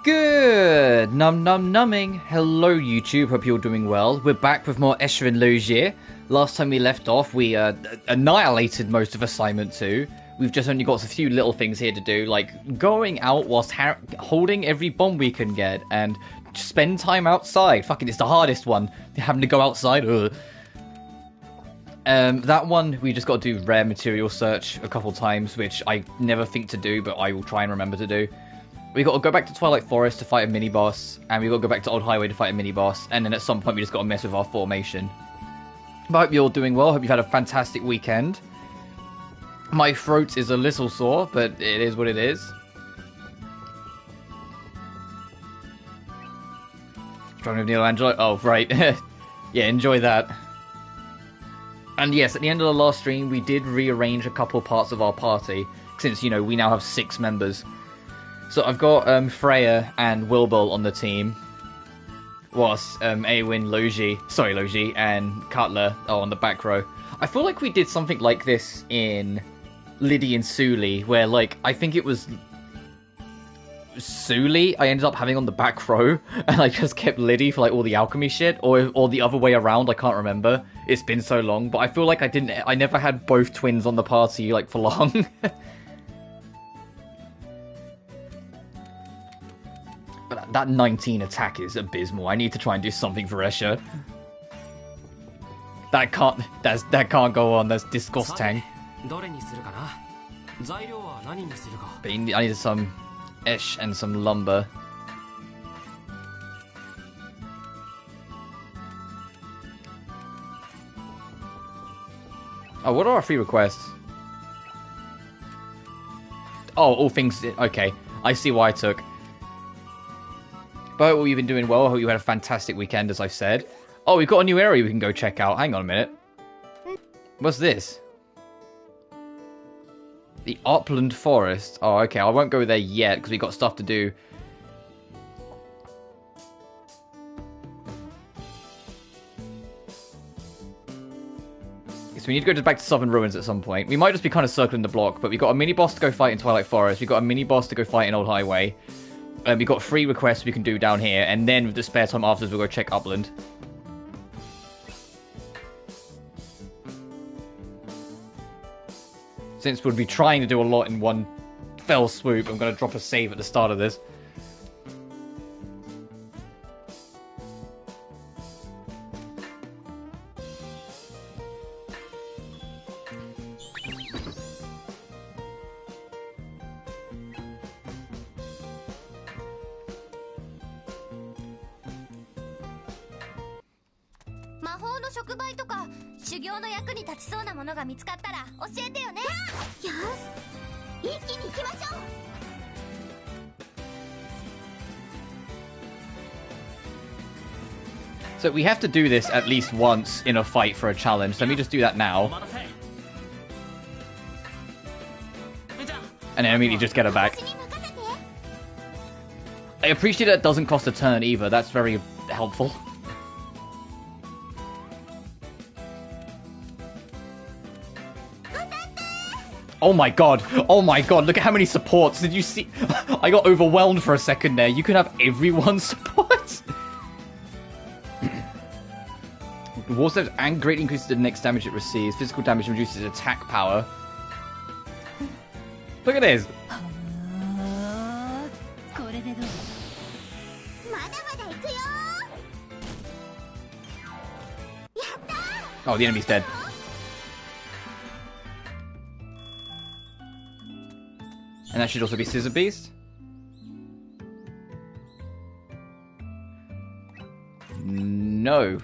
Good numbing. Hello YouTube, hope you're doing well. We're back with more Escha Logy. Last time we left off, we annihilated most of assignment 2. We've just only got a few little things here to do, like going out whilst holding every bomb we can get, and spend time outside. Fucking, it's the hardest one, having to go outside. Ugh. That one, we just got to do rare material search a couple times, which I never think to do, but I will try and remember to do. We got to go back to Twilight Forest to fight a mini-boss, and we got to go back to Old Highway to fight a mini-boss, and then at some point we just got to mess with our formation. But I hope you're all doing well, hope you've had a fantastic weekend. My throat is a little sore, but it is what it is. Trying with Neil Angelo? Oh, right. Yeah, enjoy that. And yes, at the end of the last stream, we did rearrange a couple parts of our party, since, you know, we now have 6 members. So I've got Freya and Wilbur on the team, whilst Eowyn, Logy, and Cutler are on the back row. I feel like we did something like this in Liddy and Suli, where, like, I think it was Suli I ended up having on the back row, and I just kept Liddy for, like, all the alchemy shit, or the other way around, I can't remember. It's been so long, but I feel like I never had both twins on the party, like, for long. But that 19 attack is abysmal. I need to try and do something for Escha. That can't go on. That's disgusting. But I needed some Esh and some lumber. Oh, what are our free requests? Oh, all things... Okay, I see why I took. But we've been doing well. I hope you had a fantastic weekend, as I've said. Oh, we've got a new area we can go check out. Hang on a minute. What's this? The Upland Forest. Oh, okay. I won't go there yet, because we've got stuff to do. So we need to go back to Southern Ruins at some point. We might just be kind of circling the block, but we've got a mini-boss to go fight in Twilight Forest. We've got a mini-boss to go fight in Old Highway. We've got 3 requests we can do down here, and then with the spare time afterwards, we'll go check Upland. Since we'll be trying to do a lot in one fell swoop, I'm going to drop a save at the start of this. So we have to do this at least once in a fight for a challenge. Let me just do that now. And then immediately just get her back. I appreciate that it doesn't cost a turn either. That's very helpful. Oh my god. Oh my god. Look at how many supports. Did you see? I got overwhelmed for a second there. You can have everyone's support. War steps and greatly increases the next damage it receives. Physical damage reduces attack power. Look at this. Oh, the enemy's dead. And that should also be Scissor Beast. No.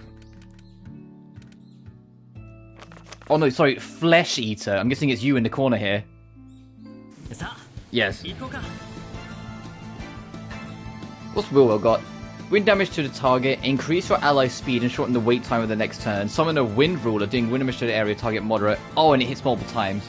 Oh no, sorry, Flesh Eater. I'm guessing it's you in the corner here. Yes. What's Wilwell got? Wind damage to the target, increase your ally's speed and shorten the wait time of the next turn. Summon a Wind Ruler, doing wind damage to the area, target moderate. Oh, and it hits multiple times.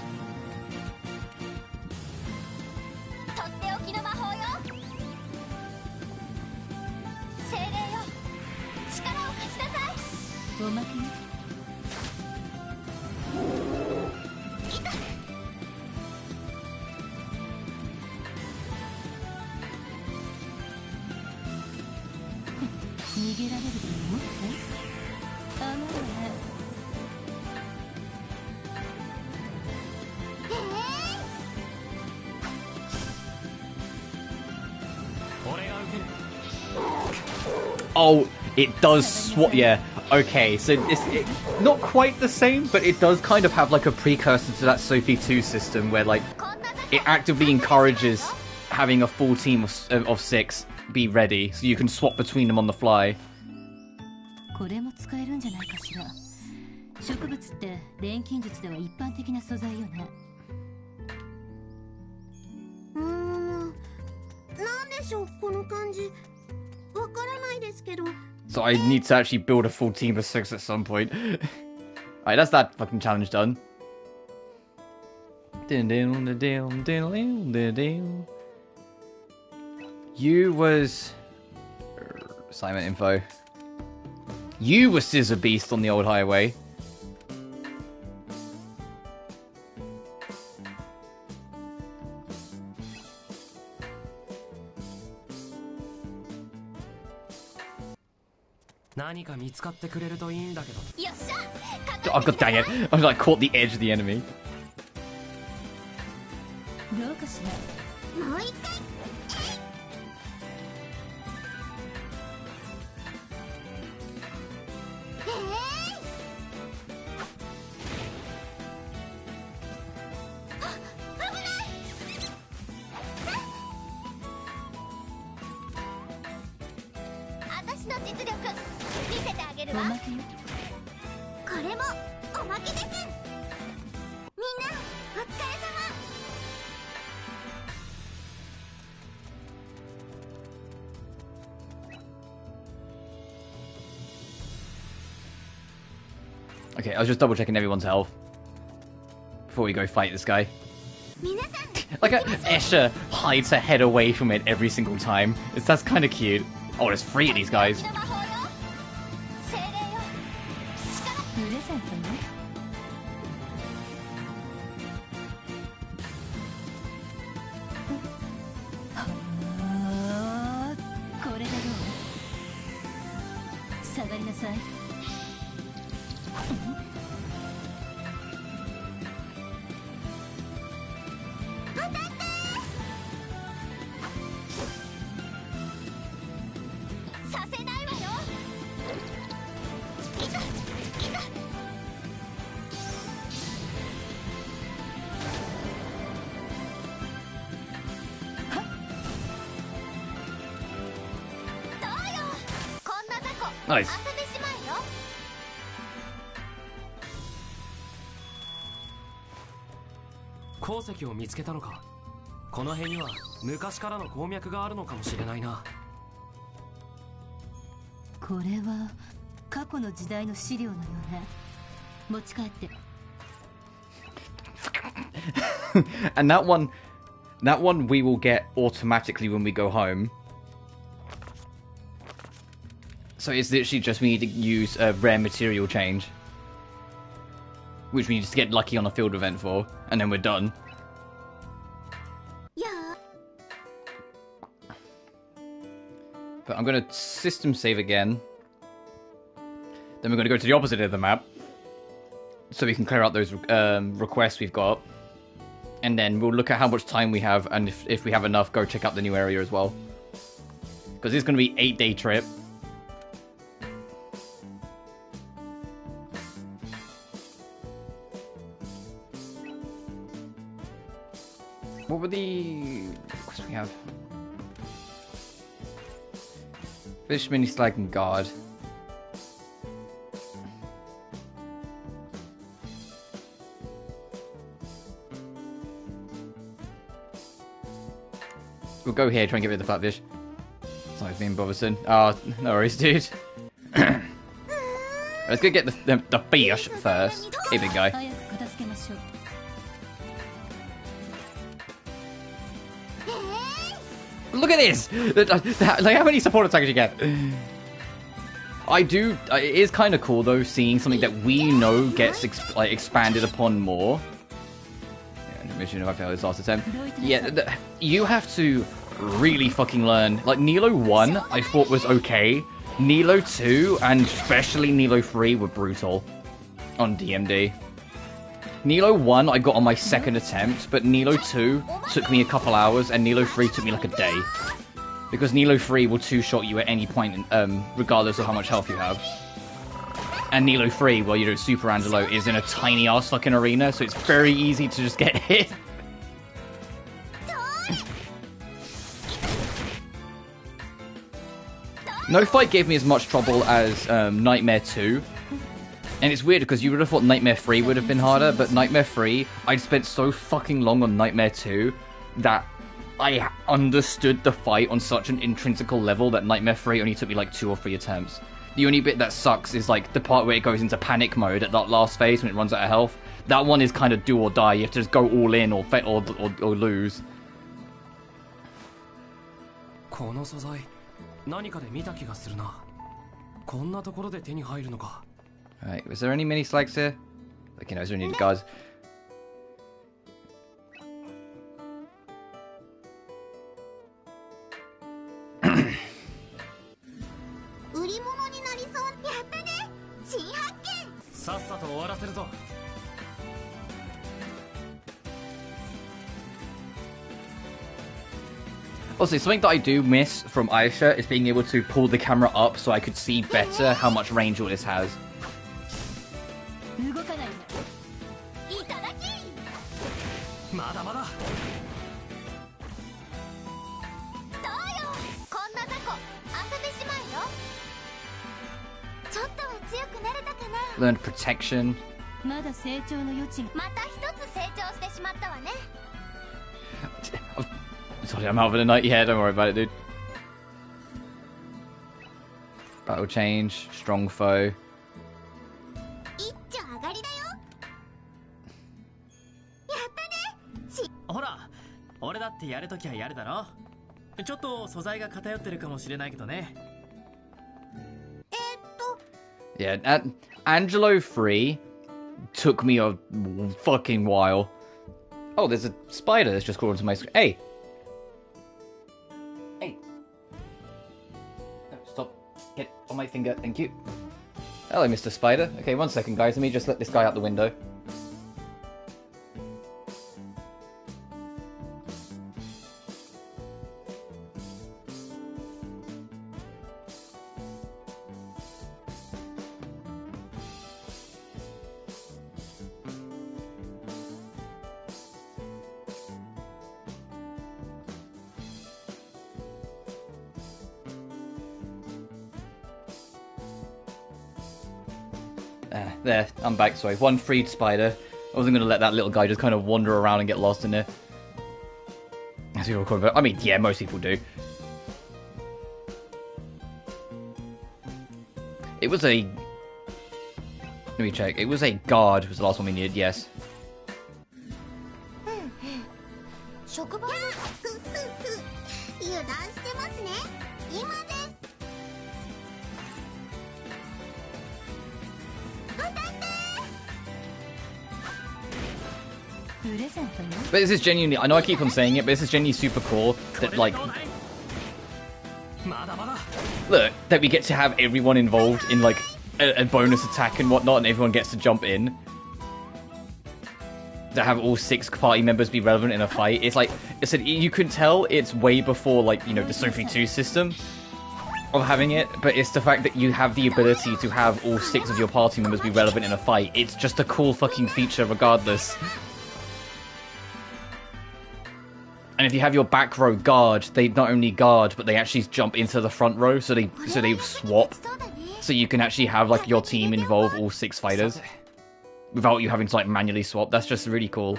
Oh, it does swap. Yeah, okay. So it's not quite the same, but it does kind of have like a precursor to that Sophie 2 system where like it actively encourages having a full team of 6 be ready, so you can swap between them on the fly. So I need to actually build a full team of 6 at some point. Alright, that's that fucking challenge done. You was... assignment info. You were Scissor Beast on the old highway. Oh god dang it! I was like caught the edge of the enemy. Okay, I was just double checking everyone's health before we go fight this guy. Like Escha hides her head away from it every single time. That's kind of cute. Oh, there's 3 of these guys. Nice. And that one we will get automatically when we go home. So it's literally just we need to use a rare material change, which we need to get lucky on a field event for, and then we're done. Yeah. But I'm gonna system save again. Then we're gonna go to the opposite of the map, so we can clear out those requests we've got, and then we'll look at how much time we have, and if we have enough, go check out the new area as well. Because it's gonna be 8-day trip. What were the quests we have? Fish, mini slag, and guard. We'll go here, try and get rid of the flatfish. It's not being bothersome. Oh, no worries, dude. Let's go get the fish first. Hey, big guy. Look at this! Like, how many support attacks you get? It is kind of cool, though, seeing something that we know gets expanded upon more. Yeah, mission if I fail this last attempt. Yeah, you have to really fucking learn. Like, Nilo 1, I thought was okay, Nilo 2 and especially Nilo 3 were brutal on DMD. Nilo 1 I got on my second attempt, but Nilo 2 took me a couple hours and Nilo 3 took me like a day. Because Nilo 3 will two-shot you at any point, regardless of how much health you have. And Nilo 3, well, you know, Super Angelo is in a tiny-ass fucking arena, so it's very easy to just get hit. No fight gave me as much trouble as Nightmare 2. And it's weird because you would have thought Nightmare 3 would have been harder, but Nightmare 3, I'd spent so fucking long on Nightmare 2 that I understood the fight on such an intrinsical level that Nightmare 3 only took me like 2 or 3 attempts. The only bit that sucks is like the part where it goes into panic mode at that last phase when it runs out of health. That one is kind of do or die. You have to just go all in or lose. Alright, was there any mini slags here? Like, you know, is there any guys? Also, something that I do miss from Aisha is being able to pull the camera up so I could see better how much range all this has. Learned protection. Sorry, I'm having a night. Yeah, don't worry about it, dude. Battle change, strong foe. Yeah, Angelo 3 took me a fucking while. Oh, there's a spider that's just crawled onto my screen. Hey! Hey! No, stop. Get on my finger, thank you. Hello, Mr. Spider. Okay, 1 second, guys. Let me just let this guy out the window. There, I'm back, sorry. 1 freed spider. I wasn't going to let that little guy just kind of wander around and get lost in there. As we record, I mean, yeah, most people do. It was a... Let me check. It was a guard was the last one we needed, yes. But this is genuinely, I know I keep on saying it, but this is genuinely super cool that, like, look, that we get to have everyone involved in, like, a bonus attack and whatnot, and everyone gets to jump in. To have all 6 party members be relevant in a fight. It's like, I said, you can tell it's way before, like, you know, the Sophie 2 system of having it, but it's the fact that you have the ability to have all 6 of your party members be relevant in a fight. It's just a cool fucking feature regardless. And if you have your back row guard, they not only guard, but they actually jump into the front row, so they swap. So you can actually have, like, your team involve all 6 fighters without you having to, like, manually swap. That's just really cool.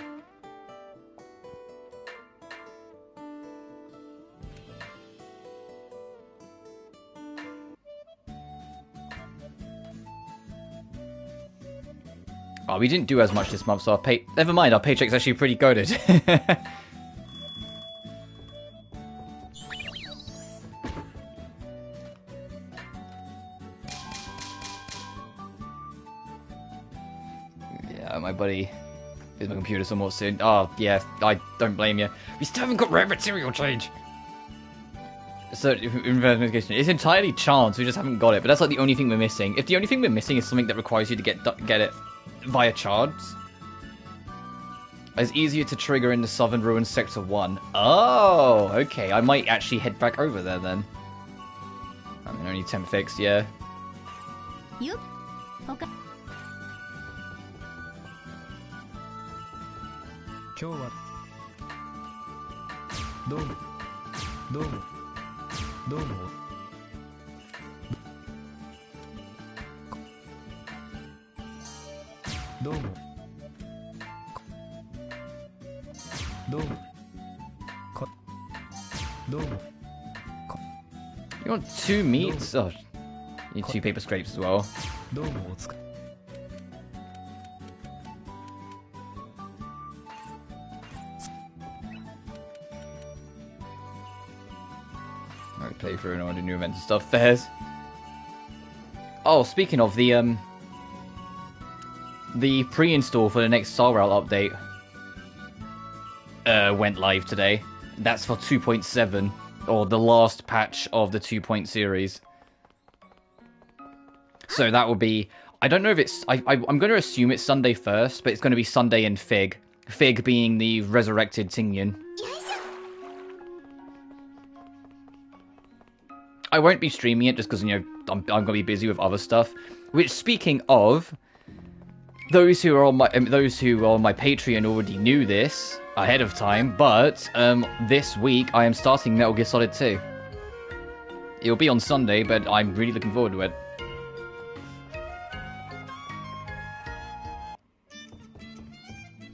Oh, we didn't do as much this month, so never mind, our paycheck's actually pretty goated. My buddy is my computer somewhat soon. Oh, yeah, I don't blame you. We still haven't got rare material change. So, investigation. It's entirely chance, we just haven't got it, but that's like the only thing we're missing. If the only thing we're missing is something that requires you to get it via charts, it's easier to trigger in the Southern Ruins Sector 1. Oh, okay, I might actually head back over there then. I mean, only 10 fixed, yeah. You? Okay. 今日はどうもどうもどうもどうもどうもかどうも You want 2 meats? Oh, you need 2 paper scrapes as well. どうもおつか Alright, play through and all the new events and stuff. Fairs. Oh, speaking of the pre-install for the next Star Rail update went live today. That's for 2.7, or the last patch of the 2 series. So that will be, I don't know if it's, I'm going to assume it's Sunday first, but it's going to be Sunday in Fig. Fig being the resurrected Tingyan. I won't be streaming it just because, you know, I'm going to be busy with other stuff. Which, speaking of, those who are on my Patreon already knew this ahead of time, but this week I am starting Metal Gear Solid 2. It'll be on Sunday, but I'm really looking forward to it.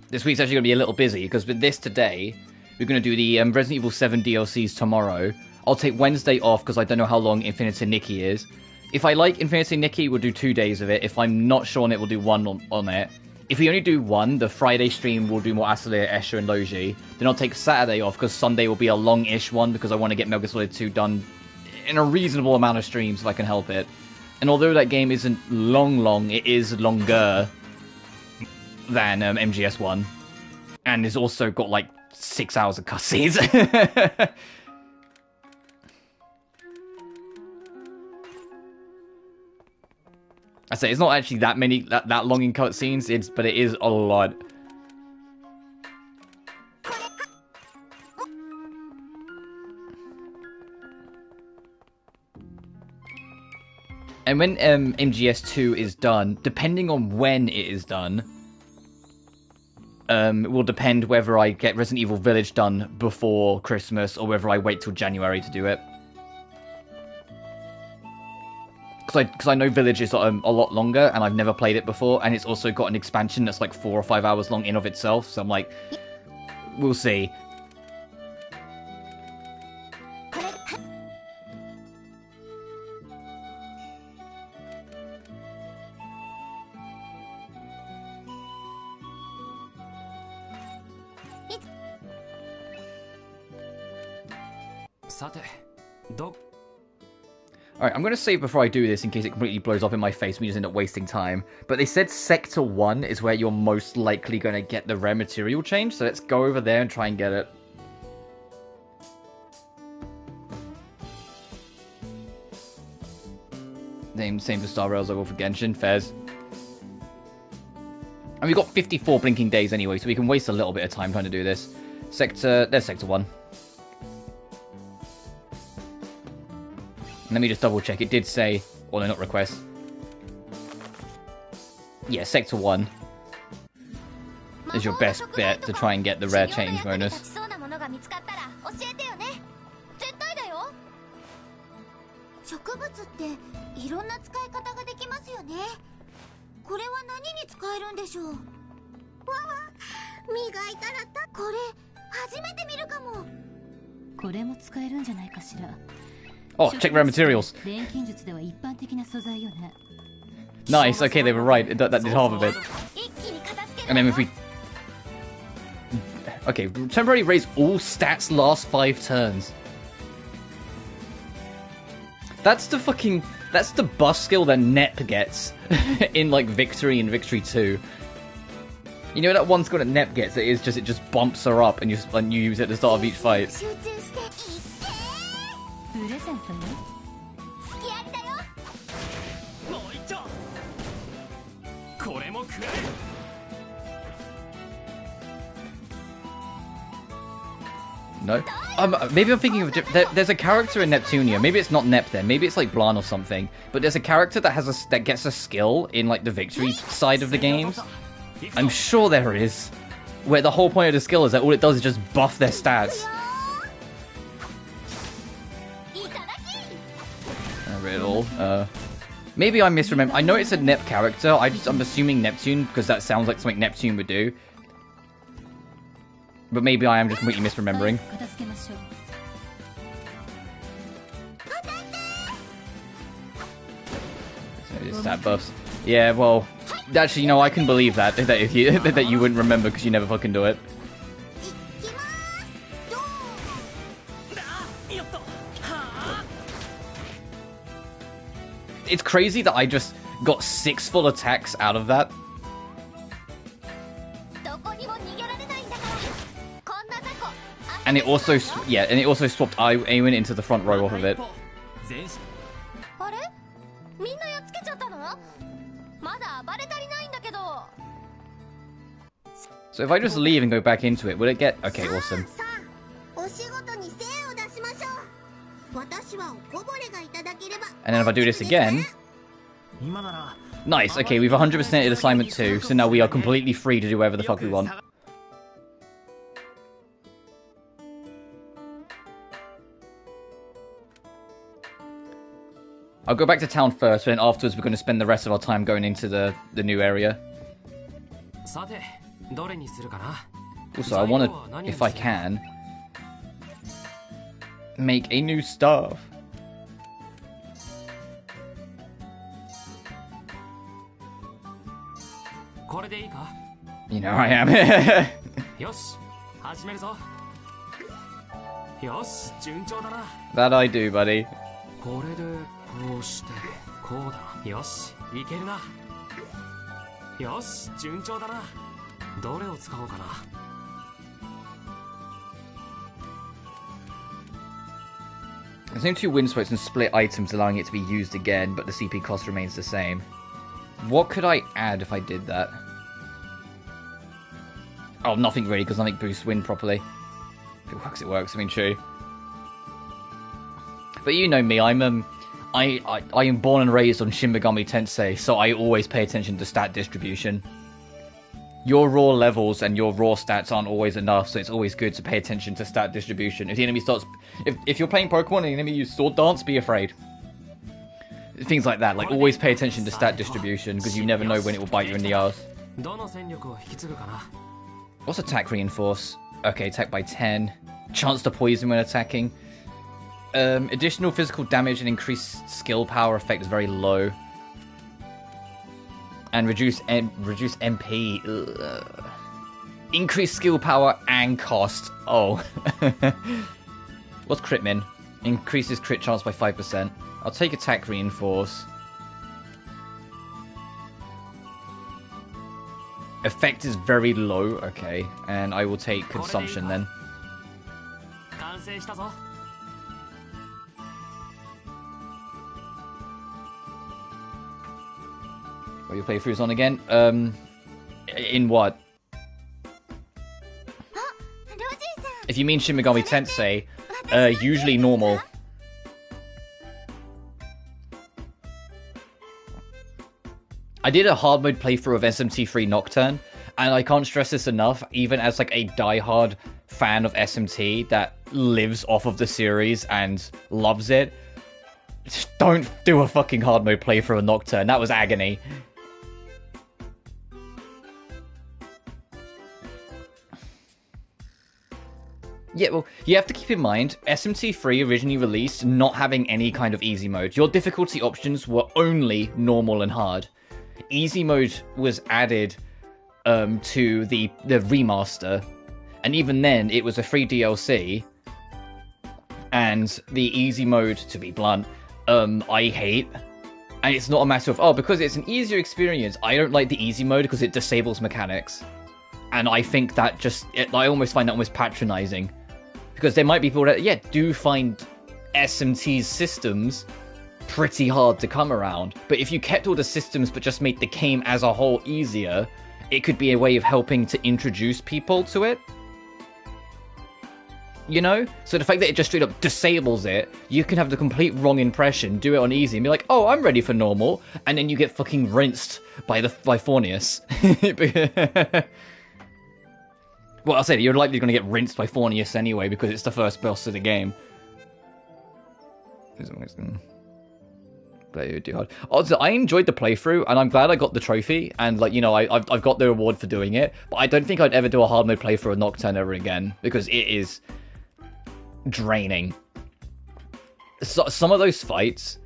This week's actually going to be a little busy, because with this today, we're going to do the Resident Evil 7 DLCs tomorrow. I'll take Wednesday off, because I don't know how long Infinity Nikki is. If I like Infinity Nikki, we'll do 2 days of it. If I'm not sure on it, we'll do 1 on it. If we only do 1, the Friday stream will do more Atelier Escha Logy. Then I'll take Saturday off, because Sunday will be a long-ish one, because I want to get Metal Gear Solid 2 done in a reasonable amount of streams if I can help it. And although that game isn't long, it is longer than MGS1. And it's also got, like, 6 hours of cutscenes. I say, it's not actually that many, that long in cutscenes, but it is a lot. And when MGS2 is done, depending on when it is done, it will depend whether I get Resident Evil Village done before Christmas or whether I wait till January to do it. Because I know Village is a lot longer, and I've never played it before, and it's also got an expansion that's like 4 or 5 hours long in of itself, so I'm like, we'll see. Alright, I'm going to save before I do this in case it completely blows up in my face and we just end up wasting time. But they said Sector 1 is where you're most likely going to get the rare material change, so let's go over there and try and get it. Same for Star Rails, I will for Genshin, Fairs. And we've got 54 blinking days anyway, so we can waste a little bit of time trying to do this. There's Sector 1. Let me just double check. It did say, or no, not request. Yeah, Sector 1 is your best bet to try and get the rare change bonus. Oh, check rare materials. Nice, okay, they were right. That did half of it. And then if we... Okay, temporarily raise all stats last 5 turns. That's the fucking... That's the buff skill that Nep gets in, like, Victory and Victory 2. You know that one skill that Nep gets? It just bumps her up and you use it at the start of each fight. プレゼントよ。すき焼きだよ。もう一丁これも食らえ。 No? Maybe I'm thinking of there's a character in Neptunia. Maybe it's not Nep then. Maybe it's like Blan or something. But there's a character that gets a skill in like the victory side of the games. I'm sure there is. Where the whole point of the skill is that all it does is just buff their stats. Riddle. Maybe I misremember. I know it's a Nep character. I'm assuming Neptune because that sounds like something Neptune would do. But maybe I am just completely misremembering. Stat buffs. Yeah, well, actually, you know, I can believe that if you that you wouldn't remember because you never fucking do it. It's crazy that I just got 6 full attacks out of that. And it also, swapped Awen into the front row off of it. So if I just leave and go back into it, will it get... Okay, awesome. And then if I do this again... Nice, okay, we've 100%ed assignment 2, so now we are completely free to do whatever the fuck we want. I'll go back to town first, but then afterwards we're going to spend the rest of our time going into the new area. Also, I want to, if I can, make a new staff. You know I am. That I do, buddy. こうしてこうだ。よし、いけるな。よし、順調だな。どれを使おうかな。There's only 2 wind spokes and split items allowing it to be used again, but the CP cost remains the same. What could I add if I did that? Oh, nothing really, because nothing boosts wind properly. If it works, it works. I mean, true. But you know me, I am born and raised on Shin Megami Tensei, so I always pay attention to stat distribution. Your raw levels and your raw stats aren't always enough, so it's always good to pay attention to stat distribution. If the enemy starts... If you're playing Pokemon and the enemy uses Sword Dance, be afraid. Things like that, like always pay attention to stat distribution, because you never know when it will bite you in the ass. What's attack reinforce? Okay, attack by 10. Chance to poison when attacking. Additional physical damage and increased skill power effect is very low. And reduce MP. Ugh. Increased skill power and cost. Oh. What's crit min? Increases crit chance by 5%. I'll take attack reinforce. Effect is very low. Okay. And I will take consumption then. What your playthroughs on again? In what? If you mean Shin Megami Tensei, usually normal. I did a hard mode playthrough of SMT3 Nocturne, and I can't stress this enough, even as like a diehard fan of SMT that lives off of the series and loves it, just don't do a fucking hard mode playthrough of Nocturne. That was agony. Yeah, well, you have to keep in mind, SMT3 originally released not having any kind of easy mode. Your difficulty options were only normal and hard. Easy mode was added to the remaster, and even then, it was a free DLC, and the easy mode, to be blunt, I hate. And it's not a matter of, oh, because it's an easier experience, I don't like the easy mode because it disables mechanics. And I think that I almost find that almost patronizing. Because there might be people that, yeah, do find SMT's systems pretty hard to come around. But if you kept all the systems but just made the game as a whole easier, it could be a way of helping to introduce people to it. You know? So the fact that it just straight up disables it, you can have the complete wrong impression, do it on easy, and be like, oh, I'm ready for normal, and then you get fucking rinsed by Fornius. Well, I'll say that you're likely going to get rinsed by Fornius anyway, because it's the first boss of the game. Play too hard. Also, I enjoyed the playthrough, and I'm glad I got the trophy, and like, you know, I've got the reward for doing it, but I don't think I'd ever do a hard mode playthrough of Nocturne ever again, because it is draining. So, some of those fights,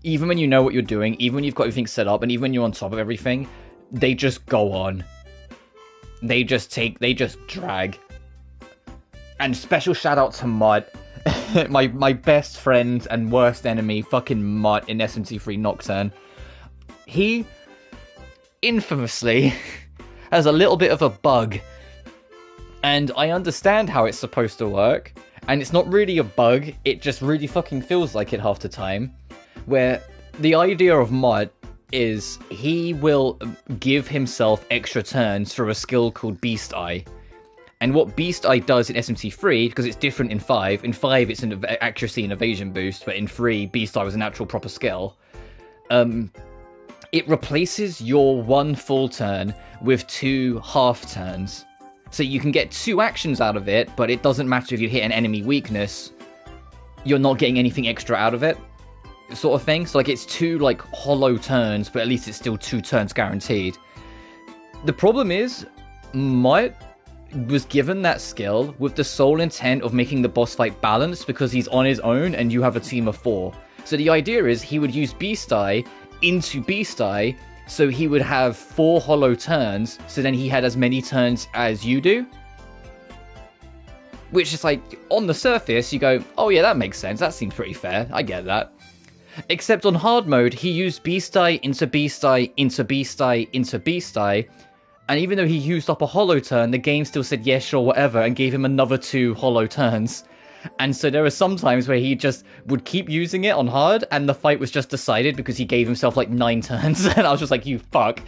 even when you know what you're doing, even when you've got everything set up, and even when you're on top of everything, they just go on. They just drag. And special shout out to Mutt, my best friend and worst enemy, fucking Mutt in SMT3 Nocturne. He infamously has a little bit of a bug, and I understand how it's supposed to work, and it's not really a bug, it just really fucking feels like it half the time, where the idea of Mutt is he will give himself extra turns through a skill called Beast Eye. And what Beast Eye does in SMT3, because it's different in 5 it's an accuracy and evasion boost, but in 3, Beast Eye was an actual proper skill. It replaces your 1 full turn with 2 half turns. So you can get 2 actions out of it, but it doesn't matter if you hit an enemy weakness, you're not getting anything extra out of it, sort of thing. So like, it's 2 like hollow turns, but at least it's still 2 turns guaranteed. The problem is, Mutt was given that skill with the sole intent of making the boss fight balanced, because he's on his own and you have a team of 4. So the idea is he would use Beast Eye into Beast Eye, so he would have 4 hollow turns, so then he had as many turns as you do. Which is like, on the surface, you go, oh yeah, that makes sense, that seems pretty fair, I get that. Except on hard mode, he used Beast Eye into Beast Eye into Beast Eye into Beast Eye, and even though he used up a hollow turn, the game still said yes, sure, whatever, and gave him another 2 hollow turns. And so there were some times where he just would keep using it on hard, and the fight was just decided because he gave himself like 9 turns, and I was just like, you fuck.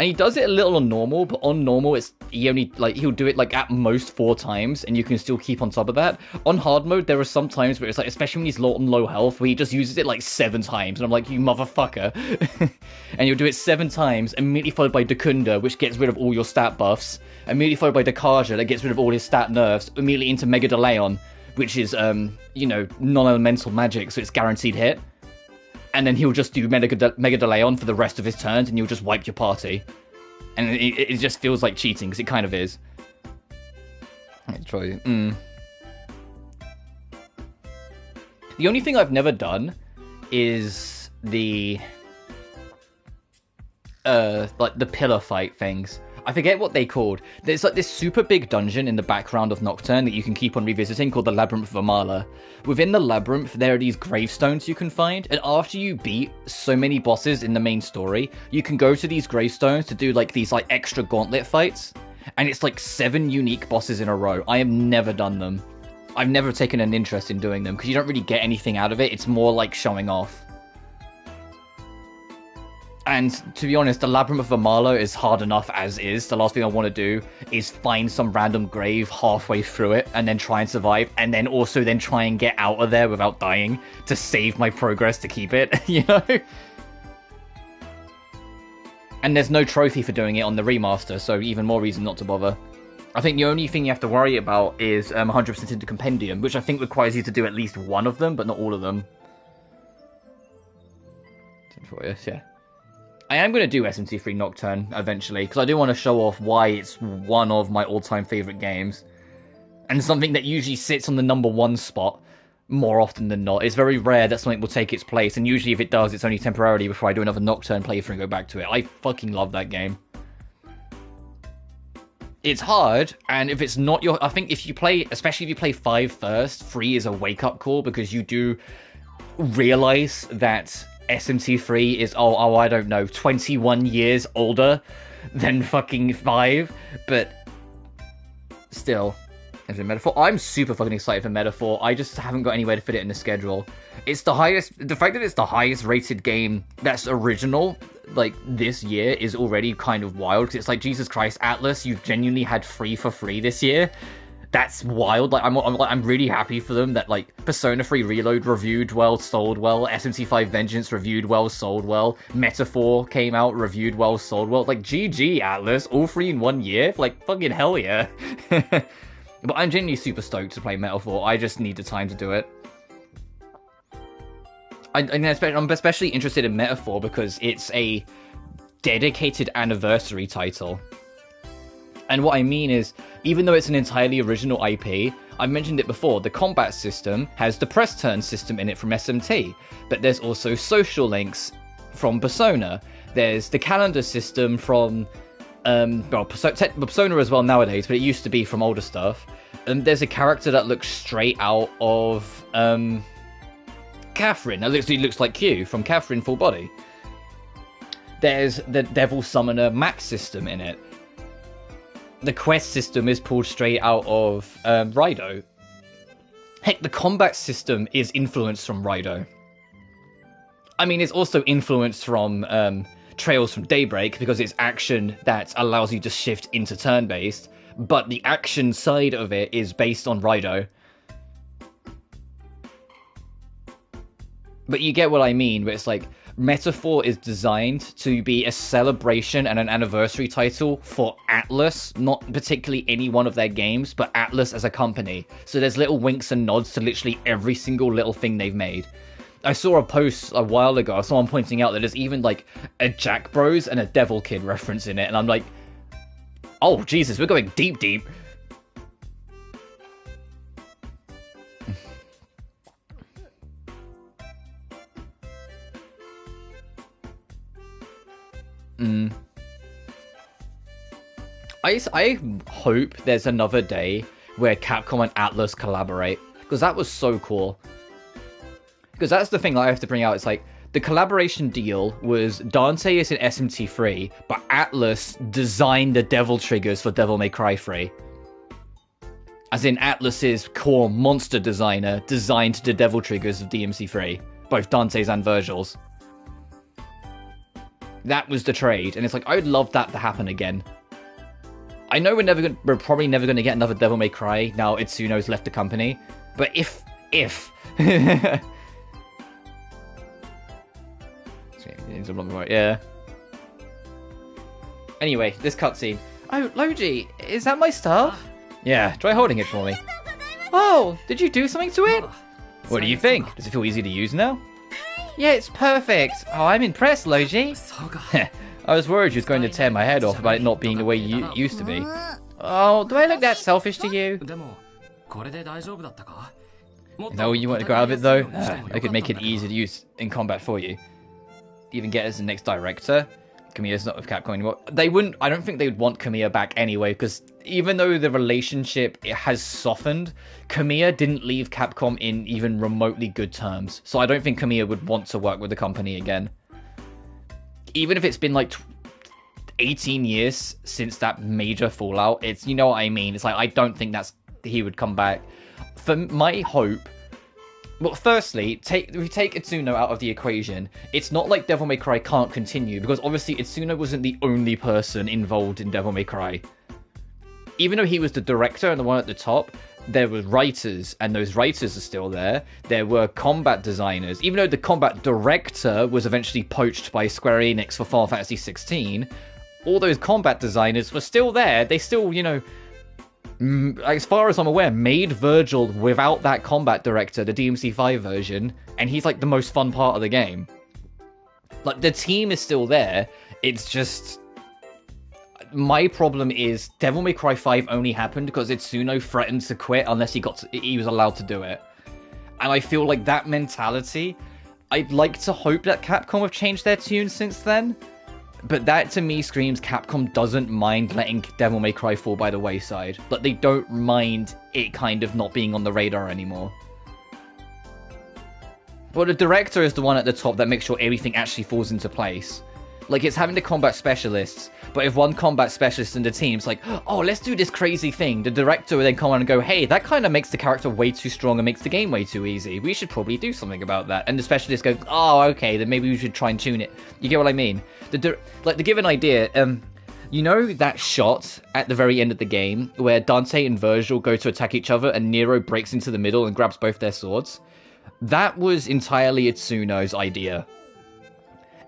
And he does it a little on normal, but on normal, he'll do it like at most 4 times, and you can still keep on top of that. On hard mode, there are some times where it's like, especially when he's low on low health, where he just uses it like 7 times, and I'm like, you motherfucker. And you'll do it 7 times, immediately followed by Dekunda, which gets rid of all your stat buffs, immediately followed by Dekaja, that gets rid of all his stat nerfs, immediately into Mega Deleon, which is, you know, non-elemental magic, so it's guaranteed hit. And then he'll just do Mega Deleon for the rest of his turns, and you'll just wipe your party. And it just feels like cheating, because it kind of is. Let's try. The only thing I've never done is the like the pillar fight things. I forget what they called. There's like this super big dungeon in the background of Nocturne that you can keep on revisiting called the Labyrinth of Amala. Within the labyrinth, there are these gravestones you can find, and after you beat so many bosses in the main story, you can go to these gravestones to do like these like extra gauntlet fights, and it's like 7 unique bosses in a row. I have never done them. I've never taken an interest in doing them, because you don't really get anything out of it. It's more like showing off. And to be honest, the Labyrinth of Amala is hard enough as is. The last thing I want to do is find some random grave halfway through it and then try and survive, and then also then try and get out of there without dying to save my progress to keep it, you know? And there's no trophy for doing it on the remaster, so even more reason not to bother. I think the only thing you have to worry about is 100% into Compendium, which I think requires you to do at least one of them, but not all of them. Yeah. I am going to do SMT3 Nocturne eventually, because I do want to show off why it's one of my all-time favourite games. And something that usually sits on the number 1 spot more often than not. It's very rare that something will take its place, and usually if it does, it's only temporarily before I do another Nocturne playthrough and go back to it. I fucking love that game. It's hard, and if it's not your... I think if you play, especially if you play 5 first, 3 is a wake-up call, because you do realise that SMT3 is, I don't know, 21 years older than fucking 5, but still, Is it Metaphor? I'm super fucking excited for Metaphor. I just haven't got anywhere to fit it in the schedule. It's the highest... The fact that it's the highest rated game that's original, like, this year is already kind of wild. Because it's like, Jesus Christ, Atlas, you've genuinely had free for free this year. That's wild. Like, I'm really happy for them that, like, Persona 3 Reload reviewed well, sold well. SMT5 Vengeance reviewed well, sold well. Metaphor came out, reviewed well, sold well. Like, GG, Atlas. All three in 1 year? Like, fucking hell yeah. But I'm genuinely super stoked to play Metaphor. I just need the time to do it. I'm especially interested in Metaphor because it's a dedicated anniversary title. And what I mean is, even though it's an entirely original IP, I've mentioned it before, the combat system has the press turn system in it from SMT, but there's also social links from Persona. There's the calendar system from Persona as well nowadays, but it used to be from older stuff. And there's a character that looks straight out of Catherine. That literally looks like Q from Catherine Full Body. There's the Devil Summoner map system in it. The quest system is pulled straight out of Raido. Heck, the combat system is influenced from Raido. I mean, it's also influenced from Trails from Daybreak, because it's action that allows you to shift into turn-based, but the action side of it is based on Raido. But you get what I mean, where it's like, Metaphor is designed to be a celebration and an anniversary title for Atlus, not particularly any one of their games, but Atlus as a company. So there's little winks and nods to literally every single little thing they've made. I saw a post a while ago, someone pointing out that there's even like a Jack Bros and a Devil Kid reference in it, and I'm like, oh Jesus, we're going deep. I hope there's another day where Capcom and Atlus collaborate, because that was so cool. Because that's the thing that I have to bring out. It's like, the collaboration deal was Dante is in SMT3, but Atlus designed the devil triggers for Devil May Cry 3. As in, Atlus's core monster designer designed the devil triggers of DMC3, both Dante's and Virgil's. That was the trade, and it's like, I would love that to happen again. I know we're probably never going to get another Devil May Cry now Itsuno's left the company, but if... Yeah. Anyway, this cutscene. Oh, Logy, is that my stuff? Yeah, try holding it for me. Oh, did you do something to it? What do you think? Does it feel easy to use now? Yeah, it's perfect. Oh, I'm impressed, Logy. I was worried you was going to tear my head off about it not being the way you used to be. Oh, do I look that selfish to you? No, you want to go out of it though? I could make it easy to use in combat for you. Even get as the next director. Kamiya's not with Capcom anymore. They wouldn't. I don't think they would want Kamiya back anyway, because even though the relationship has softened, Kamiya didn't leave Capcom in even remotely good terms. So I don't think Kamiya would want to work with the company again. Even if it's been like 18 years since that major fallout, it's, you know what I mean. It's like, I don't think he would come back. For my hope. Well, firstly, if we take Itsuno out of the equation, it's not like Devil May Cry can't continue, because obviously Itsuno wasn't the only person involved in Devil May Cry. Even though he was the director and the one at the top, there were writers, and those writers are still there. There were combat designers. Even though the combat director was eventually poached by Square Enix for Final Fantasy XVI, all those combat designers were still there. They still, you know... as far as I'm aware, made Virgil without that combat director, the DMC5 version, and he's like the most fun part of the game. Like, the team is still there, it's just... My problem is Devil May Cry 5 only happened because Itsuno threatened to quit unless he was allowed to do it. And I feel like that mentality, I'd like to hope that Capcom have changed their tune since then. But that, to me, screams Capcom doesn't mind letting Devil May Cry fall by the wayside. But they don't mind it kind of not being on the radar anymore. But the director is the one at the top that makes sure everything actually falls into place. Like, it's having the combat specialists, but if one combat specialist in the team's like, oh, let's do this crazy thing, the director would then come on and go, hey, that kind of makes the character way too strong and makes the game way too easy. We should probably do something about that. And the specialist goes, oh, okay, then maybe we should try and tune it. You get what I mean? To give an idea, you know that shot at the very end of the game where Dante and Virgil go to attack each other and Nero breaks into the middle and grabs both their swords? That was entirely Itsuno's idea.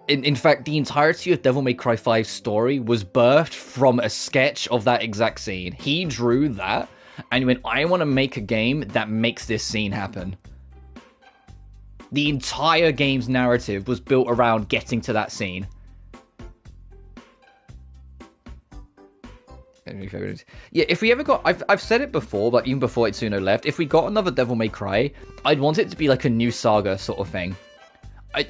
In fact, the entirety of Devil May Cry 5's story was birthed from a sketch of that exact scene. He drew that and went, I want to make a game that makes this scene happen. The entire game's narrative was built around getting to that scene. Yeah, if we ever got... I've said it before, but even before Itsuno left, if we got another Devil May Cry, I'd want it to be like a new saga sort of thing.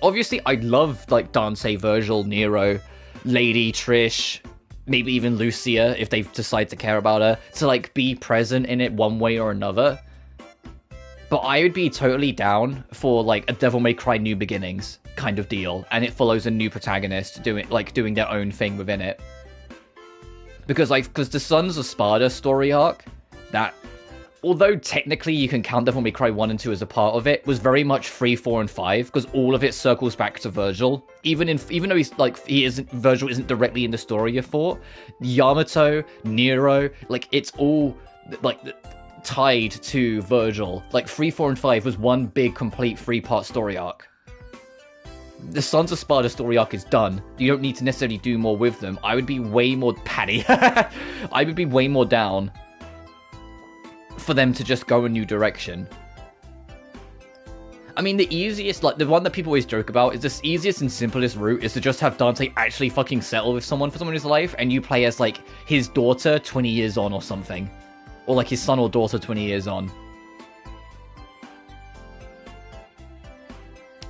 Obviously, I'd love, like, Dante, Virgil, Nero, Lady, Trish, maybe even Lucia, if they decide to care about her, to, like, be present in it one way or another. But I would be totally down for, like, a Devil May Cry New Beginnings kind of deal, and it follows a new protagonist doing their own thing within it. Because the Sons of Sparda story arc, that, although technically you can count Devil May Cry 1 and 2 as a part of it, was very much 3, 4, and 5, because all of it circles back to Virgil. Even though Virgil isn't directly in the story of 4, Yamato, Nero, like, it's all, like, tied to Virgil. Like, 3, 4, and 5 was one big, complete 3-part story arc. The Sons of Sparda story arc is done. You don't need to necessarily do more with them. I would be way more... I would be way more down for them to just go a new direction. I mean, the easiest, like, the one that people always joke about is the easiest and simplest route is to just have Dante actually fucking settle with someone for someone in his life, and you play as, like, his daughter 20 years on or something. Or, like, his son or daughter 20 years on.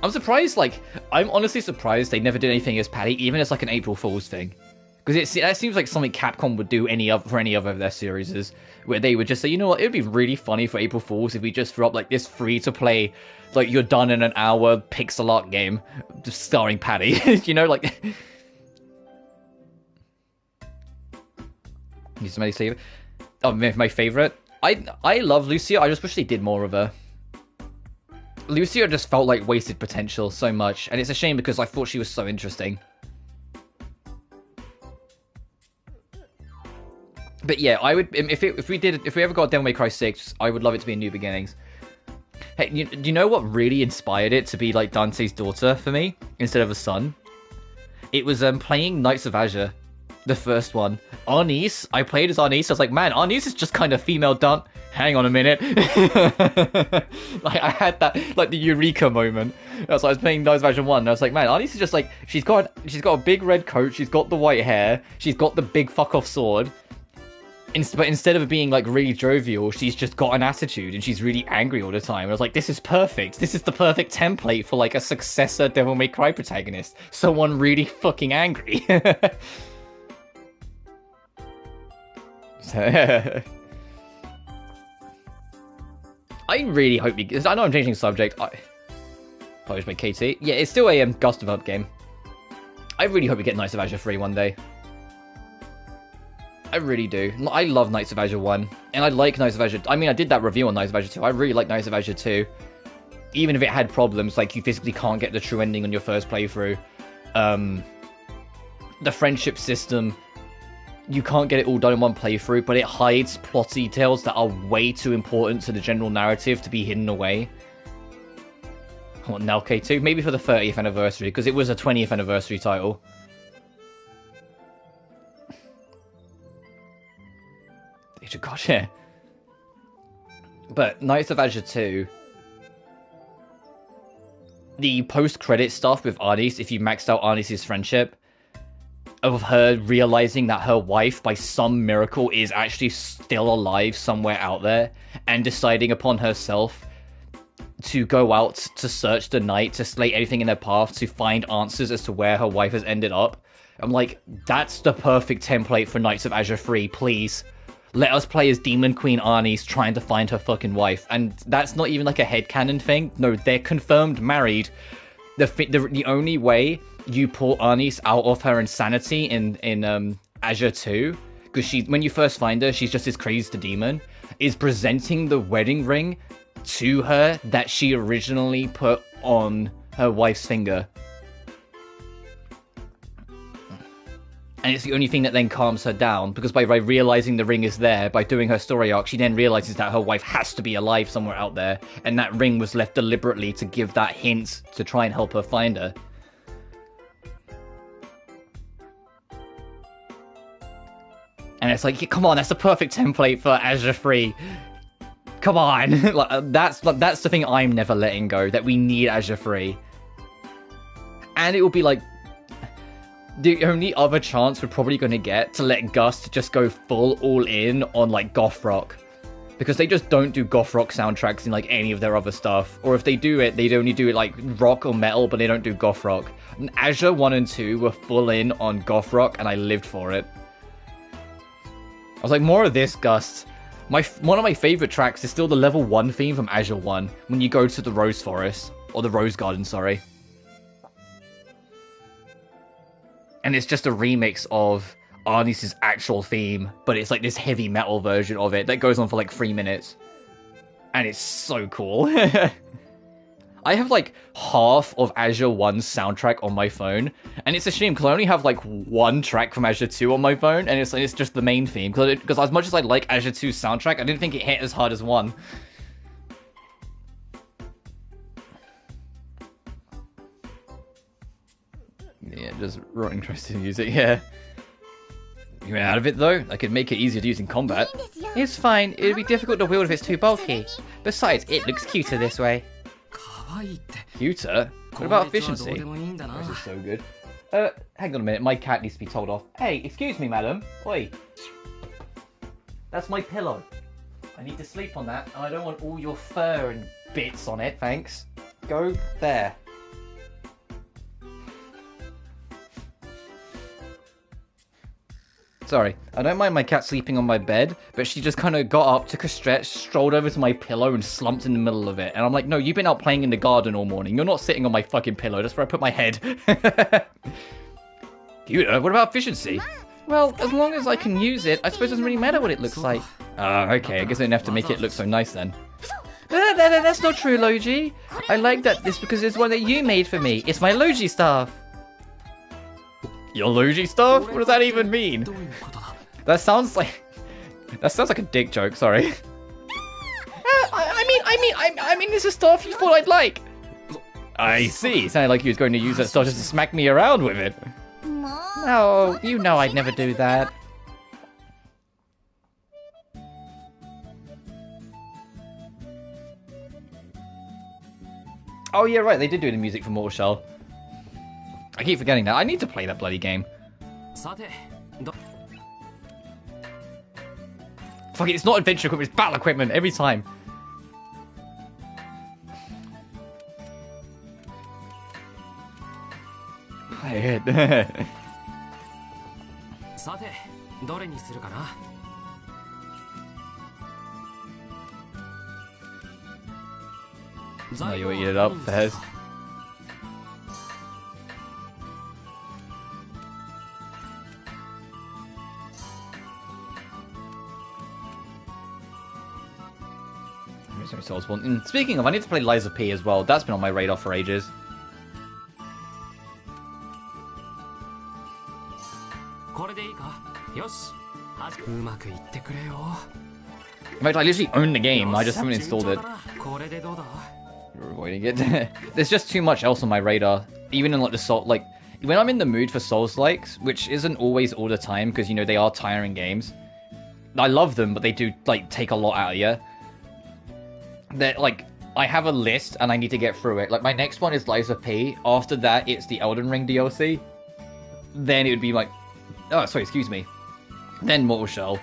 I'm surprised, like, I'm honestly surprised they never did anything as Patty, even as, like, an April Fool's thing. Because that seems like something Capcom would do for any other of their series, where they would just say, you know what, it would be really funny for April Fools if we just threw up, like, this free-to-play, like, you're done in an hour pixel art game, just starring Patty, you know, like... Need somebody say it? Oh, my favourite? I love Lucia, I just wish they did more of her. Lucia just felt like wasted potential so much, and it's a shame because I thought she was so interesting. But yeah, I would if we ever got Devil May Cry 6, I would love it to be a New Beginnings. Hey, do you know what really inspired it to be like Dante's daughter for me instead of a son? It was playing Knights of Azure, the first one. Arnice, I played as Arnice. I was like, man, Arnice is just kind of female Dante. Hang on a minute. Like, I had that, like, the eureka moment. I was playing Knights of Azure 1, and I was like, man, Arnice is just like, she's got a big red coat, she's got the white hair, she's got the big fuck off sword. But instead of being, like, really jovial, she's just got an attitude, and she's really angry all the time. And I was like, this is perfect. This is the perfect template for, like, a successor Devil May Cry protagonist. Someone really fucking angry. I really hope I know I'm changing the subject. Published by KT. Yeah, it's still a Gust developed game. I really hope we get Knights of Azure 3 one day. I really do. I love Knights of Azure 1, and I like Knights of Azure... I mean, I did that review on Knights of Azure 2. I really like Knights of Azure 2. Even if it had problems, like, you physically can't get the true ending on your first playthrough. The friendship system... You can't get it all done in one playthrough, but it hides plot details that are way too important to the general narrative to be hidden away. What, now K2? Maybe for the 30th anniversary, because it was a 20th anniversary title. God, yeah. But Knights of Azure 2... The post-credit stuff with Arnice, if you maxed out Arnice's friendship... Of her realizing that her wife, by some miracle, is actually still alive somewhere out there, and deciding upon herself to go out to search the night, to slay anything in her path, to find answers as to where her wife has ended up. I'm like, that's the perfect template for Knights of Azure 3, please. Let us play as Demon Queen Arnice trying to find her fucking wife. And that's not even like a headcanon thing. No, they're confirmed married. The only way you pull Arnis out of her insanity in Azure 2, because when you first find her, she's just this crazed demon, is presenting the wedding ring to her that she originally put on her wife's finger. And it's the only thing that then calms her down, because by realizing the ring is there, by doing her story arc, she then realizes that her wife has to be alive somewhere out there, and that ring was left deliberately to give that hint to try and help her find her. And it's like, come on, that's the perfect template for Azure 3. Come on. Like, that's the thing I'm never letting go, that we need Azure 3. And it will be like, the only other chance we're probably going to get to let Gust just go full all in on like goth rock, because they just don't do goth rock soundtracks in like any of their other stuff, or if they do it, they only do it like rock or metal, but they don't do goth rock. And Azure 1 and 2 were full in on goth rock, and I lived for it. I was like, more of this, Gust. One of my favorite tracks is still the level 1 theme from Azure 1, when you go to the Rose Forest, or the Rose Garden, sorry. And it's just a remix of Arnis' actual theme, but it's like this heavy metal version of it that goes on for like 3 minutes. And it's so cool. I have like half of Azure 1's soundtrack on my phone, and it's a shame because I only have like 1 track from Azure 2 on my phone, and it's just the main theme, because as much as I like Azure 2's soundtrack, I didn't think it hit as hard as 1. Yeah, just not interested in music, yeah. You went out of it though? I could make it easier to use in combat. It's fine, it would be difficult to wield if it's too bulky. Besides, it looks cuter this way. Cuter? What about efficiency? This is so good. Hang on a minute, my cat needs to be told off. Hey, excuse me, madam. Oi. That's my pillow. I need to sleep on that, and I don't want all your fur and bits on it, thanks. Go there. Sorry, I don't mind my cat sleeping on my bed, but she just kind of got up, took a stretch, strolled over to my pillow and slumped in the middle of it. And I'm like, no, you've been out playing in the garden all morning. You're not sitting on my fucking pillow. That's where I put my head. Cuter? What about efficiency? Well, as long as I can use it, I suppose it doesn't really matter what it looks like. Okay, I guess I didn't have to make it look so nice then. That's not true, Logy. I like that this because it's one that you made for me. It's my Logy staff. Your Logy staff? What does that even mean? That sounds like a dick joke. Sorry. I mean, this is stuff you thought I'd like. I see. Sounded like you was going to use that stuff just to smack me around with it. No, you know I'd never do that. Oh yeah, right. They did do the music for Mortal Shell. I keep forgetting that. I need to play that bloody game. Fuck it, it's not adventure equipment, it's battle equipment every time. Play it. Oh, you eat it up, Fez. Souls one. And speaking of, I need to play Liza P as well. That's been on my radar for ages. In fact, I literally own the game. I just haven't installed it. You're avoiding it. There's just too much else on my radar. Even in like the Soul, like when I'm in the mood for Souls-likes, which isn't always all the time because you know they are tiring games. I love them, but they do like take a lot out of you. That like I have a list and I need to get through it. Like my next one is Liza P. After that, it's the Elden Ring DLC. Then it would be like, oh sorry, excuse me. Then Mortal Shell.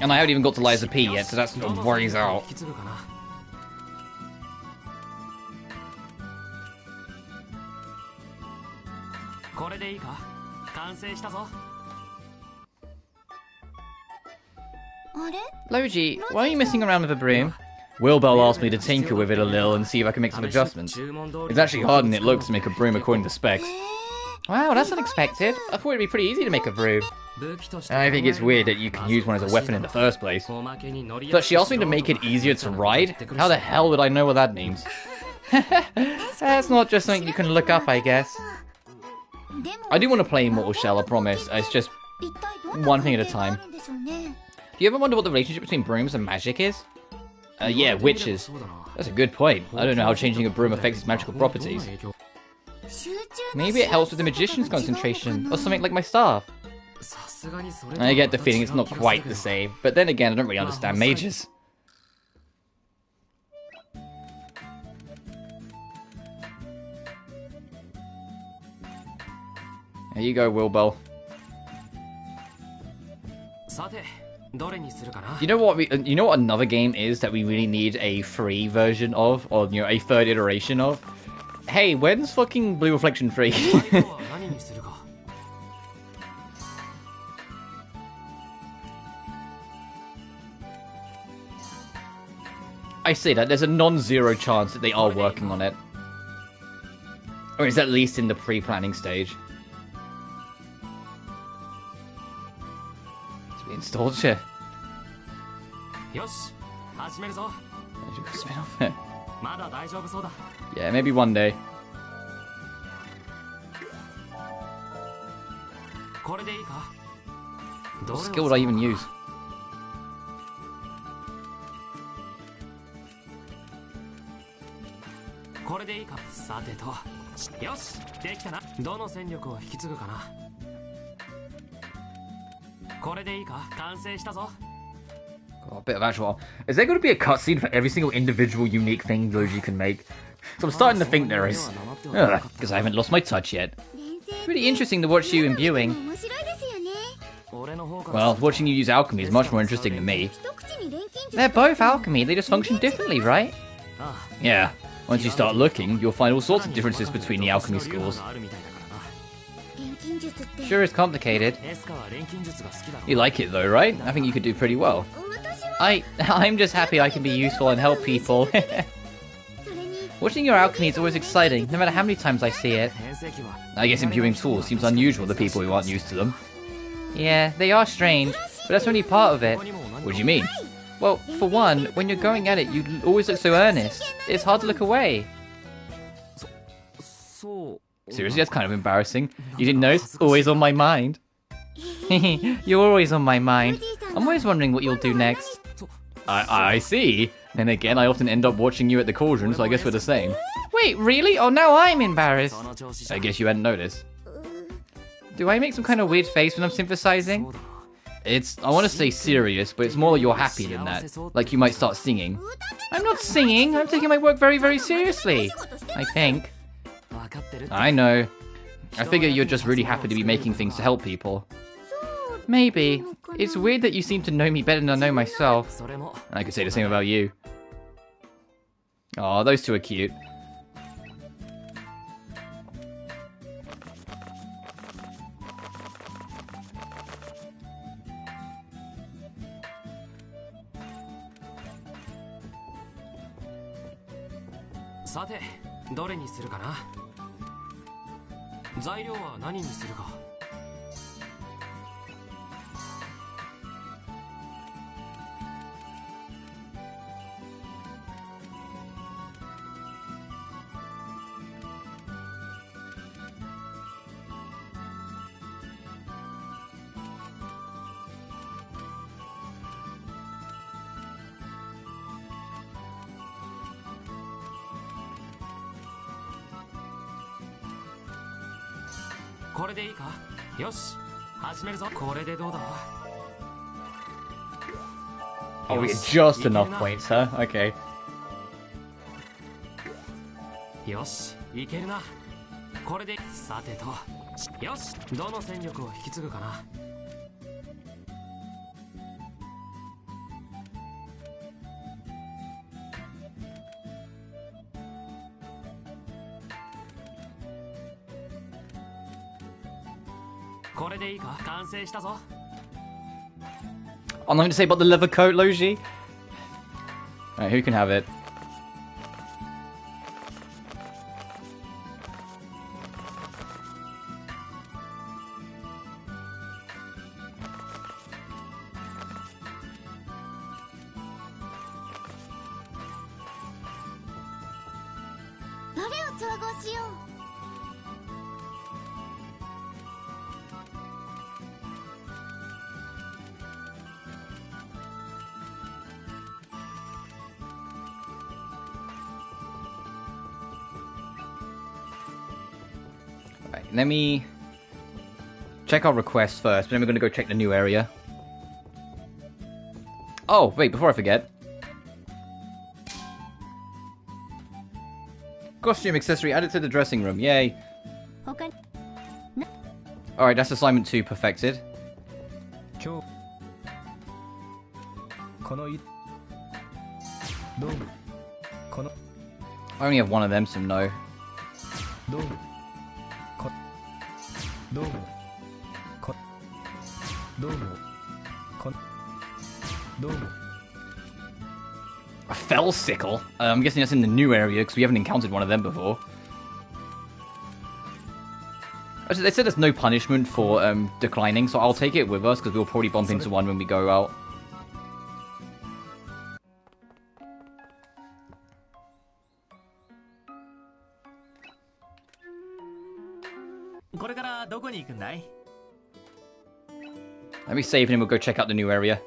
And I haven't even got to Liza P yet, so that's worries out. Logy, why are you messing around with a broom? Wilbell asked me to tinker with it a little and see if I can make some adjustments. It's actually harder than it looks to make a broom according to specs. Wow, that's unexpected. I thought it'd be pretty easy to make a brew. I think it's weird that you can use one as a weapon in the first place. But she asked me to make it easier to ride? How the hell would I know what that means? That's not just something you can look up, I guess. I do want to play Immortal Shell, I promise. It's just one thing at a time. Do you ever wonder what the relationship between brooms and magic is? Yeah, witches. That's a good point. I don't know how changing a broom affects its magical properties. Maybe it helps with the magician's concentration, or something like my staff. I get the feeling it's not quite the same, but then again, I don't really understand mages. There you go, Wilbel. You know what? You know what another game is that we really need a free version of, or a third iteration of? Hey, when's fucking Blue Reflection free? I say that there's a non-zero chance that they are working on it, or is at least in the pre-planning stage. Installed shit. Yeah, maybe one day. What skill would I even use? Oh, a bit of actual. Is there going to be a cutscene for every single individual unique thing Logy can make? So I'm starting to think there is. Because I haven't lost my touch yet. Pretty interesting to watch you imbuing. Well, watching you use alchemy is much more interesting than me. They're both alchemy, they just function differently, right? Yeah. Once you start looking, you'll find all sorts of differences between the alchemy schools. Sure is complicated. You like it though, right? I think you could do pretty well. I'm just happy I can be useful and help people. Watching your alchemy is always exciting, no matter how many times I see it. I guess imbuing tools seems unusual to people who aren't used to them. Yeah, they are strange, but that's only part of it. What do you mean? Well, for one, when you're going at it, you always look so earnest. It's hard to look away. Seriously, that's kind of embarrassing. You didn't know? It's always on my mind. You're always on my mind. I'm always wondering what you'll do next. I see. Then again, I often end up watching you at the cauldron, so I guess we're the same. Wait, really? Oh, now I'm embarrassed. I guess you hadn't noticed. Do I make some kind of weird face when I'm synthesizing? I want to say serious, but it's more like you're happy than that. Like you might start singing. I'm not singing. I'm taking my work very, very seriously. I think. I know. I figure you're just really happy to be making things to help people. Maybe. It's weird that you seem to know me better than I know myself. And I could say the same about you. Aw, those two are cute. Oh, we get just enough points, huh? Okay. I'm not going to say about the leather coat, Logy. Alright, who can have it? 調合しよう。 Right, let me check our requests first, but then we're going to go check the new area. Oh, wait, before I forget. Costume accessory added to the dressing room. Yay. 他に Alright, that's assignment 2 perfected. 今日このいどうもこの I only have one of them, so no. どうもこどうもこどうもこどうも A fell sickle? I'm guessing that's in the new area, because we haven't encountered one of them before. Actually, they said there's no punishment for declining, so I'll take it with us, because we'll probably bump into one when we go out. これからどこに行くんだい Let me save and we'll go check out the new area.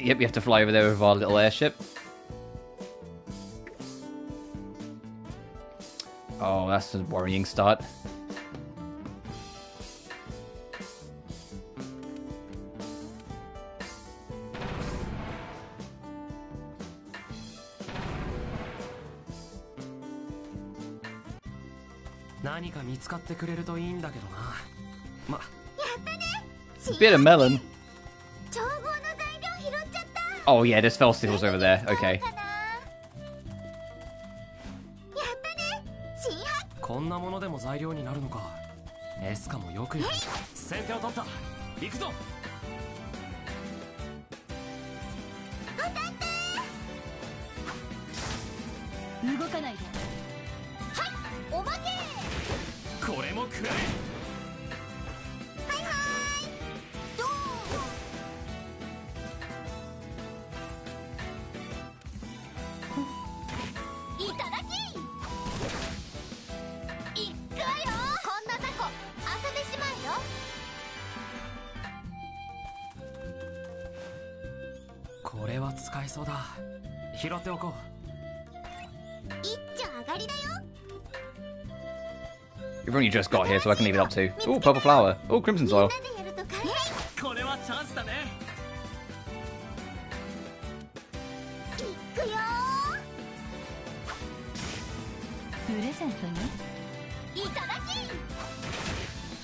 Yep, we have to fly over there with our little airship. Oh, that's a worrying start. A bit of melon. 調合の材料拾っちゃった。 Oh yeah, there's fell sickles over there. Okay. やったね。新発 こんなものでも材料になるのか。エスカもよくやる。先手を取った。行くぞ。動かないで。おまけ。これも食らえ。はいはい。どう。いただき。いくわよ。こんなタコ遊んでしまうよ。これは使えそうだ。拾っておこう。 一丁上がりだよ。 We've only just got here, so I can leave it up to. Oh, purple flower. Oh, crimson みん soil. なでやるとか。これはチャンスだね。いくよ。プレゼントにいただき。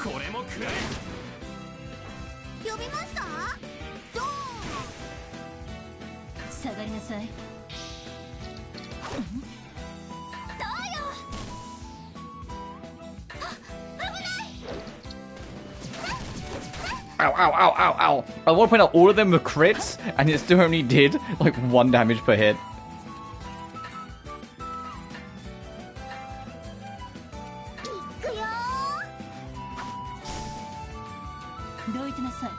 これも食らえ。呼びました。どう。下がりなさい。 Ow, ow, ow, ow, ow. I want to point out all of them were crits, and it still only did like 1 damage per hit. いくよ。どいてなさい。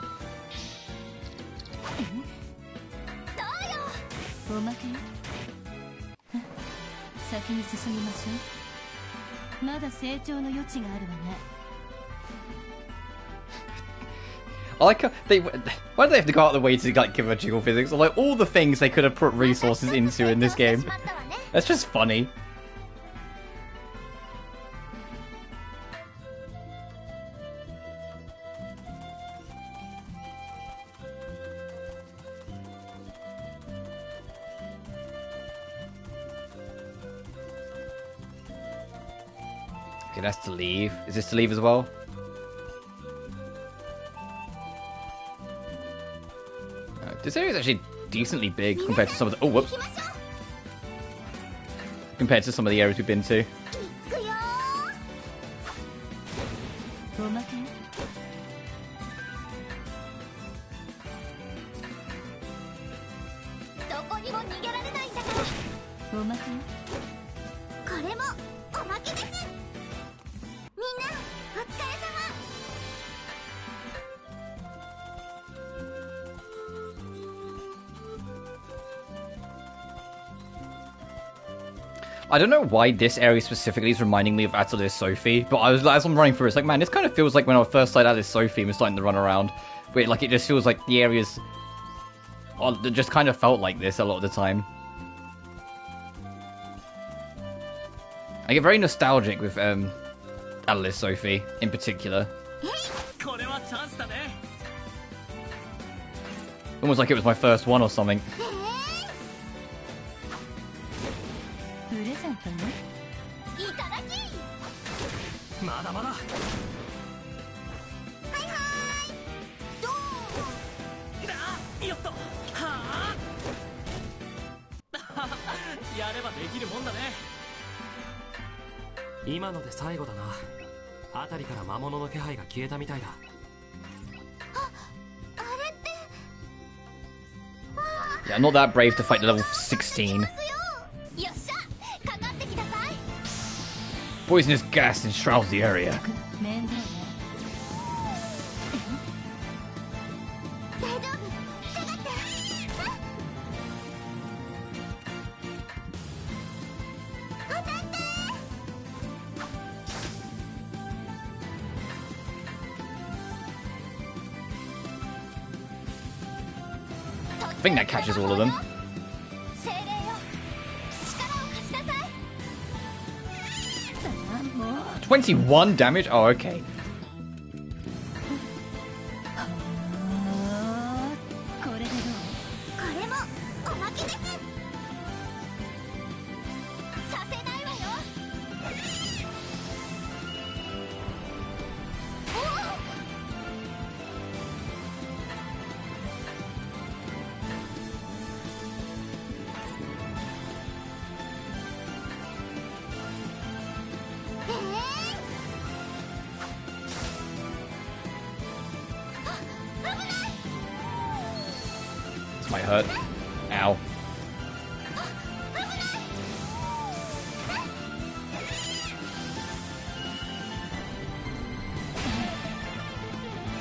どうよ。おまけよ。先に進みましょう。まだ成長の余地があるわね。 I like how they. Why do they have to go out of the way to like give her jiggle physics? Like all the things they could have put resources into in this game. That's just funny. Okay, that's to leave. Is this to leave as well? This area is actually decently big compared to some of the. Oh, whoops. Compared to some of the areas we've been to. いくよ。おまけよ。どこにも逃げられないんだから。おまけよ。れもおまけです。みんなお疲れ様。I don't know why this area specifically is reminding me of Atelier Sophie, but as I'm running through, it's like, man, this kind of feels like when I first started Atelier Sophie and was starting to run around. But like, it just feels like the areas just kind of felt like this a lot of the time. I get very nostalgic with Atelier Sophie in particular. Almost like it was my first one or something. プレゼントね。いただき。まだまだ。はいはい。どう。よっと。はあ。やればできるもんだね。今ので最後だな。あたりから魔物の気配が消えたみたいだ。あれって。Yeah, I'm not that brave to fight the level 16. よっしゃ、かかってきなさい。 Poisonous gas enshrouds the area. 面倒ね。大丈夫、下がって。当たって。 I think that catches all of them. 精霊よ、力を貸しなさい。 21 damage? Oh, okay. これでどう？これもおまけです。させないわよ。This might hurt. Ow.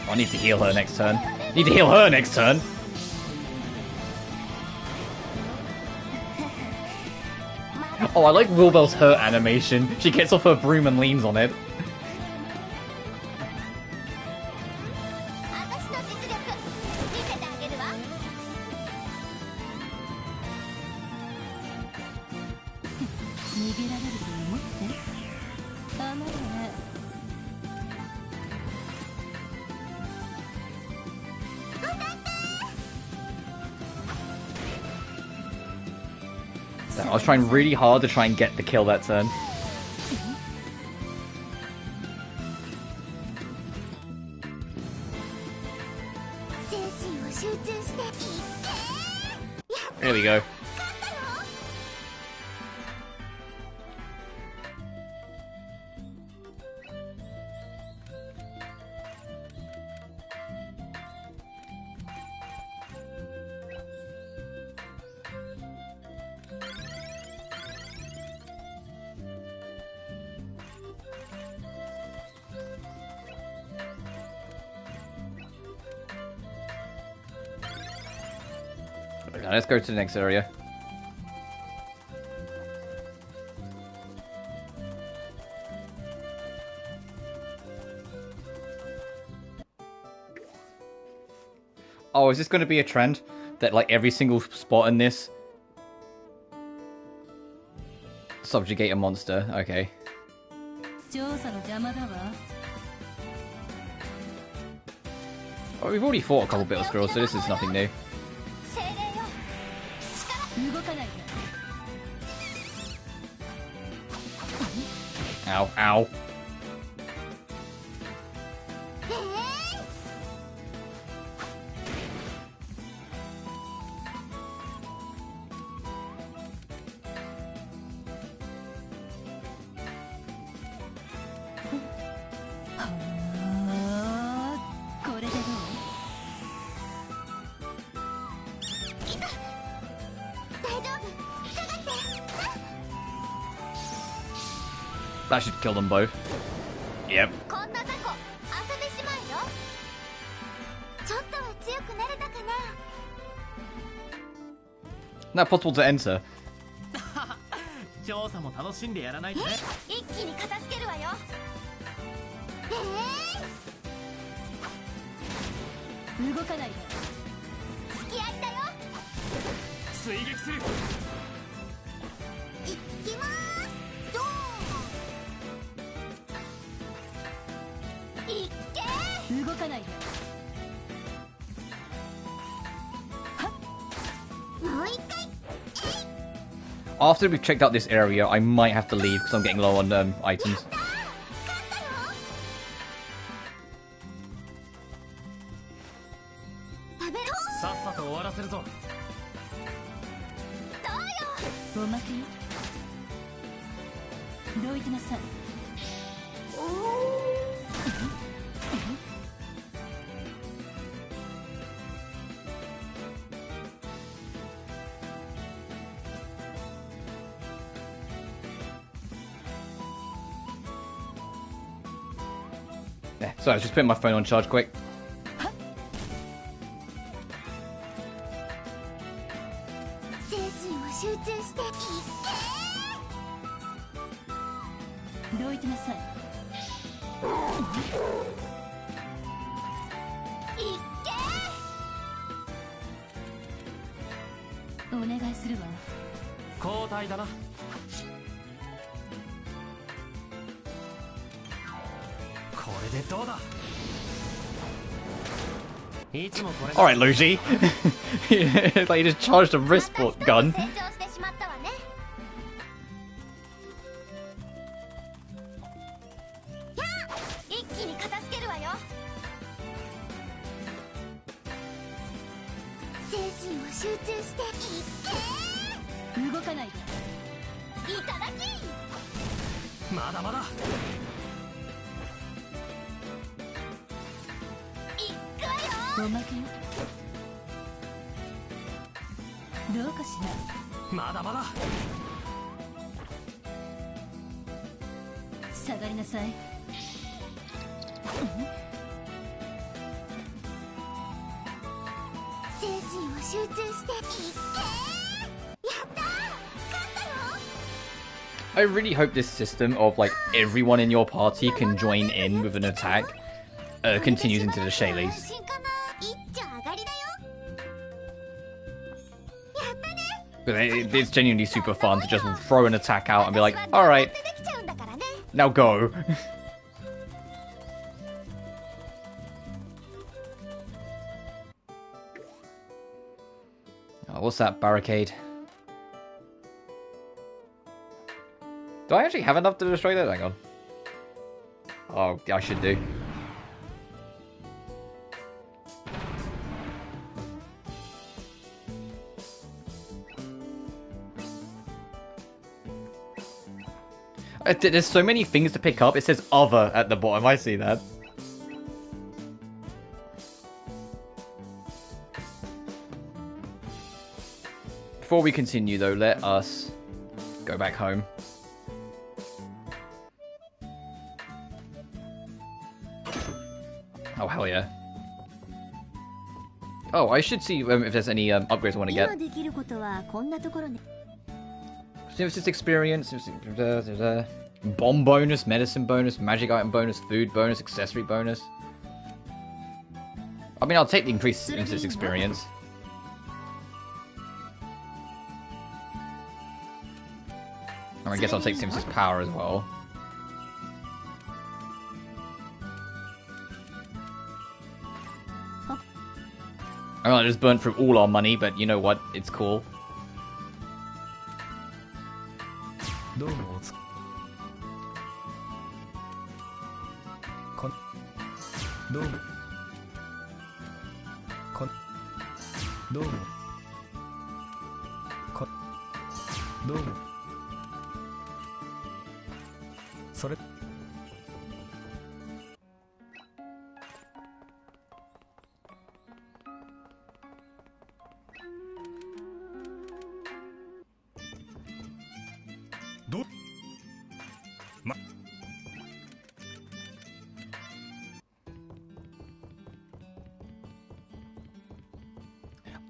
Oh, I need to heal her next turn. Need to heal her next turn. Oh, I like Wilbel's hurt animation. She gets off her broom and leans on it. 私の実力見せてあげるわ。逃げられると思って。あまりね。 I was trying really hard to try and get the kill that turn. There we go. Okay, let's go to the next area. Oh, is this going to be a trend? That, like, every single spot in this... subjugate a monster? Okay. 調査の邪魔だわ。 Oh, we've already fought a couple bit of squirrels, so this is nothing new. 精霊よ、力。動かないで。 Ow, ow. That should kill them both. Yep. こんな雑魚遊んでしまうよ。ちょっとは強くなれたかな。 Not possible to enter. 調査も楽しんでやらないとね。一気に片付けるわよ。動かないで。付き合いだよ。追撃する。いきまーす。ドーン。いっけー。動かないで。もう一回。 After we've checked out this area, I might have to leave because I'm getting low on items. さっさと終わらせるぞ。おまけよ。どいてなさい。Yeah, sorry, I was just putting my phone on charge quick. 精神を集中していっどいてなさい。けー。いっけー。お願いするわ。交代だな。これでどうだ。いつもこれ。 Alright, Lucy. It's like you just charged a wrist gun. 成長してしまったわね。やあ、一気に片付けるわよ。精神を集中していっけ動かないで。ー。いただき。まだまだ。いくわよ。おまけよ。どうかしら。まだまだ。下がりなさい。精神を集中していっけー。やったー。勝ったよ。 I really hope this system of like everyone in your party can join in with an attack continues into the Shayleys. 安心かな。一丁上がりだよ。やったね。 But it's genuinely super fun to just throw an attack out and be like, alright, 出てきちゃうんだからね。 now go. Oh, what's that barricade? Do I actually have enough to destroy that? Hang on. Oh, I should do. There's so many things to pick up. It says other at the bottom. I see that. Before we continue though, let us go back home. Oh, hell yeah. Oh, I should see if there's any upgrades I want to get. 今できることはこんなところね。 Synthesis experience, bomb bonus, medicine bonus, magic item bonus, food bonus, accessory bonus. I mean, I'll take the increased synthesis experience. I guess I'll take synthesis power as well. I mean, I just burnt through all our money, but you know what? It's cool. どうもおつこんどうもこんどうもこどうもそれどま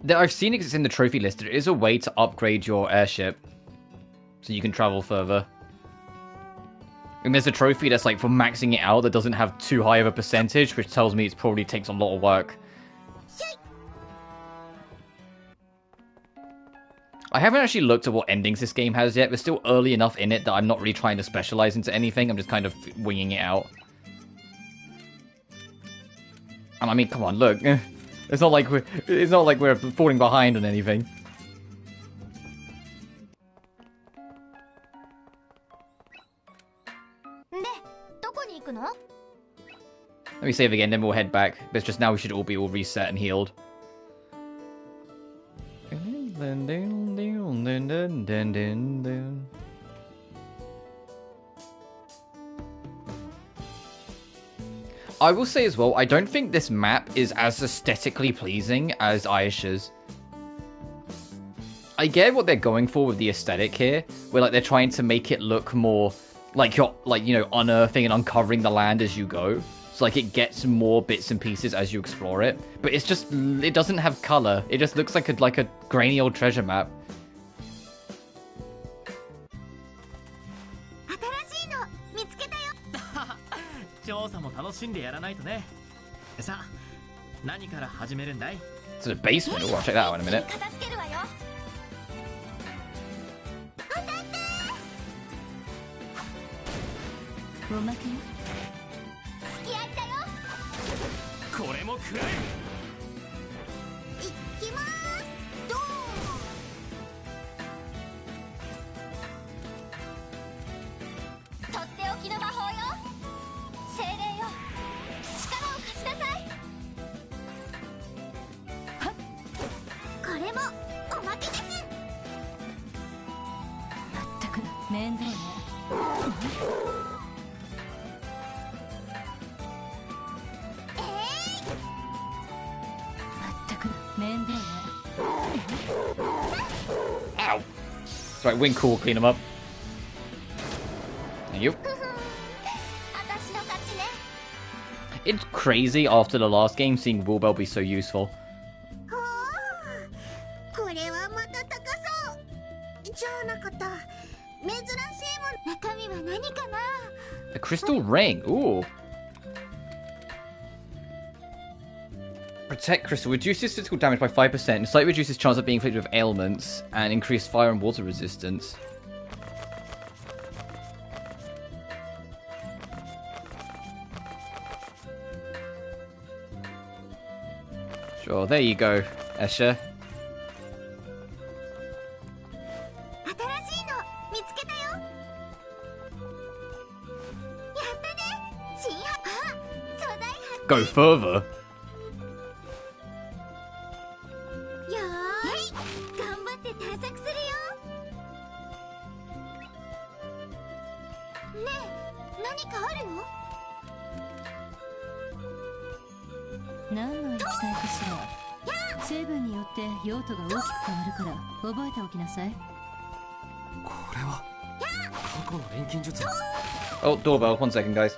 I've seen it 'cause it's in the trophy list. There is a way to upgrade your airship so you can travel further. And there's a trophy that's like for maxing it out that doesn't have too high of a percentage, which tells me it probably takes a lot of work. I haven't actually looked at what endings this game has yet. We're still early enough in it that I'm not really trying to specialize into anything. I'm just kind of winging it out. And I mean, come on, look. It's not like we're falling behind on anything. Let me save again, then we'll head back. But it's just now we should all be all reset and healed. I will say as well, I don't think this map is as aesthetically pleasing as Aisha's. I get what they're going for with the aesthetic here, where like they're trying to make it look more like you're unearthing and uncovering the land as you go. So like it gets more bits and pieces as you explore it, but it's just it doesn't have color. It just looks like a grainy old treasure map. 調査も楽しんでやらないとね。さあ、何から始めるんだい? It's a basement. Oh, I'll check that out in a minute. Ow! That's right, Wing Cool, clean him up. Thank you. It's crazy after the last game seeing Woolbell be so useful. A crystal ring. Ooh. Protect crystal. Reduces physical damage by 5%. And slightly reduces chance of being inflicted with ailments. And increased fire and water resistance. Sure, there you go, Escha. Go further. Oh, doorbell. 1 second, guys.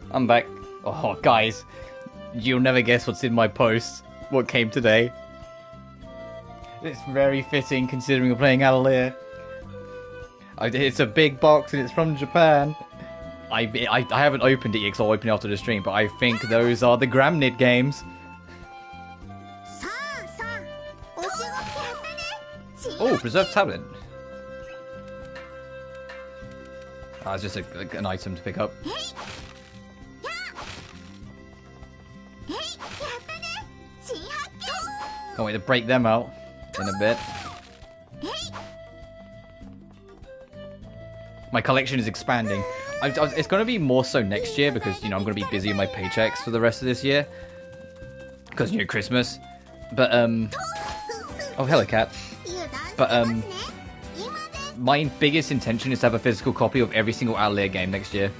I'm back. Oh, guys. You'll never guess what's in my post. What came today. It's very fitting considering we're playing Atelier. It's a big box and it's from Japan. I haven't opened it yet because I'll open it after the stream, but I think those are the Gramnit games. Oh, preserved tablet. Ah, it's just an item to pick up. Can't wait to break them out in a bit. My collection is expanding. It's going to be more so next year because, you know, I'm going to be busy with my paychecks for the rest of this year. Because, you know, Christmas. But, oh, hello, cat. But, my biggest intention is to have a physical copy of every single Atelier game next year.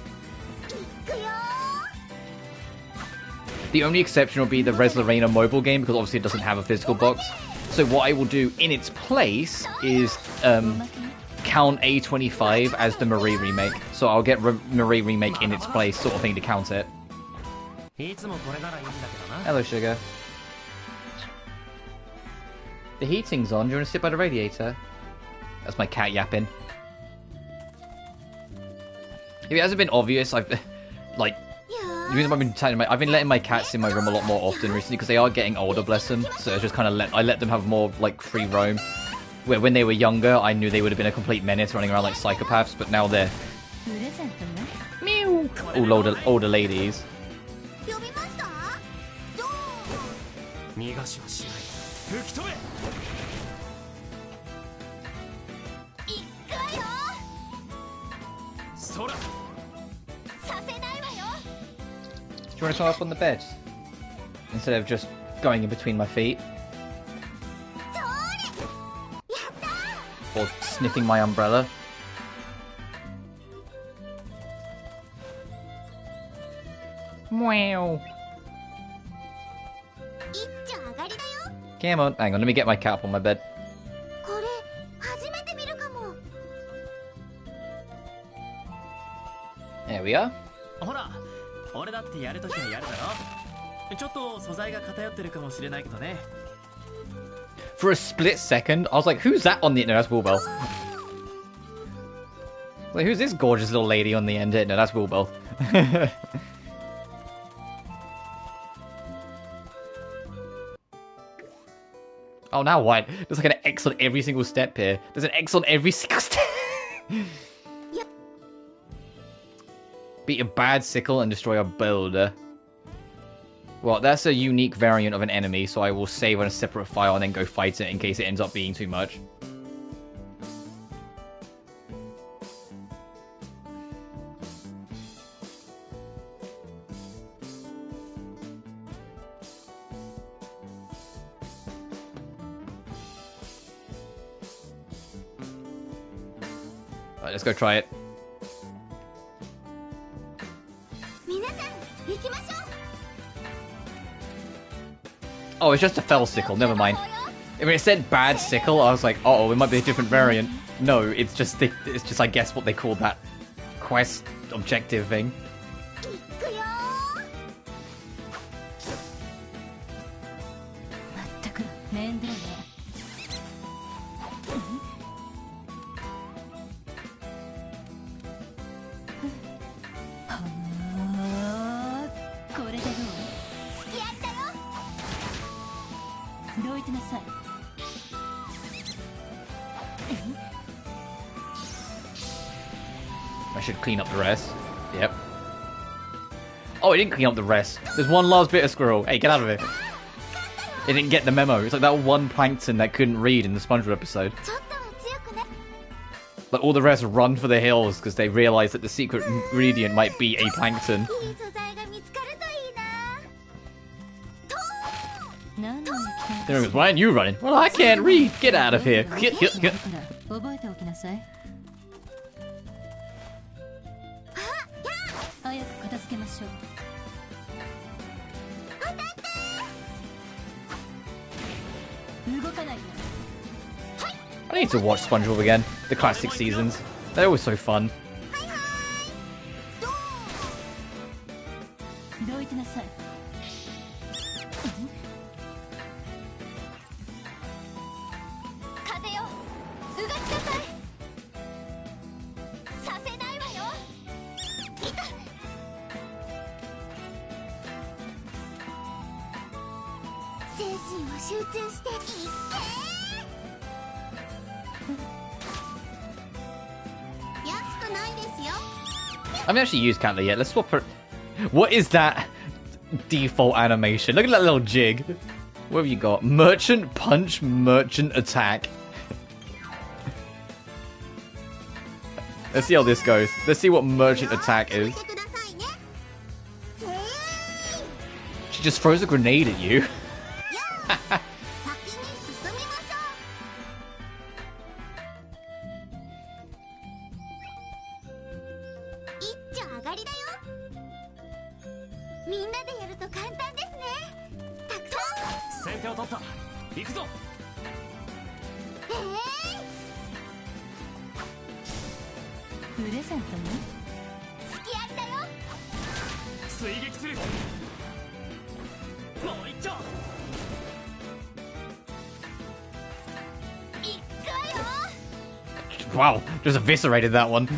The only exception will be the Res Lorena mobile game, because obviously it doesn't have a physical box. So what I will do in its place is, count A25 as the Marie remake. So I'll get Marie remake in its place, sort of thing, to count it. Hello, sugar. The heating's on. Do you want to sit by the radiator? That's my cat yapping. If it hasn't been obvious, I've the reason I've been letting my cats in my room a lot more often recently because they are getting older, bless them. So it's just kind of I let them have more like free roam. Where when they were younger, I knew they would have been a complete menace running around like psychopaths, but now they're meow. All older ladies. Do you want to climb up on the bed? Instead of just going in between my feet? Or sniffing my umbrella? Meow. Come on, hang on, let me get my cat up on my bed. There we are. For a split second, I was like, who's that on the... No, that's Woolbell. Like, who's this gorgeous little lady on the end here? No, that's Woolbell. Oh, now what? There's like an X on every single step here. There's an X on every single step. Beat a bad sickle and destroy a boulder. Well, that's a unique variant of an enemy, so I will save on a separate file and then go fight it in case it ends up being too much. Alright, let's go try it. Oh, it's just a fell sickle, never mind. When it said bad sickle, I was like, uh-oh, it might be a different variant. No, it's just I guess what they call that quest objective thing. I should clean up the rest. Yep. Oh, it didn't clean up the rest. There's one last bit of squirrel. Hey, get out of here. It didn't get the memo. It's like that one plankton that couldn't read in the SpongeBob episode. But all the rest run for the hills because they realize that the secret ingredient might be a plankton. There goes, why aren't you running? Well, I can't read. Get out of here. I need to watch SpongeBob again. The classic seasons. They're always so fun. 心を集中していっけー。安くないですよ。 I haven't actually used Cantler yet. Let's swap her. What is that default animation? Look at that little jig. What have you got? Merchant punch, merchant attack. Let's see how this goes. Let's see what merchant attack is. She just throws a grenade at you. Wow, just eviscerated that one.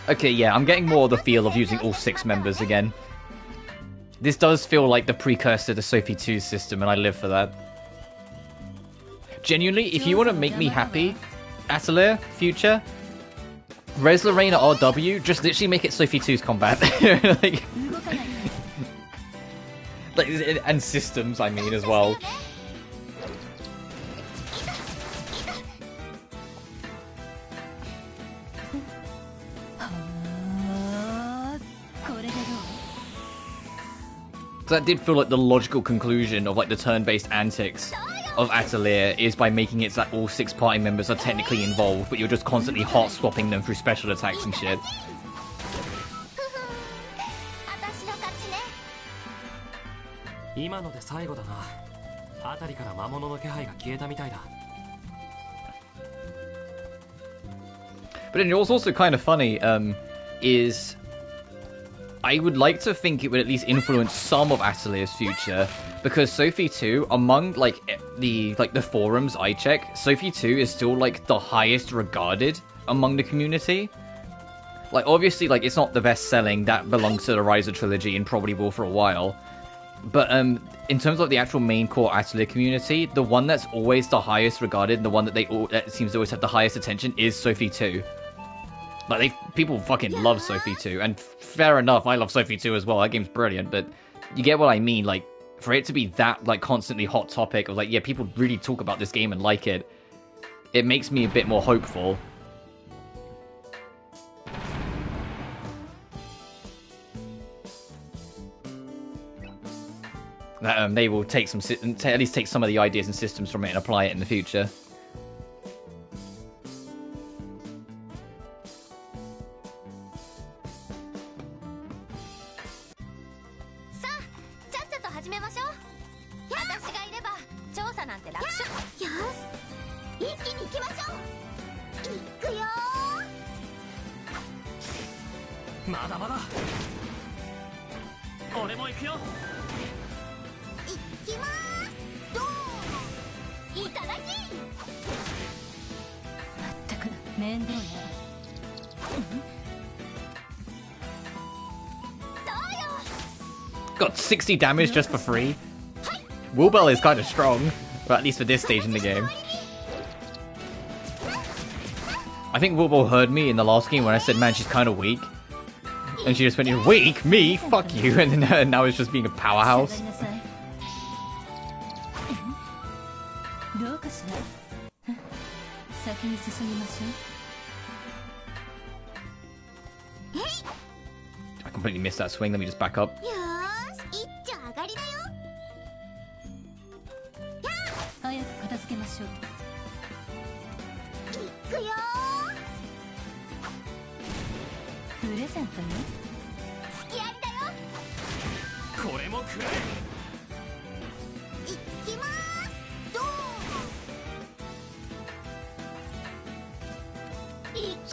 Okay, yeah, I'm getting more of the feel of using all 6 members again. This does feel like the precursor to Sophie 2's system, and I live for that. Genuinely, if you want to make me happy, Atelier, future, Res Lorraine RW, just literally make it Sophie 2's combat. And systems, I mean, as well. That did feel like the logical conclusion of like the turn-based antics of Atelier is by making it so that all 6 party members are technically involved, but you're just constantly hot swapping them through special attacks and shit. But then what's also kind of funny is I would like to think it would at least influence some of Atelier's future, because Sophie 2, among like the forums I check, Sophie 2 is still like the highest regarded among the community. Like obviously like it's not the best selling, that belongs to the Riser trilogy and probably will for a while. But in terms of the actual main core Atelier community, the one that's always the highest regarded, the one that that seems to always have the highest attention is Sophie 2. Like, people fucking love Sophie 2, and fair enough, I love Sophie 2 as well, that game's brilliant, but you get what I mean, like, for it to be that, like, constantly hot topic of, like, yeah, people really talk about this game and like it, it makes me a bit more hopeful. That they will take at least take some of the ideas and systems from it and apply it in the future. Got 60 damage just for free. Woolbell is kind of strong, but at least for this stage in the game. I think Woolbell heard me in the last game when I said, man, she's kind of weak. And she just went, you're weak? Me? Fuck you. And then now it's just being a powerhouse. I completely missed that swing. Let me just back up.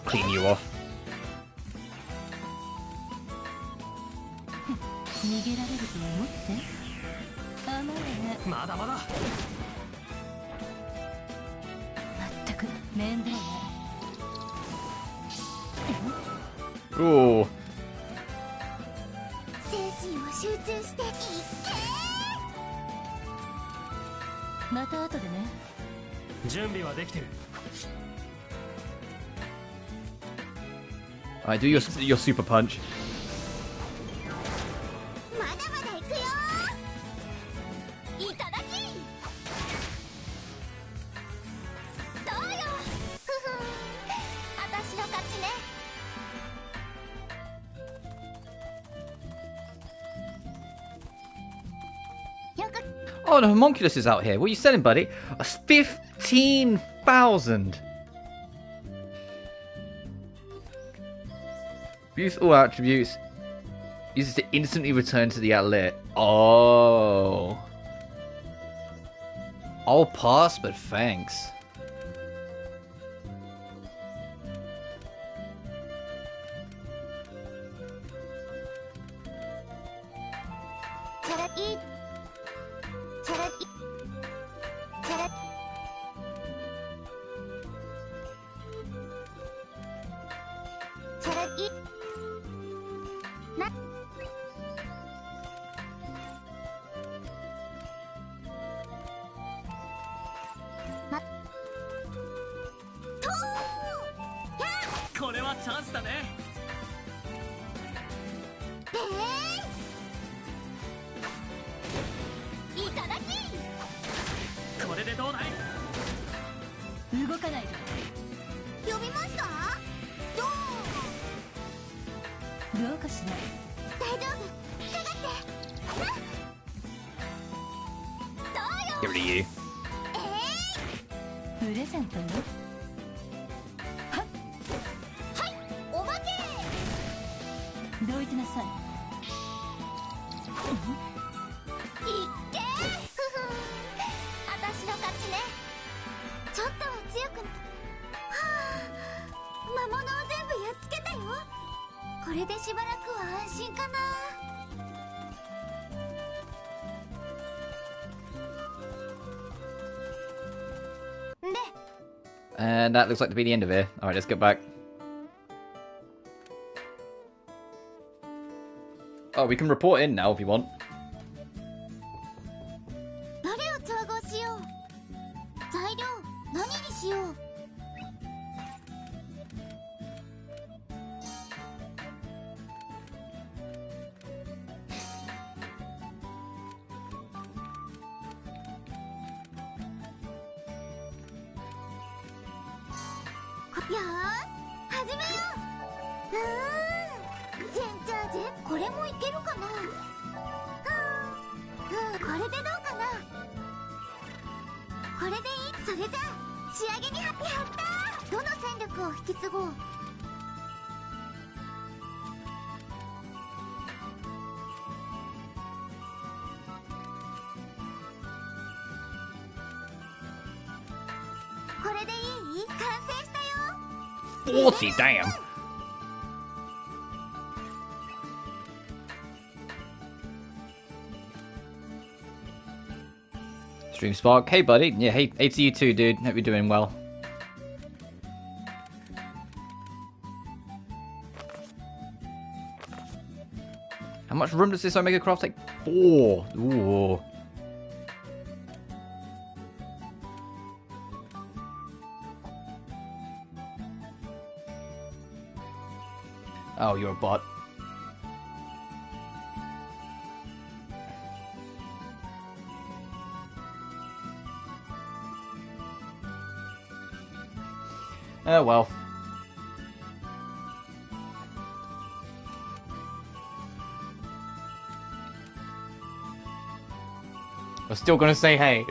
clean you off. 逃げられると思って甘いね。まだまだ。まったく面倒ね。Ooh. 精神を集中していっまた後でね。準備はできてる。 Alright, do your super punch. け。まだまだ行くよ。いただき。どうよ。ふふん。私の勝ちね。 Oh, the homunculus is out here. What are you selling, buddy? 15,000. Use all attributes. Uses to instantly return to the atelier. Oh. I'll pass, but thanks. This これはチャンスだね。いただき。これでどうだい。動かないで。呼びました。どどうかしら。大丈夫。下がって。どうよ。 Give it to you. プレゼントよ。はい、おまけ。どいてなさい。いっけ。ふふん。私の勝ちね。ちょっとは強くな。はあ、魔物を全部やっつけたよ。これでしばらくは安心かな。 And that looks like to be the end of it. Alright, let's get back. Oh, we can report in now if you want. 誰を調合しよう。材料何にしよう。 よーし、始めよう。ジェンチャージェ、これもいけるかな。これでどうかな。これでいい。それじゃあ仕上げにやったー。どの戦力を引き継ごう。 これでいい？完成したよ。 40, damn. Stream Spark, hey buddy. Yeah, hey to you too, dude. Hope you're doing well. How much room does this Omega Craft take? 4. Ooh. Oh, you're a bot. Oh well. I'm still gonna say hey.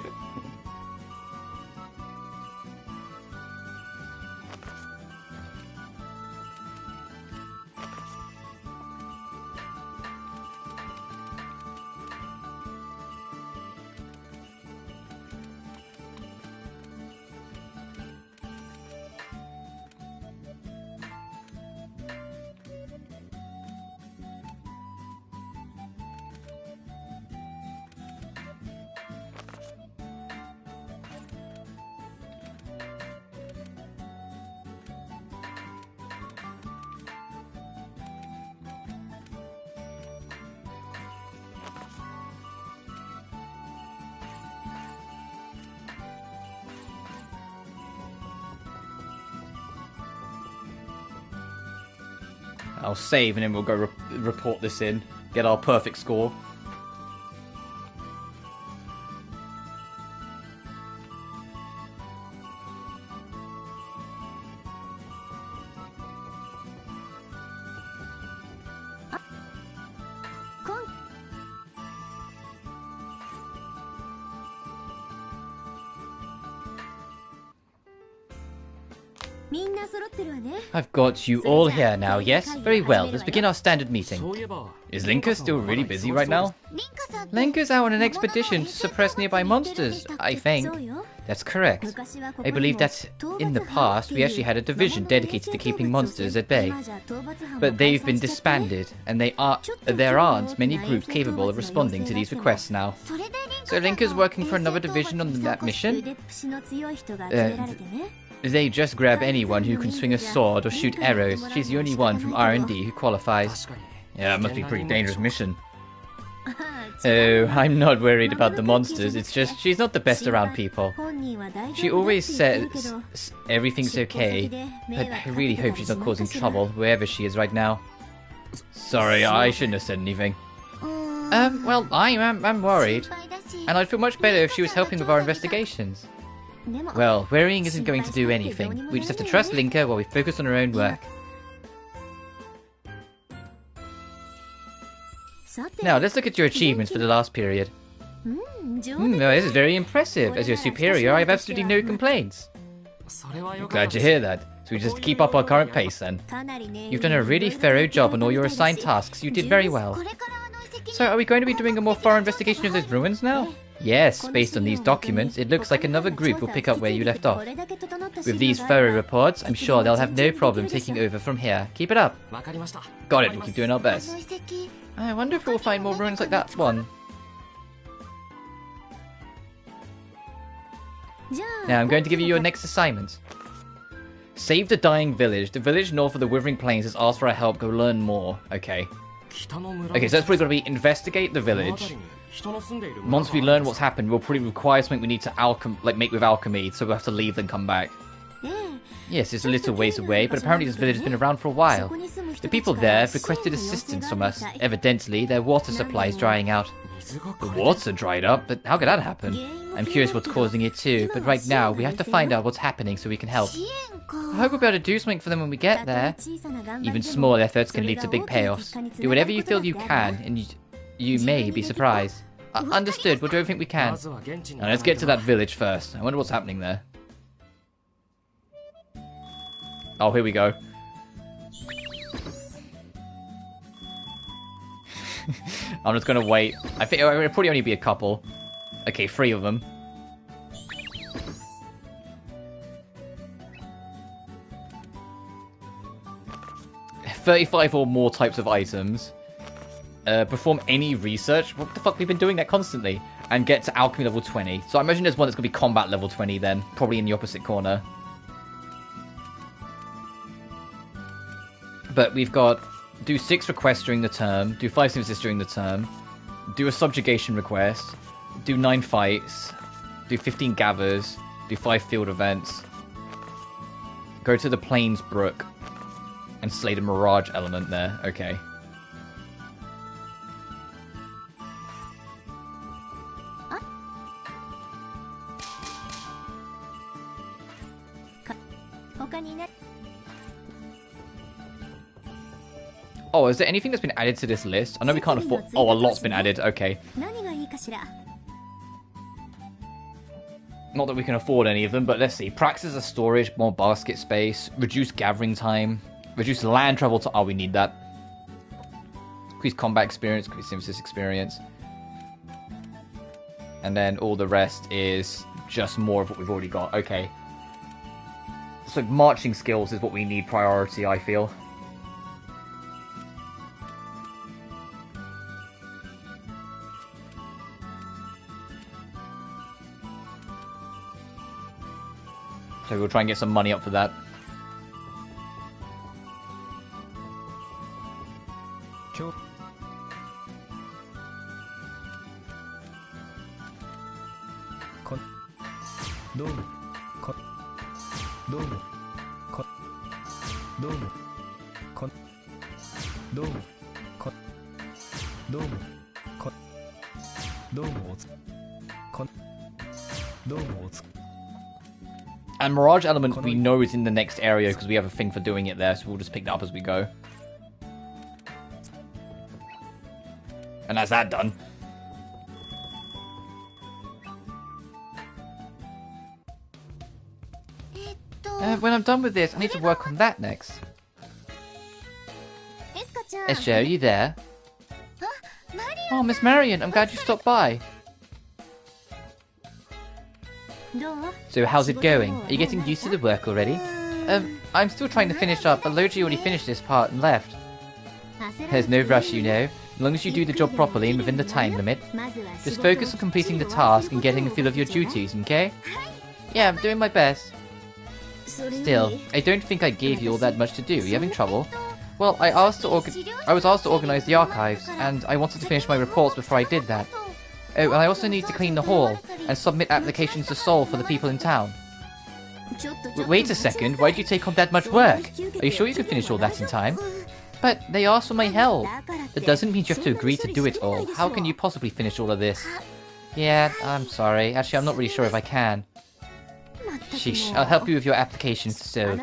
I'll save and then we'll go report this in. Get our perfect score. I've got you all here now, yes? Very well, let's begin our standard meeting. Is Linka still really busy right now? Linka's out on an expedition to suppress nearby monsters, I think. That's correct. I believe that in the past we actually had a division dedicated to keeping monsters at bay. But they've been disbanded, and there aren't many groups capable of responding to these requests now. So Linka's working for another division on that mission? They just grab anyone who can swing a sword or shoot arrows. She's the only one from R&D who qualifies. Yeah, it must be a pretty dangerous mission. Oh, I'm not worried about the monsters, it's just she's not the best around people. She always says everything's okay, but I really hope she's not causing trouble wherever she is right now. Sorry, I shouldn't have said anything. Well, I'm worried, and I'd feel much better if she was helping with our investigations. Well, worrying isn't going to do anything. We just have to trust Linka while we focus on our own work. Now, let's look at your achievements for the last period. This is very impressive. As your superior, I have absolutely no complaints. Glad to hear that. So we just keep up our current pace then. You've done a really thorough job on all your assigned tasks. You did very well. So are we going to be doing a more thorough investigation of those ruins now? Yes, based on these documents, it looks like another group will pick up where you left off. With these thorough reports, I'm sure they'll have no problem taking over from here. Keep it up. Got it, we'll keep doing our best. I wonder if we'll find more ruins like that one. Now I'm going to give you your next assignment. Save the dying village. The village north of the Withering Plains has asked for our help. Go learn more. Okay. Okay, so that's probably going to be investigate the village. Once we learn what's happened, we'll probably require something we need to make with alchemy, so we'll have to leave and come back. Yes, it's a little ways away, but apparently this village has been around for a while. The people there have requested assistance from us. Evidently, their water supply is drying out. The water dried up, but how could that happen? I'm curious what's causing it too, but right now we have to find out what's happening so we can help. I hope we'll be able to do something for them when we get there. Even small efforts can lead to big payoffs. Do whatever you feel you can, and you may be surprised. Understood, we'll do everything we can. Now let's get to that village first. I wonder what's happening there. Oh, here we go. I'm just gonna wait. I think it'll probably only be a couple. Okay, 3 of them. $35 or more types of items. Perform any research. What the fuck? We've been doing that constantly. And get to alchemy level 20. So I imagine there's one that's going to be combat level 20 then. Probably in the opposite corner. But we've got... Do 6 requests during the term. Do 5 synthesis during the term. Do a subjugation request. Do 9 fights. Do 15 gathers. Do 5 field events. Go to the Plains Brook. And slay the Mirage element there. Okay. Oh, is there anything that's been added to this list? I know we can't afford... Oh, a lot's been added. Okay. Not that we can afford any of them, but let's see. Praxis of storage, more basket space, reduced gathering time, reduce land travel to... Oh, we need that. Increase combat experience, increase synthesis experience. And then all the rest is just more of what we've already got. Okay. So marching skills is what we need priority, I feel. So we'll try and get some money up for that. Cool. どうもこどうもこどうもおつこどうもおつ And Mirage Element we know is in the next area because we have a thing for doing it there, so we'll just pick that up as we go. And that's that done. When I'm done with this, I need to work on that next. エスカちゃん Escha, are you there? マリ Oh, Miss Marion, I'm glad you stopped by. どう So how's it going? Are you getting used to the work already? I'm still trying to finish up, but Logy already finished this part and left. There's no rush, you know. As long as you do the job properly and within the time limit. Just focus on completing the task and getting a feel of your duties, okay? Yeah, I'm doing my best. Still, I don't think I gave you all that much to do. Are you having trouble? Well, I was asked to organize the archives, and I wanted to finish my reports before I did that. Oh, and I also need to clean the hall, and submit applications to Seoul for the people in town. Wait a second, why did you take on that much work? Are you sure you can finish all that in time? But they asked for my help. That doesn't mean you have to agree to do it all. How can you possibly finish all of this? Yeah, I'm sorry. Actually, I'm not really sure if I can. Sheesh, I'll help you with your applications to Seoul.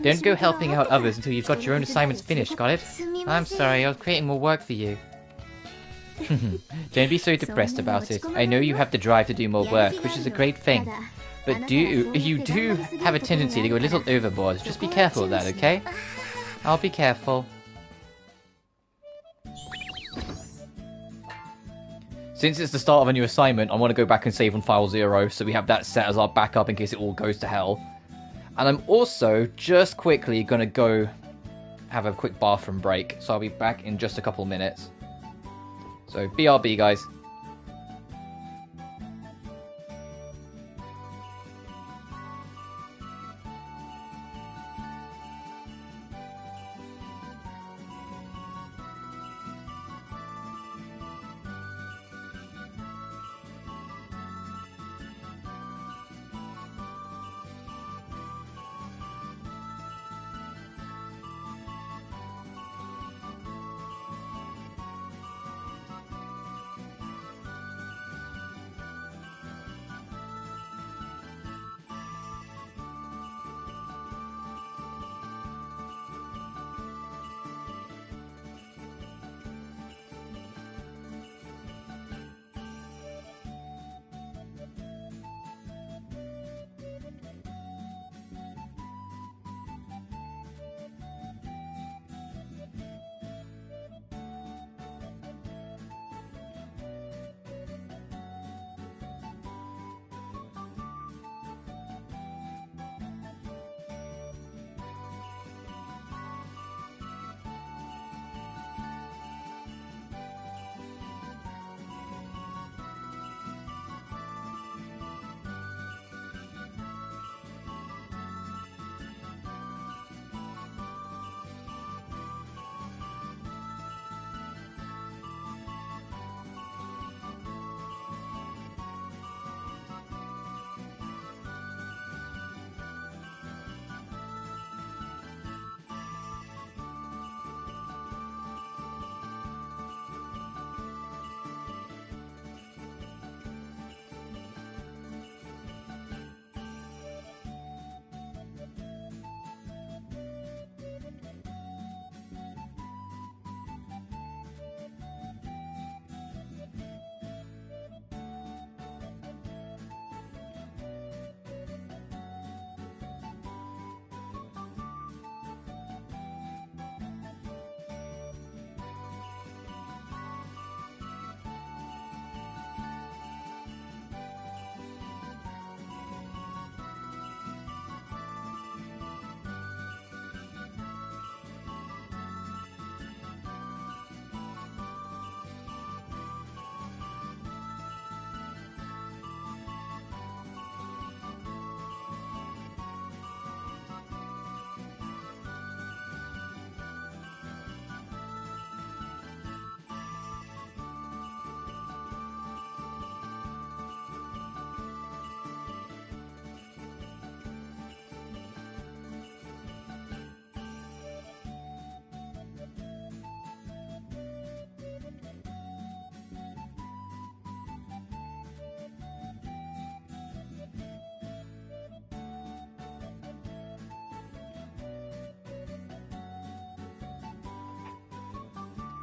Don't go helping out others until you've got your own assignments finished, got it? I'm sorry, I was creating more work for you. Don't be so depressed about it. I know you have the drive to do more work, which is a great thing. But you do have a tendency to go a little overboard. Just be careful of that, okay? I'll be careful. Since it's the start of a new assignment, I want to go back and save on file 0, so we have that set as our backup in case it all goes to hell. And I'm also just quickly going to go have a quick bathroom break, so I'll be back in just a couple minutes. So, BRB, guys.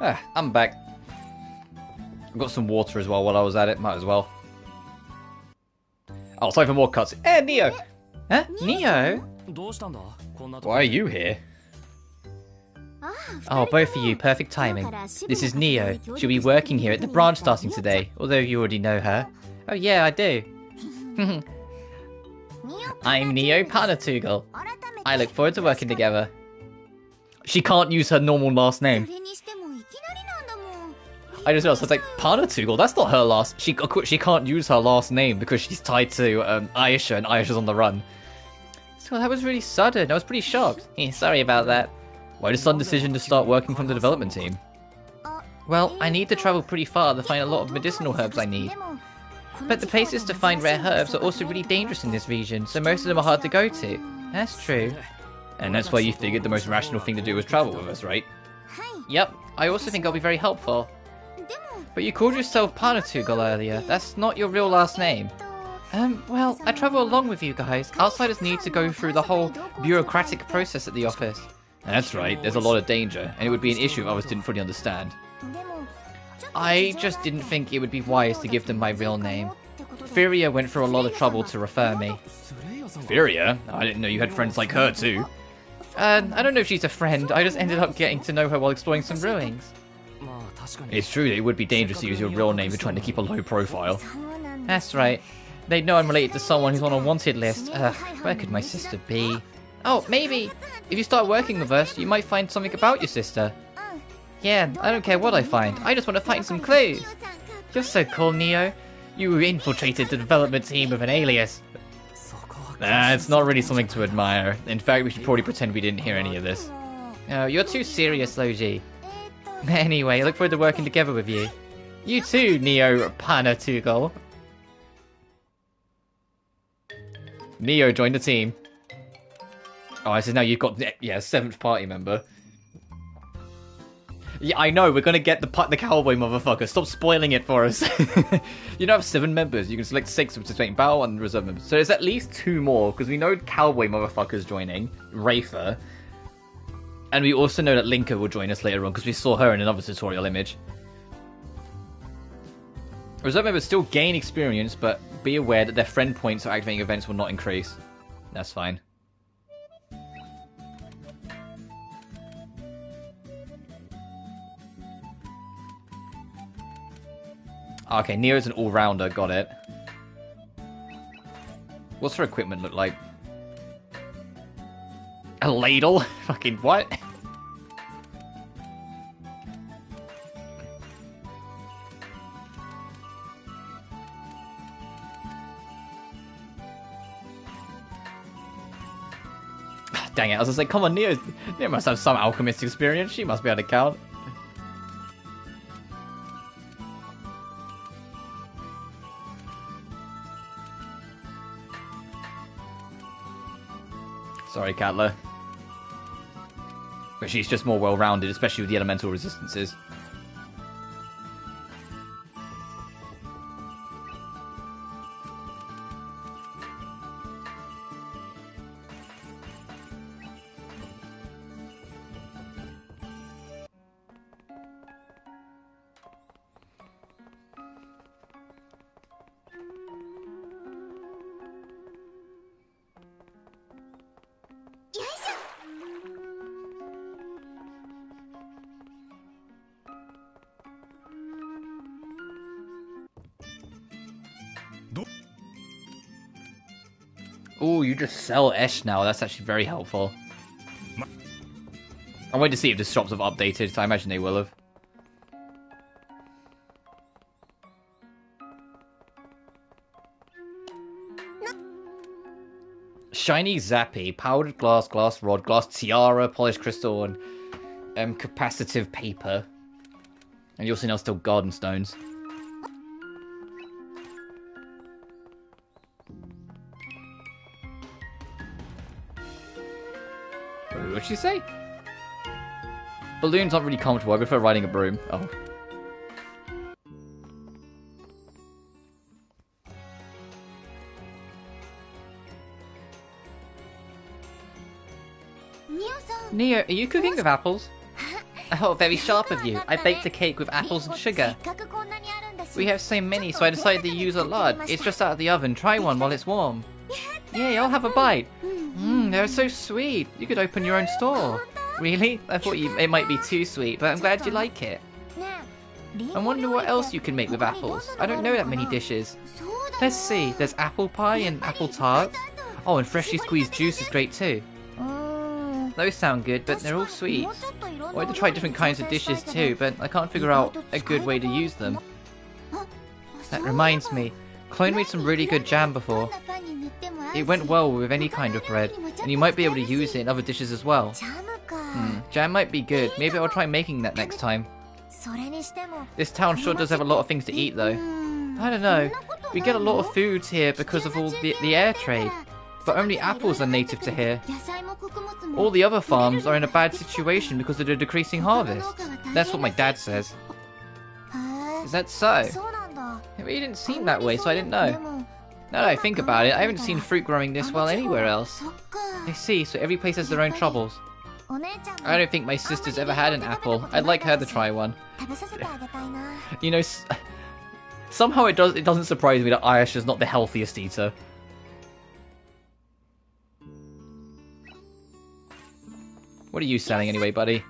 I'm back. I got some water as well while I was at it. Might as well. Oh, sorry for more cuts. Hey, Neo! Huh? Neo? どうしたんだこんなとこ Why are you here? Oh, both of you. Perfect timing. This is Neo. She'll be working here at the branch starting today, although you already know her. Oh yeah, I do. I'm Neo Panatugal. I look forward to working together. She can't use her normal last name. それにしてもいきなりなんだもん I just realized, I was like, Panatugal? That's not her last... She can't use her last name because she's tied to Ayesha, and Ayesha's on the run. So that was really sudden. I was pretty shocked. Sorry about that. Why the sudden decision to start working from the development team? Well, I need to travel pretty far to find a lot of medicinal herbs I need. But the places to find rare herbs are also really dangerous in this region, so most of them are hard to go to. That's true. And that's why you figured the most rational thing to do was travel with us, right? はい Yep, I also think I'll be very helpful. でも But you called yourself Panatugal earlier. That's not your real last name. Well, I travel along with you guys. Outsiders need to go through the whole bureaucratic process at the office. That's right, there's a lot of danger, and it would be an issue if others didn't fully understand. でも I just didn't think it would be wise to give them my real name. Furia went through a lot of trouble to refer me. スレイヤさんが Furia? I didn't know you had friends like her too. I don't know if she's a friend, I just ended up getting to know her while exploring some ruins. まあ確かに It's true that it would be dangerous to use your real name if trying to keep a low profile. そうなんだ That's right. They'd know I'm related to someone who's on a wanted list. Where could my sister be? Oh, maybe! If you start working with us, you might find something about your sister. Yeah, I don't care what I find. I just want to find some clues. You're so cool, Neo. You infiltrated the development team with an alias. そこは It's not really something to admire. In fact, we should probably pretend we didn't hear any of this. Oh, you're too serious, Logy. Anyway, I look forward to working together with you. You too, Neo Panatugal. Neo joined the team. Oh, so now you've got, yeah, 7th party member. Yeah, I know, we're gonna get the cowboy motherfucker. Stop spoiling it for us. You now have 7 members. You can select 6 participating battle and reserve members. So there's at least 2 more, because we know cowboy motherfucker's joining. Rafer. And we also know that Linka will join us later on, because we saw her in another tutorial image. Reserve members still gain experience, but be aware that their friend points or activating events will not increase. That's fine. Okay, Neo's an all-rounder, got it. What's her equipment look like? A ladle? Fucking what? Dang it, I was just like, come on, Neo must have some alchemist experience. She must be able to count. Sorry, Catler. But she's just more well-rounded, especially with the elemental resistances. Ooh, you just sell Esh now. That's actually very helpful. I'm waiting to see if the shops have updated, so I imagine they will have. Shiny Zappy, powdered glass, glass rod, glass tiara, polished crystal, and capacitive paper. And you also know still garden stones. What'd she say? Balloons aren't really comfortable. I prefer riding a broom. Oh. Neo, are you cooking with apples? Oh, very sharp of you. I baked a cake with apples and sugar. We have so many, so I decided to use a lot. It's just out of the oven. Try one while it's warm. Yay, I'll have a bite. They're so sweet. You could open your own store. Really? I thought it might be too sweet, but I'm glad you like it. I wonder what else you can make with apples. I don't know that many dishes. Let's see. There's apple pie and apple tart. Oh, and freshly squeezed juice is great too. Those sound good, but they're all sweet. I wanted to try different kinds of dishes too, but I can't figure out a good way to use them. That reminds me, Clone made some really good jam before. It went well with any kind of bread, and you might be able to use it in other dishes as well. Jam might be good. Maybe I'll try making that next time. This town sure does have a lot of things to eat though. I don't know. We get a lot of foods here because of all the air trade. But only apples are native to here. All the other farms are in a bad situation because of the decreasing harvest. That's what my dad says. Is that so? It really didn't seem that way, so I didn't know. Now that I think about it, I haven't seen fruit growing this well anywhere else. I see, so every place has their own troubles. I don't think my sister's ever had an apple. I'd like her to try one. You know, somehow it doesn't surprise me that Ayesha's not the healthiest eater. What are you selling anyway, buddy?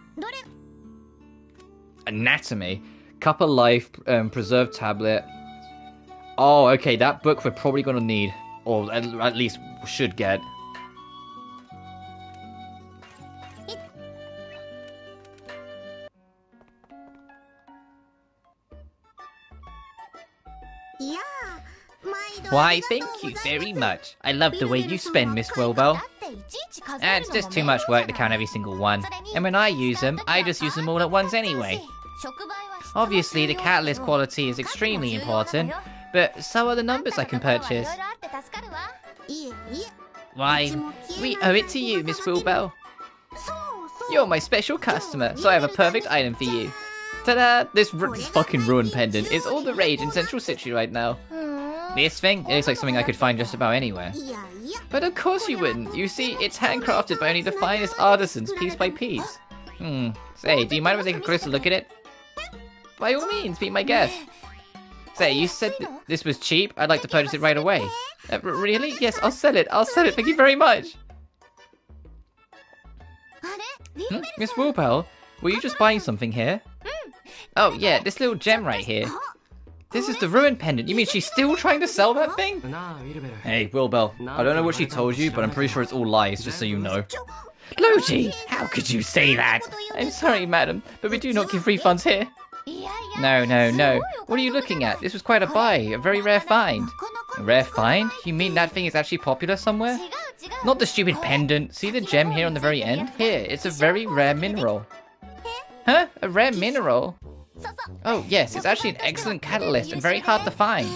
Anatomy. Cup of Life, preserved tablet. Oh, okay, that book we're probably gonna need. Or at least should get. Why, thank you very much. I love the way you spend, Miss Wilbell. It's just too much work to count every single one. And when I use them, I just use them all at once anyway. Obviously, the catalyst quality is extremely important, but so are the numbers I can purchase. Why, we owe it to you, Miss Wilbell. You're my special customer, so I have a perfect item for you. Ta-da! This fucking ruined pendant is all the rage in Central City right now. This thing? It looks like something I could find just about anywhere. But of course you wouldn't. You see, it's handcrafted by only the finest artisans, piece by piece. Say, do you mind if I take a closer look at it? By all means, be my guest. Say, you said this was cheap? I'd like to purchase it right away. Really? Yes, I'll sell it. I'll sell it. Thank you very much. Miss Wilbell, were you just buying something here? Oh, yeah, this little gem right here. This is the ruined pendant. You mean she's still trying to sell that thing? Hey, Wilbell, I don't know what she told you, but I'm pretty sure it's all lies, just so you know. Logy, how could you say that? I'm sorry, madam, but we do not give refunds here. No. What are you looking at? This was quite a buy, a very rare find. A rare find? You mean that thing is actually popular somewhere? Not the stupid pendant. See the gem here on the very end? Here, it's a very rare mineral. Huh? A rare mineral? Oh, yes, it's actually an excellent catalyst and very hard to find.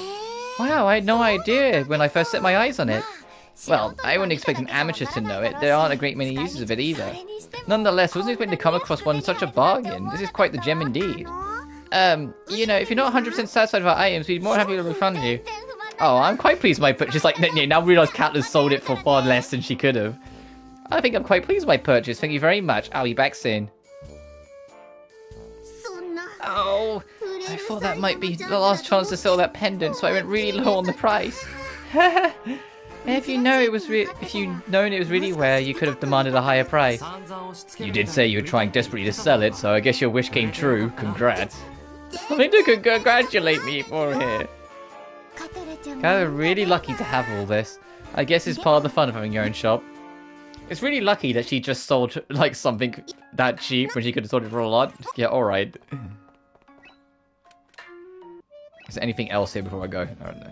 Wow, I had no idea when I first set my eyes on it. Well, I wouldn't expect an amateur to know it. There aren't a great many uses of it either. Nonetheless, I wasn't expecting to come across one in such a bargain. This is quite the gem indeed. You know, if you're not 100% satisfied with our items, we'd be more happy to refund you. Oh, I'm quite pleased with my purchase. Like, now I realise Katla's sold it for far less than she could have. I think I'm quite pleased with my purchase. Thank you very much. I'll be back soon. Oh, I thought that might be the last chance to sell that pendant, so I went really low on the price. If you'd known it was really rare, you could have demanded a higher price. You did say you were trying desperately to sell it, so I guess your wish came true. Congrats. Something to congratulate me for here. Kind of really lucky to have all this. I guess it's part of the fun of having your own shop. It's really lucky that she just sold like something that cheap when she could have sold it for a lot. Yeah, alright. Is there anything else here before I go? I don't know.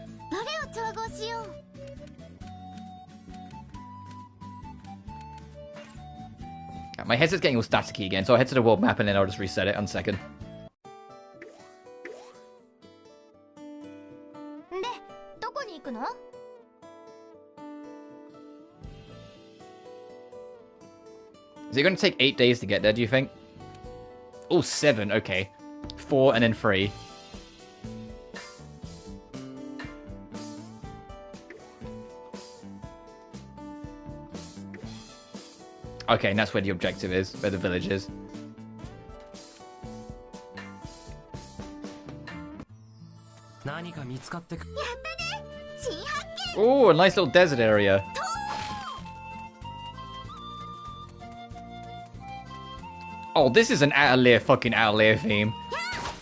My headset's getting all staticky again, so I'll head to the world map and then I'll just reset it. 1 second. Is it going to take 8 days to get there, do you think? Oh, 7, okay. 4 and then 3. Okay, and that's where the objective is, where the village is. 何か見つかってく。やったね、新発見。 Oh, a nice little desert area. Oh, this is an Atelier fucking Atelier theme.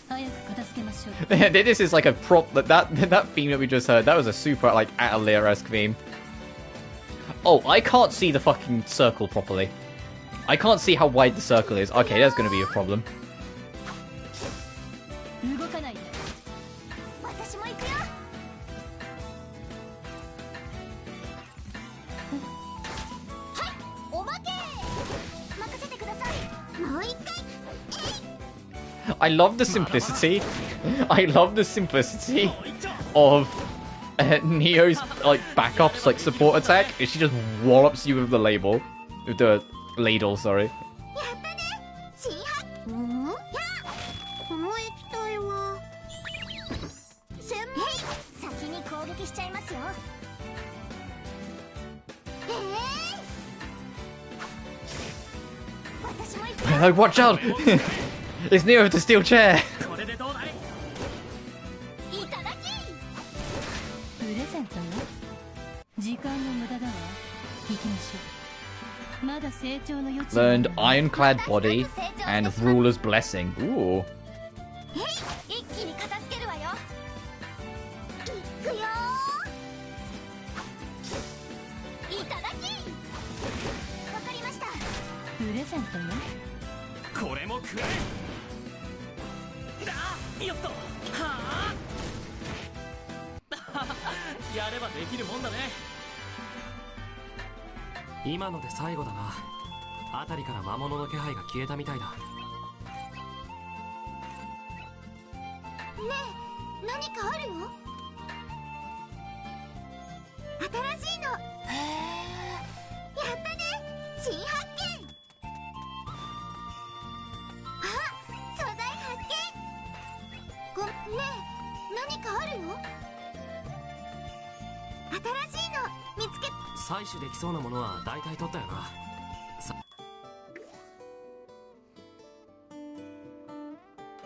早く片付けましょう。 This is like a prop that theme that we just heard. That was a super like Atelier-esque theme. Oh, I can't see the fucking circle properly. I can't see how wide the circle is. Okay, that's gonna be a problem. 動かないで。私も行くよ。はい、おまけ。任せてください。もう一回。 I love the simplicity. I love the simplicity of Neo's like backups, like support attack. She just wallops you with the label, with the ladle. Sorry. やったね、新発見。や、この液体は。先に攻撃しちゃいますよ。私も行くよ。 Like, watch out! It's Neo with the steel chair. これでどうだい。いただき。プレゼントよ。時間の無駄だわ。行きましょう。まだ成長の余地がある。 Learned Ironclad Body and Ruler's Blessing. Ooh. 一気に片付けるわよ。いくよ。いただき。わかりました。プレゼントよ。これもくれ。だ、よっと。はあ。やればできるもんだね。今ので最後だな。あたりから魔物の気配が消えたみたいだ。ねえ、何かあるよ。新しいの。やったね、新発見。あ、素材発見。ねえ、何かあるよ。新しいの見つけ。採取できそうなものは大体取ったよな。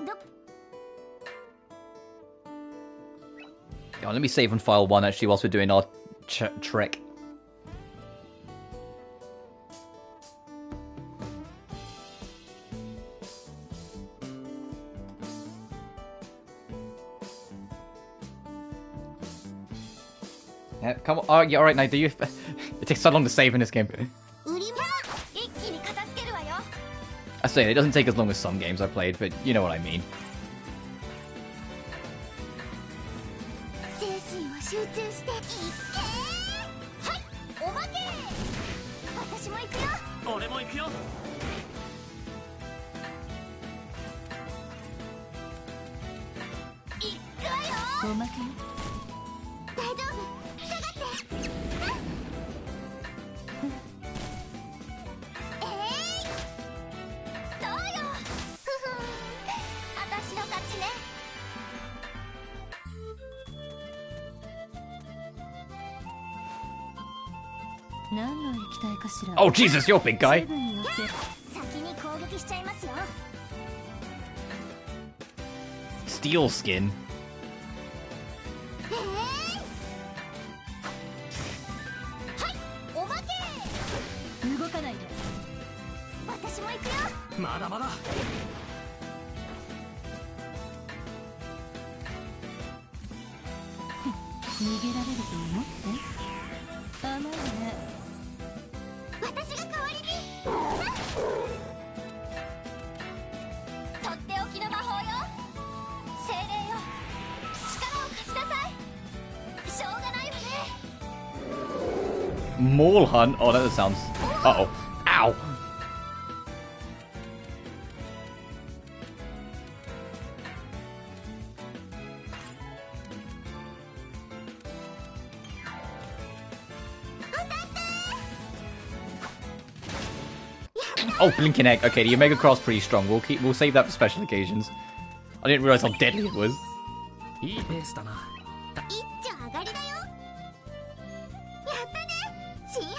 ど。 Yeah, let me save and file one actually whilst we're doing our trek. Yeah, come on. Oh, yeah, alright, now do you... It takes so long to save in this game. 売り物。一気に片付けるわよ。 I say, it doesn't take as long as some games I've played, but you know what I mean. 精神を集中して。いっけー。はい、おまけ。私も行くよ。俺も行くよ。行くわよ。おまけ。大丈夫、下がって。どうよ。ふふん、私の勝ちね。何の液体かしら。 Oh, Jesus, you're a big 成 guy. 分によって。先に攻撃しちゃいますよ。 Steel skin. はい、おまけ。動かないで。私も行くよ。まだまだ。逃げられると思って甘いね。私が代わりに。とっておきの魔法よ。精霊よ、力を貸しなさい。しょうがないわね。 Mole hunt? Oh, that sounds... Uh-oh. Ow! 当たった。 Oh, blinking egg. Okay, the Omega Cross pretty strong. We'll save that for special occasions. I didn't realize how deadly it was. いいペースだな。一丁上がりだよ。やったね、新発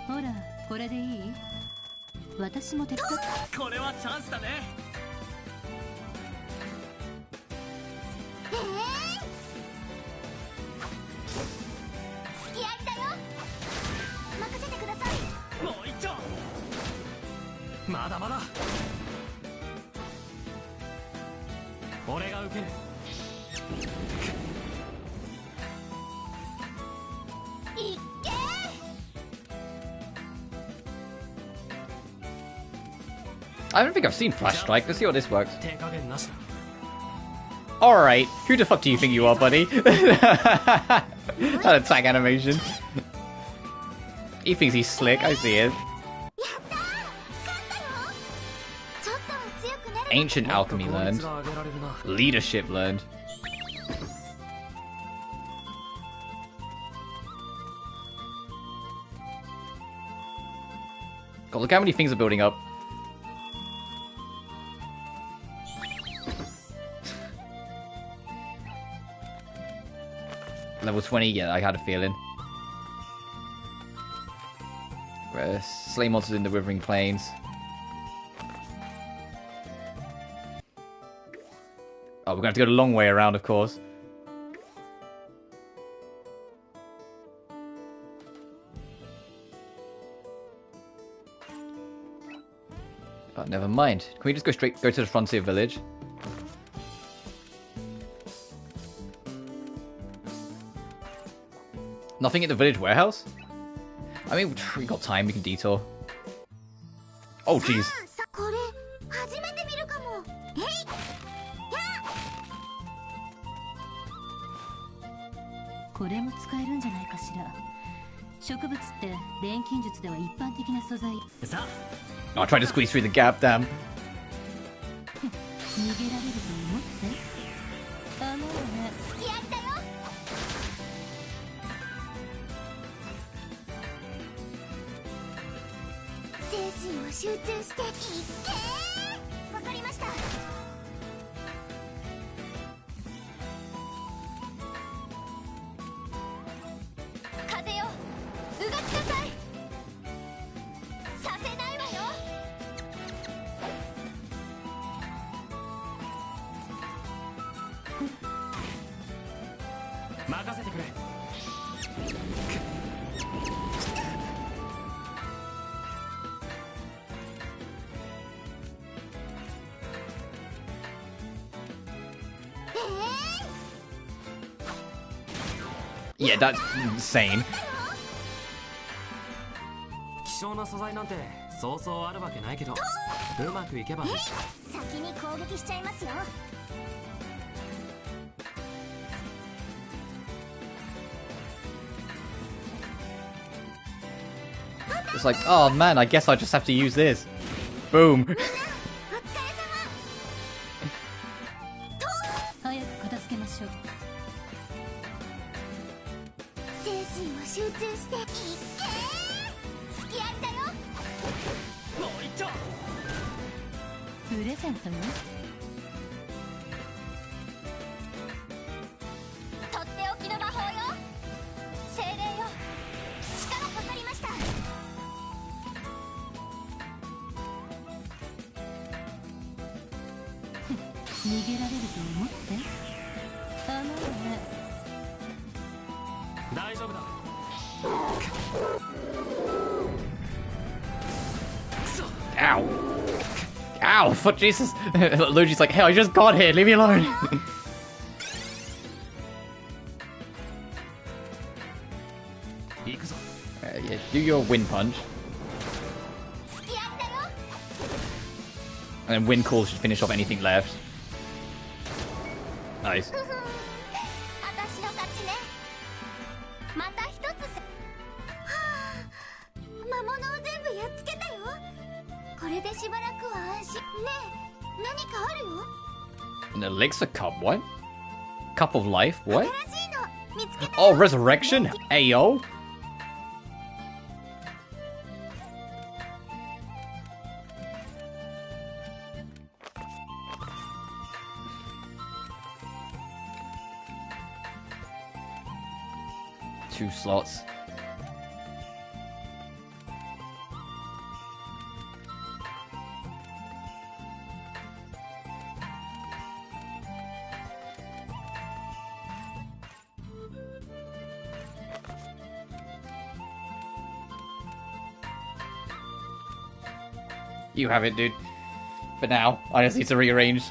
見。ほら、これでいい？私も手伝っ。これはチャンスだね。まだまだ俺が受ける。いっけ I don't think I've seen Flash Strike. Let's see how this works. 手加減なしだ。 Alright, who the fuck do you think you are, buddy? That attack animation. He thinks he's slick, I see it. やったー勝ったよちょっとは強くなる Ancient alchemy 効 learned. 率が上げられるな。 Leadership learned. God, look how many things are building up. Level 20, yeah, I had a feeling. Slay monsters in the Withering Plains. Oh, we're going to have to go the long way around, of course. Oh, never mind. Can we just go to the frontier village? Nothing at the village warehouse? I mean, we got time, we can detour. Oh, jeez. これ初めて見るかもえいこれも使えるんじゃないかしら。植物って錬金術では一般的な素材。さ Oh, I tried to squeeze through the gap, damn. 逃げられると思ってあのね。付き合いだよ精神を集中していってわかりました風よ動きなさいさせないわよ任せてくれ。 Yeah, that's insane. 希少な素材なんてそうそうあるわけないけど、うまくいけばいい。先に攻撃しちゃいますよ It's like, oh man, I guess I just have to use this. Boom. お疲れ様早く片付けましょう。精神を集中していって付き合いだよもういっちょ。プレゼントよ。とっておきの魔法よ精霊よ力かかりました逃げられると思ってあのね。大丈夫だ。 Ow. Ow, fuck Jesus. Logi's like, hey, I just got here, leave me alone. Yeah, do your wind punch. 付き合いだよ And then wind call should finish off anything left. Nice. ふふん私の勝ちねまた一つはあ魔物を全部やっつけたよこれでしばらくは安心ねえ何かあるよ An elixir cup, what? Cup of life, what? 新しいの見つけた Oh, resurrection? Ayo? Two slots. You have it, dude. For now, I just need to rearrange.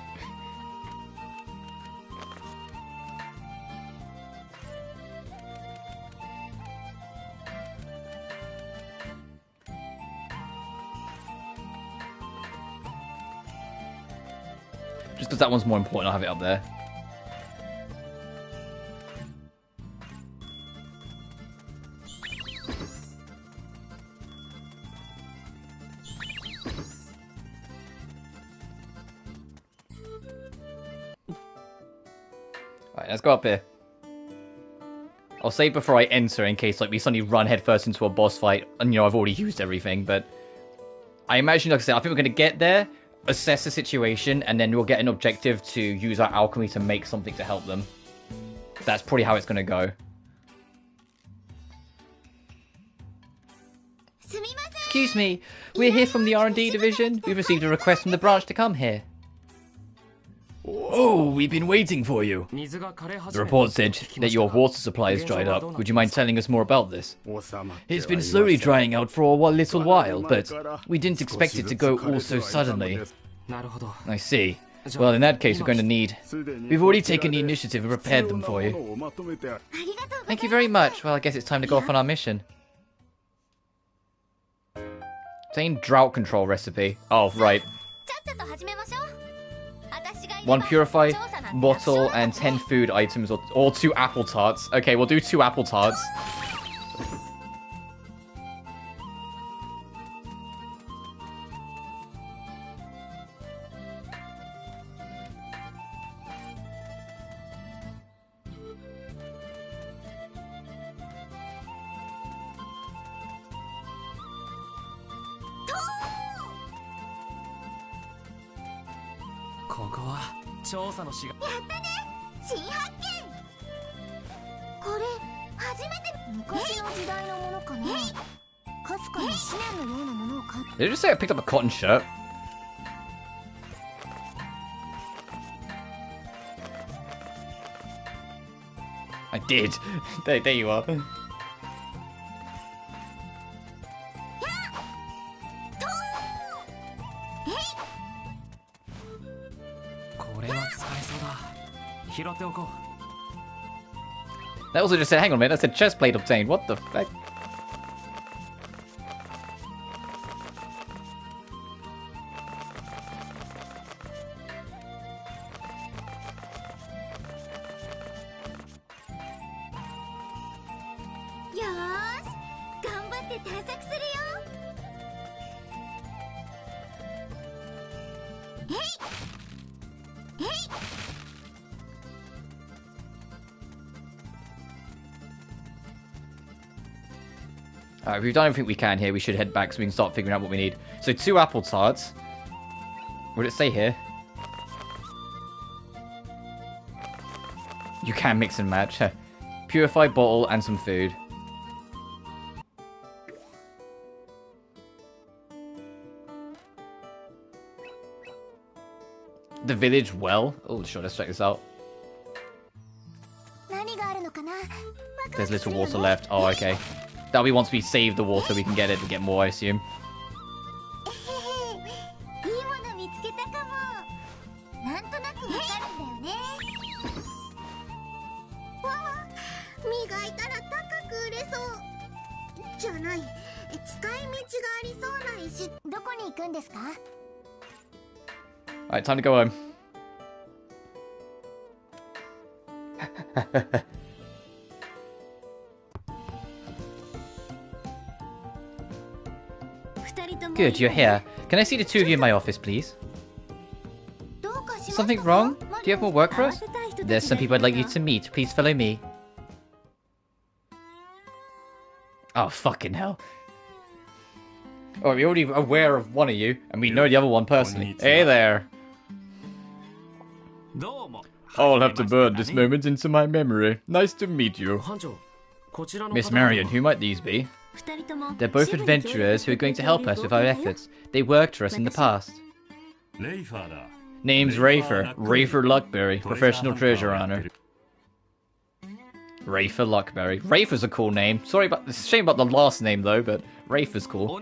Just because that one's more important, I'll have it up there. Alright, let's go up here. I'll save before I enter in case like we suddenly run headfirst into a boss fight and you know I've already used everything, but I imagine, like I said, I think we're going to get there, assess the situation, and then we'll get an objective to use our alchemy to make something to help them. That's probably how it's going to go. Excuse me, we're here from the R&D division. We've received a request from the branch to come here. Oh, we've been waiting for you. The report said that your water supply has dried up. Would you mind telling us more about this? It's been slowly drying out for a little while, but we didn't expect it to go all so suddenly. I see. Well, in that case, we're going to need... We've already taken the initiative and prepared them for you. Thank you very much. Well, I guess it's time to go off on our mission. Obtain drought control recipe. Oh, right. 1 purify bottle and 10 food items or 2 apple tarts. Okay, we'll do 2 apple tarts. Did it just say I picked up a cotton shirt? I did. There you are. That also just said, hang on a minute, that said chest plate obtained. What the fuck? Alright, we've done everything we can here. We should head back so we can start figuring out what we need. So 2 apple tarts. What did it say here? You can mix and match. Purified bottle and some food. The village well. Oh, sure, let's check this out. There's little water left. Oh, okay. That'll be once we save the water, we can get it to get more, I assume. Alright, time to go home. Good, you're here. Can I see the 2 of you in my office, please? Something wrong? Do you have more work for us? There's some people I'd like you to meet. Please follow me. Oh, fucking hell. Oh, we're already aware of one of you, and we know the other one personally. Hey there. I'll have to burn this moment into my memory. Nice to meet you. Miss Marion, who might these be? They're both adventurers who are going to help us with our efforts. They worked for us in the past. Name's Rafer. Rafer Luckberry, professional treasure hunter. Rafer Luckberry. Rafer's a cool name. Sorry about the shame about the last name though, but Rafer's cool.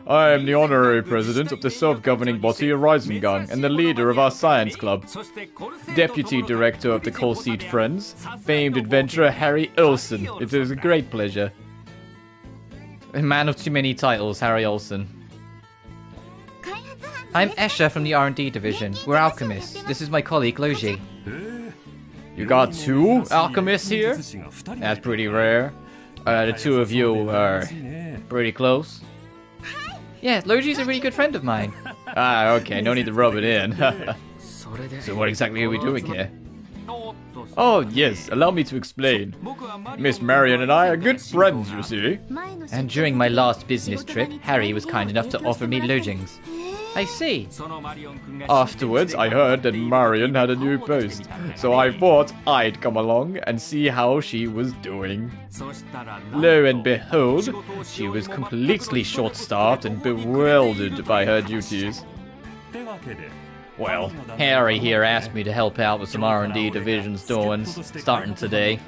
I am the honorary president of the self-governing body Horizongang and the leader of our science club. Deputy director of the Coal Seed Friends, famed adventurer Harry Olsen. It is a great pleasure. A man of too many titles, Harry Olsen. I'm Escha from the R&D division. We're alchemists. This is my colleague Logy. You got two alchemists here? That's pretty rare. The two of you are pretty close. Yeah, Logy's a really good friend of mine. Ah, okay, no need to rub it in. So what exactly are we doing here? Oh, yes, allow me to explain. Miss Marion and I are good friends, you see. And during my last business trip, Harry was kind enough to offer me lodgings. I see. Afterwards, I heard that Marion had a new post, so I thought I'd come along and see how she was doing. Lo and behold, she was completely short-staffed and bewildered by her duties. Well, Harry here asked me to help out with some R&D division's doings, starting today.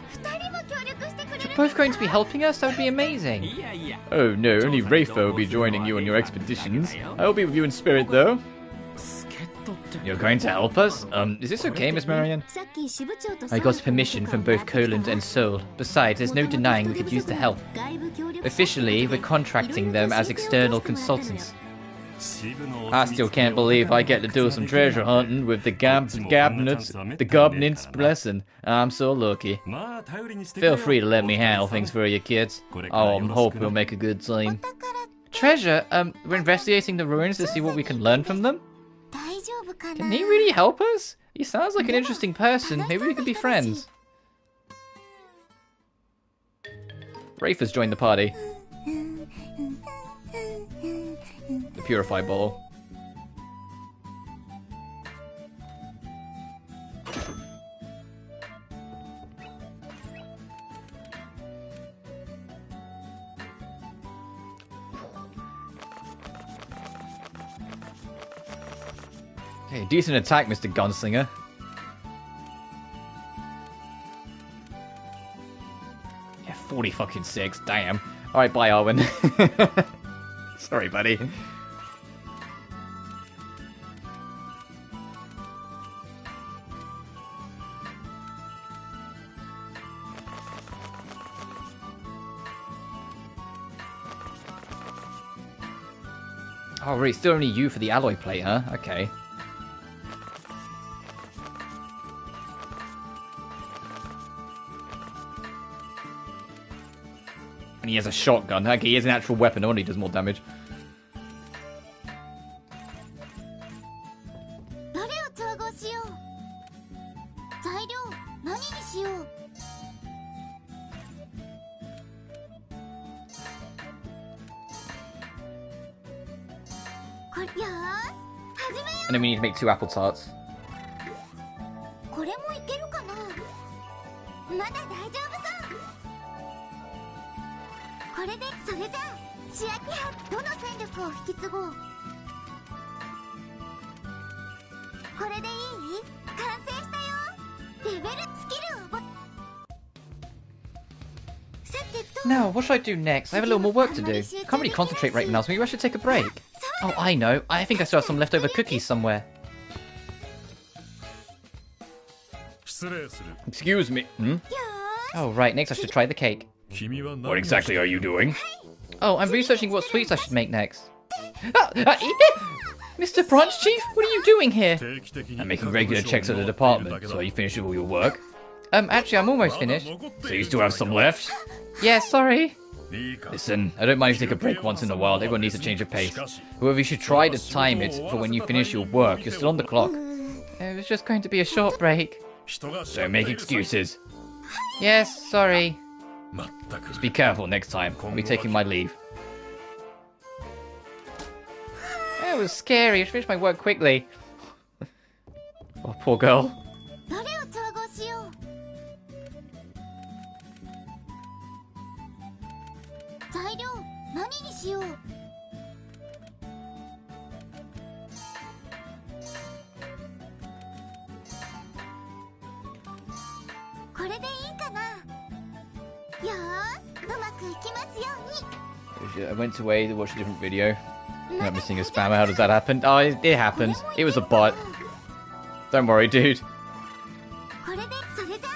You're both going to be helping us? That would be amazing. Oh no, only Rafa will be joining you on your expeditions. I will be with you in spirit, though. You're going to help us? Is this okay, Miss Marion? I got permission from both Coland and Seoul. Besides, there's no denying we could use the help. Officially, we're contracting them as external consultants. I still can't believe I get to do some treasure hunting with the Gobnit's blessing. I'm so lucky. Feel free to let me handle things for you kids. I hope we'll make a good team. Treasure? We're investigating the ruins to see what we can learn from them? Can he really help us? He sounds like an interesting person. Maybe we could be friends. Rafe has joined the party. The Purify Bottle. Hey, decent attack, Mr. Gunslinger. Yeah, 40 fucking 6, damn. Alright, bye, Arwen. Sorry, buddy. Oh, really? Still only you for the alloy plate, huh? Okay. And he has a shotgun. Okay, he has an actual weapon, only does more damage. And then we need to make 2 apple tarts. Now, what should I do next? I have a little more work to do. I can't really concentrate right now, so maybe I should take a break. Oh, I know. I think I still have some leftover cookies somewhere. Excuse me. Hmm? Oh, right. Next I should try the cake. What exactly are you doing? Oh, I'm researching what sweets I should make next. Mr. Branch Chief, what are you doing here? I'm making regular checks at the department. So are you finished with all your work? Actually, I'm almost finished. So you still have some left? Yeah, sorry. Listen, I don't mind if you take a break once in a while. Everyone needs a change of pace. However, you should try to time it for when you finish your work. You're still on the clock. It was just going to be a short break. Don't make excuses. Yes, sorry. Just be careful next time. I'll be taking my leave. That was scary. I should finish my work quickly. Oh, poor girl. I went away to watch a different video. You're not missing a spammer. How does that happen? Oh, it happened. It was a bot. Don't worry, dude. これでそれじゃあ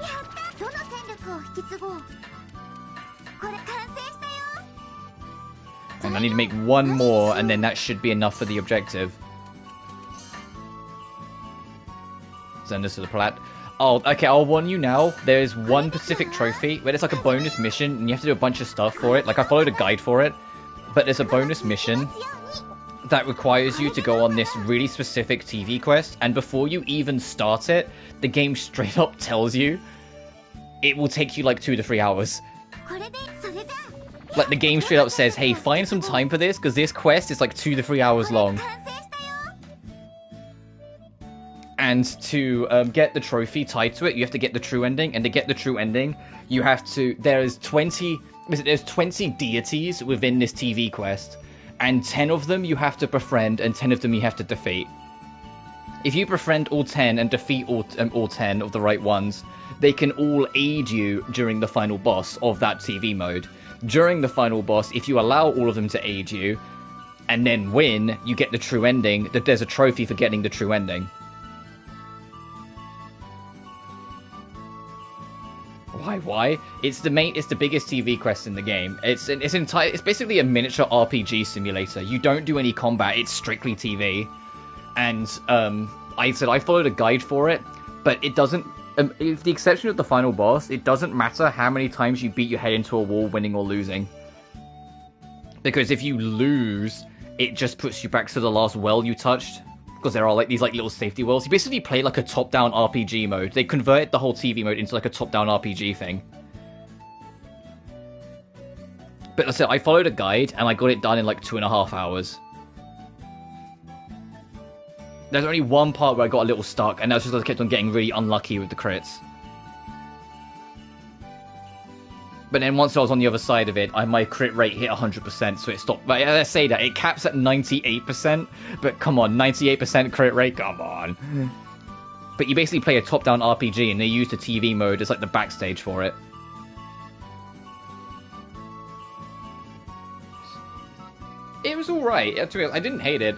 やったどの戦力を引き継ごうこれ完成したよ And I need to make one more, and then that should be enough for the objective. Send this to the plat. Oh, okay, I'll warn you now. There's one Pacific trophy where it's like a bonus mission, and you have to do a bunch of stuff for it. Like, I followed a guide for it, but there's a bonus mission that requires you to go on this really specific TV quest, and before you even start it, the game straight up tells you it will take you like 2 to 3 hours. これでそれじゃあ Like, the game straight up says, hey, find some time for this, because this quest is like 2 to 3 hours long. 完成したよ And to get the trophy tied to it, you have to get the true ending. And to get the true ending, you have to... There's 20 deities within this TV quest. And 10 of them you have to befriend, and 10 of them you have to defeat. If you befriend all 10 and defeat all 10 of the right ones, they can all aid you during the final boss of that TV mode. During the final boss, if you allow all of them to aid you, and then win, you get the true ending. There's a trophy for getting the true ending. Why? It's the biggest TV quest in the game. It's basically a miniature RPG simulator. You don't do any combat. It's strictly TV. And I followed a guide for it, but it doesn't. With the exception of the final boss, it doesn't matter how many times you beat your head into a wall, winning or losing. Because if you lose, it just puts you back to the last well you touched. Because there are like these like little safety wells. You basically play like a top-down RPG mode. They converted the whole TV mode into like a top-down RPG thing. But I said I followed a guide and I got it done in like 2.5 hours. There's only one part where I got a little stuck, and that's just because I kept on getting really unlucky with the crits. But then once I was on the other side of it, my crit rate hit 100%, so it stopped. But I say that, it caps at 98%, but come on, 98% crit rate? Come on. But you basically play a top-down RPG, and they use the TV mode as like the backstage for it. It was alright. I didn't hate it.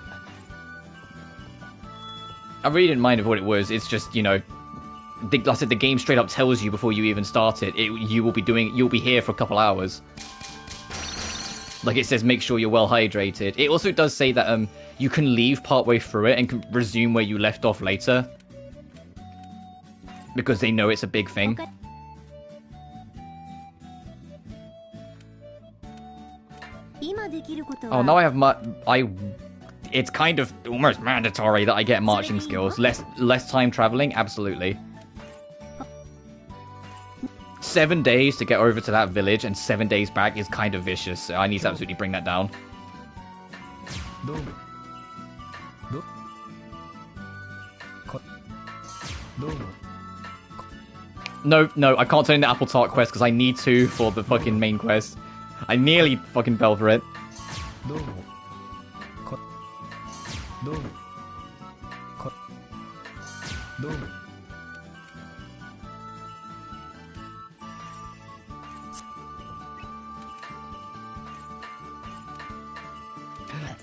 I really didn't mind what it was. It's just, you know, like I said, the game straight up tells you before you even start it. You'll be here for a couple hours. Like it says, make sure you're well hydrated. It also does say that you can leave partway through it and can resume where you left off later, because they know it's a big thing. Oh, now I have it's kind of almost mandatory that I get marching skills. Less time traveling, absolutely. 7 days to get over to that village and 7 days back is kind of vicious, so I need to absolutely bring that down. No, I can't turn in the apple tart quest because I need to for the fucking main quest. I nearly fucking fell for it.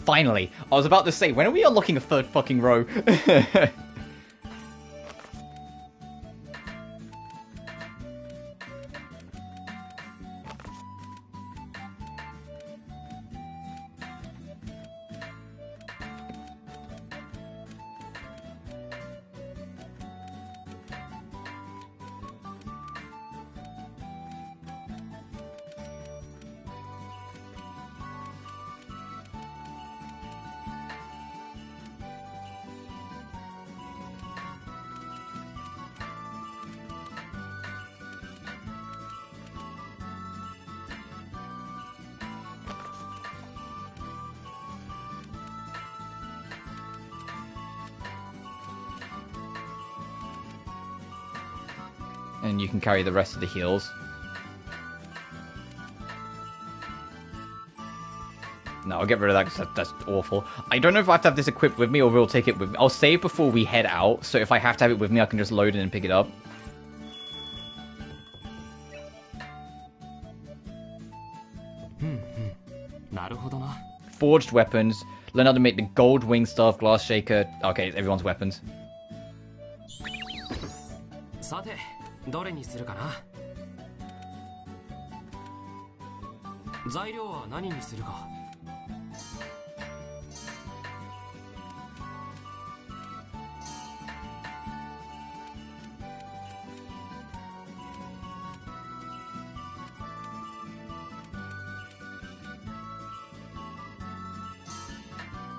Finally! I was about to say, when are we unlocking a third fucking row? And you can carry the rest of the heals. No, I'll get rid of that because that's awful. I don't know if I have to have this equipped with me or we'll take it with me. I'll save before we head out, so if I have to have it with me, I can just load it and pick it up. forged weapons. Learn how to make the gold wing staff, glass shaker. Okay, it's everyone's weapons. さてどれにするかな。材料は何にするか。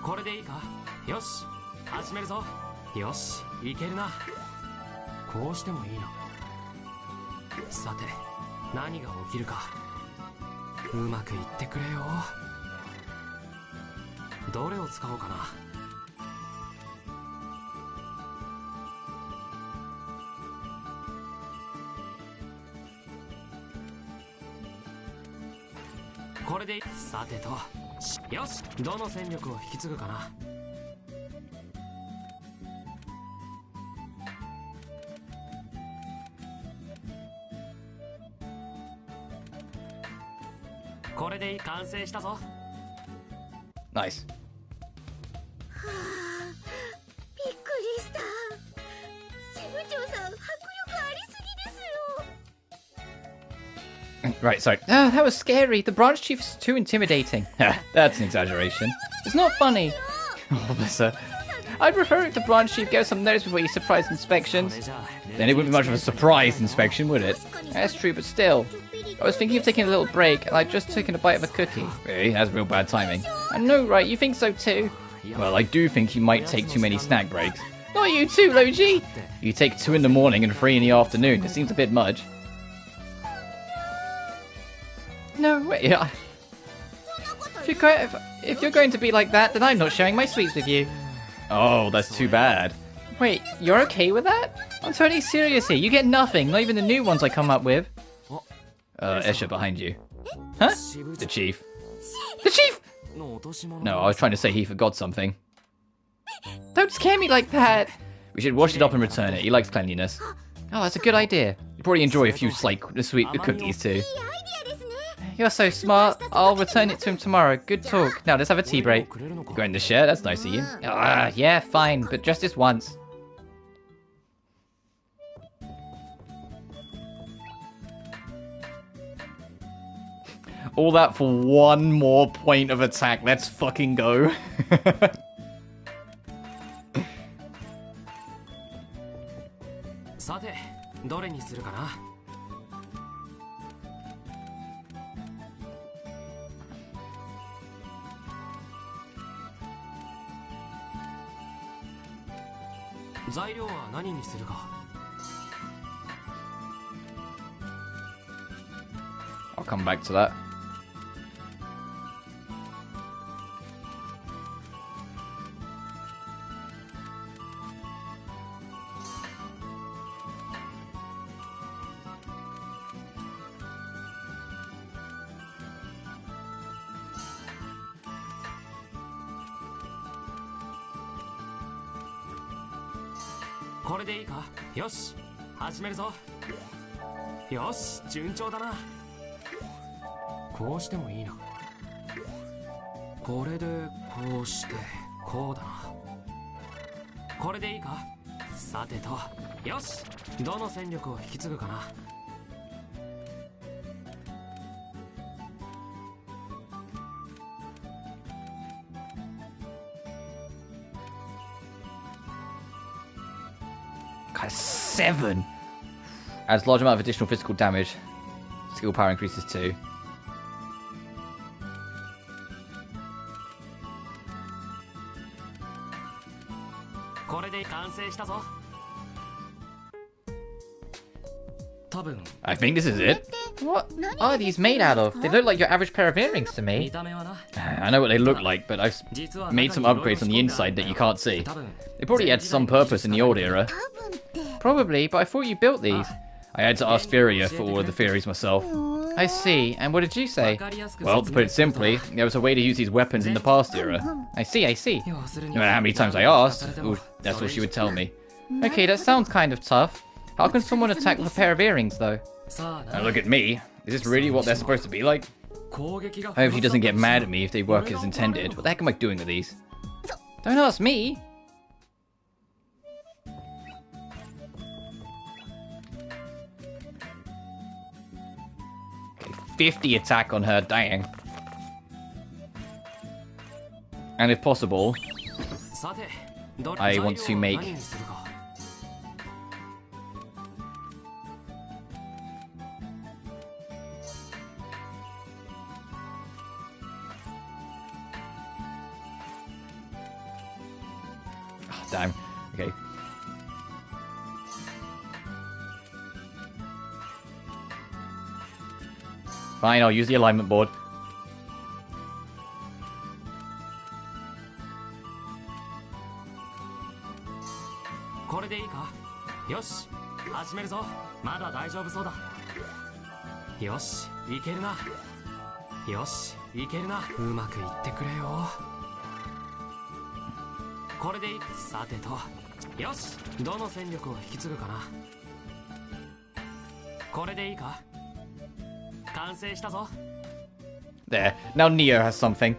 これでいいか。よし始めるぞ。よしいけるな。こうしてもいいな。さて何が起きるか。うまくいってくれよ。どれを使おうかな。これでさてと、よしどの戦力を引き継ぐかな。これで完成したぞ。ナイス。びっくりした。支部長さん迫力ありすぎですよ。 Right, sorry. Ah, that was scary. The branch chief is too intimidating. That's an exaggeration. It's not funny. Oh, bless her. I'd prefer if the branch chief gave some notice before you surprise inspections. Then it wouldn't be much of a surprise inspection, would it? That's true, but still. I was thinking of taking a little break, and I'd just taken a bite of a cookie. Really? That's real bad timing. I know, right? You think so too? Well, I do think you might take too many snack breaks. Not you too, Logy! You take 2 in the morning and 3 in the afternoon. It seems a bit much. No, wait. If you're going to be like that, then I'm not sharing my sweets with you. Oh, that's too bad. Wait, you're okay with that? I'm totally serious here. You get nothing, not even the new ones I come up with. Escha behind you. Huh? The chief. The chief! No, I was trying to say he forgot something. Don't scare me like that! We should wash it up and return it. He likes cleanliness. Oh, that's a good idea. You probably enjoy a few sweet cookies too. You're so smart. I'll return it to him tomorrow. Good talk. Now let's have a tea break. You're going to share? That's nice of you. Yeah, fine, but just this once. All that for one more point of attack. Let's fucking go. さて、どれにするかな。材料は何にするか。I'll come back to that. .これでいいか。よし始めるぞ。よし順調だな。こうしてもいいな。これでこうしてこうだな。これでいいか。さてと、よしどの戦力を引き継ぐかな。7 adds large amount of additional physical damage. Skill power increases too. I think this is it. What are these made out of? They look like your average pair of earrings to me. I know what they look like, but I've made some upgrades on the inside that you can't see. They probably had some purpose in the old era. Probably, but I thought you built these. I had to ask Furia for all of the theories myself. I see, and what did you say? Well, to put it simply, there was a way to use these weapons in the past era. I see. No matter how many times I asked, that's what she would tell me. Okay, that sounds kind of tough. How can someone attack with a pair of earrings, though? Now look at me. Is this really what they're supposed to be like? Hope she doesn't get mad at me if they work as intended. What the heck am I doing with these? Don't ask me! Okay, 50 attack on her, dang. And if possible, I want to make... Oh, damn. Okay. Fine, I'll use the alignment board. There. Now Neo has something.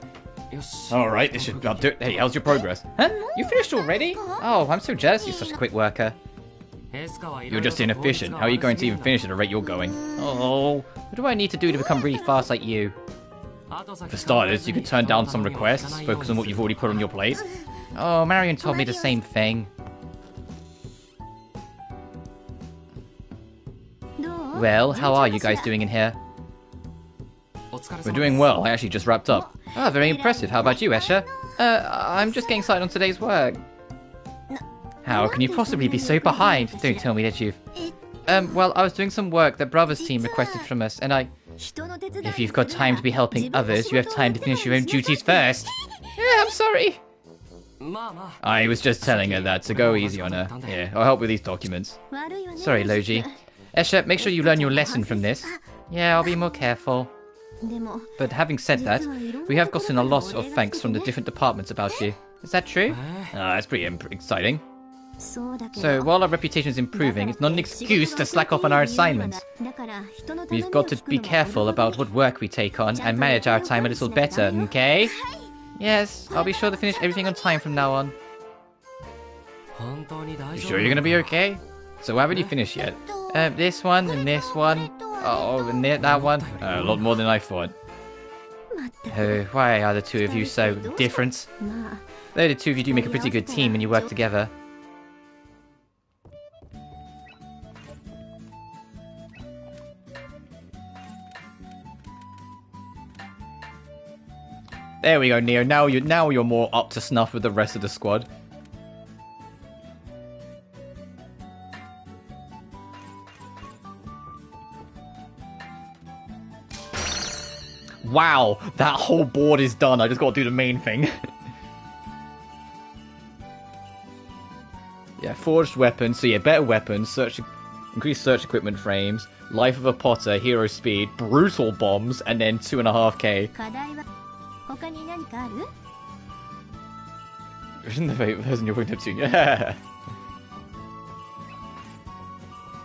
Alright, this should... I'll do it. Hey, how's your progress? Huh? You finished already? Oh, I'm so jealous you're such a quick worker. You're just inefficient. How are you going to even finish at the rate you're going? Oh, what do I need to do to become really fast like you? For starters, you could turn down some requests, focus on what you've already put on your plate. Oh, Marion told me the same thing. Well, how are you guys doing in here? We're doing well. I actually just wrapped up. Ah, very impressive. How about you, Escha? I'm just getting started on today's work. How can you possibly be so behind? Don't tell me that you've... well, I was doing some work that Brother's team requested from us, and if you've got time to be helping others, you have time to finish your own duties first. Yeah, I'm sorry. I was just telling her that, so go easy on her. Here, I'll help with these documents. Sorry, Logy. Escha, make sure you learn your lesson from this. Yeah, I'll be more careful. But having said that, we have gotten a lot of thanks from the different departments about you. Is that true? That's pretty exciting. So, while our reputation is improving, it's not an excuse to slack off on our assignments. We've got to be careful about what work we take on and manage our time a little better, okay? Yes, I'll be sure to finish everything on time from now on. You sure you're gonna be okay? So haven't you finished yet? This one, and this one. Oh, and that one. A lot more than I thought. Oh, why are the two of you so different? Though the two of you do make a pretty good team when you work together. There we go, Neo. Now you're more up to snuff with the rest of the squad. Wow, that whole board is done. I just got to do the main thing. Yeah, forged weapons. So yeah, better weapons. Increased search equipment frames. Life of a Potter. Hero speed. Brutal bombs. And then 2.5k. Isn't the favorite person you're going up to? Yeah.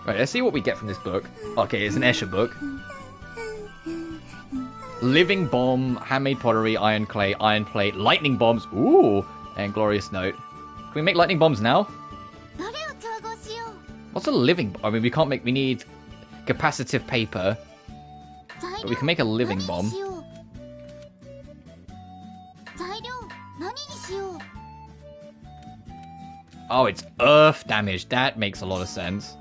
Right, let's see what we get from this book. Okay, it's an Escha book. Living bomb, handmade pottery, iron clay, iron plate, lightning bombs. Ooh, and glorious note. Can we make lightning bombs now? What's a living bomb? I mean, we can't make... We need capacitive paper. But we can make a living bomb. Oh, it's earth damage. That makes a lot of sense.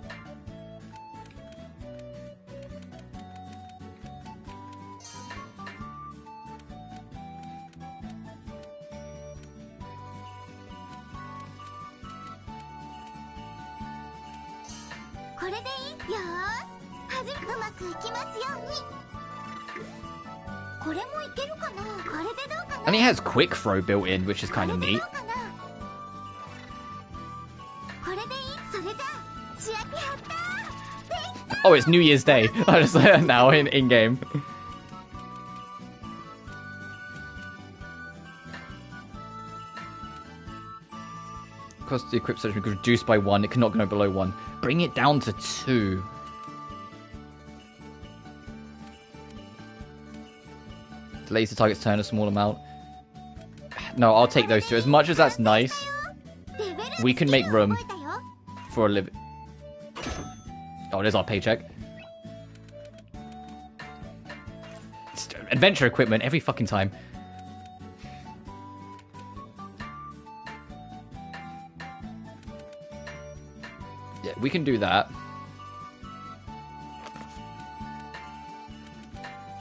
And it has quick throw built in, which is kind of neat. Oh, it's New Year's Day. I just now in game. Cost the equip search reduced by 1. It cannot go below 1. Bring it down to 2. Delays the target's turn a small amount. No, I'll take those two. As much as that's nice, we can make room for a living. Oh, there's our paycheck. Adventure equipment every fucking time. Yeah, we can do that.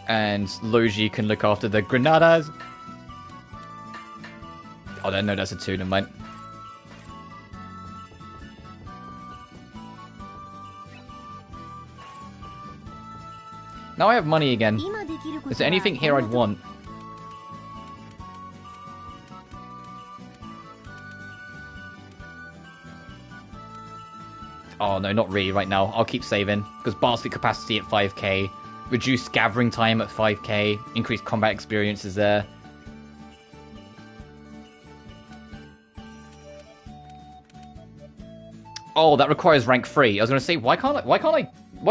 And Logy can look after the granadas. Oh, no, that's a 2, never mind. Now I have money again. Is there anything here I'd want? Oh no, not really right now. I'll keep saving. Because basket capacity at 5k. Reduced gathering time at 5k. Increased combat experience is there. Oh, that requires rank 3. I was going to say, why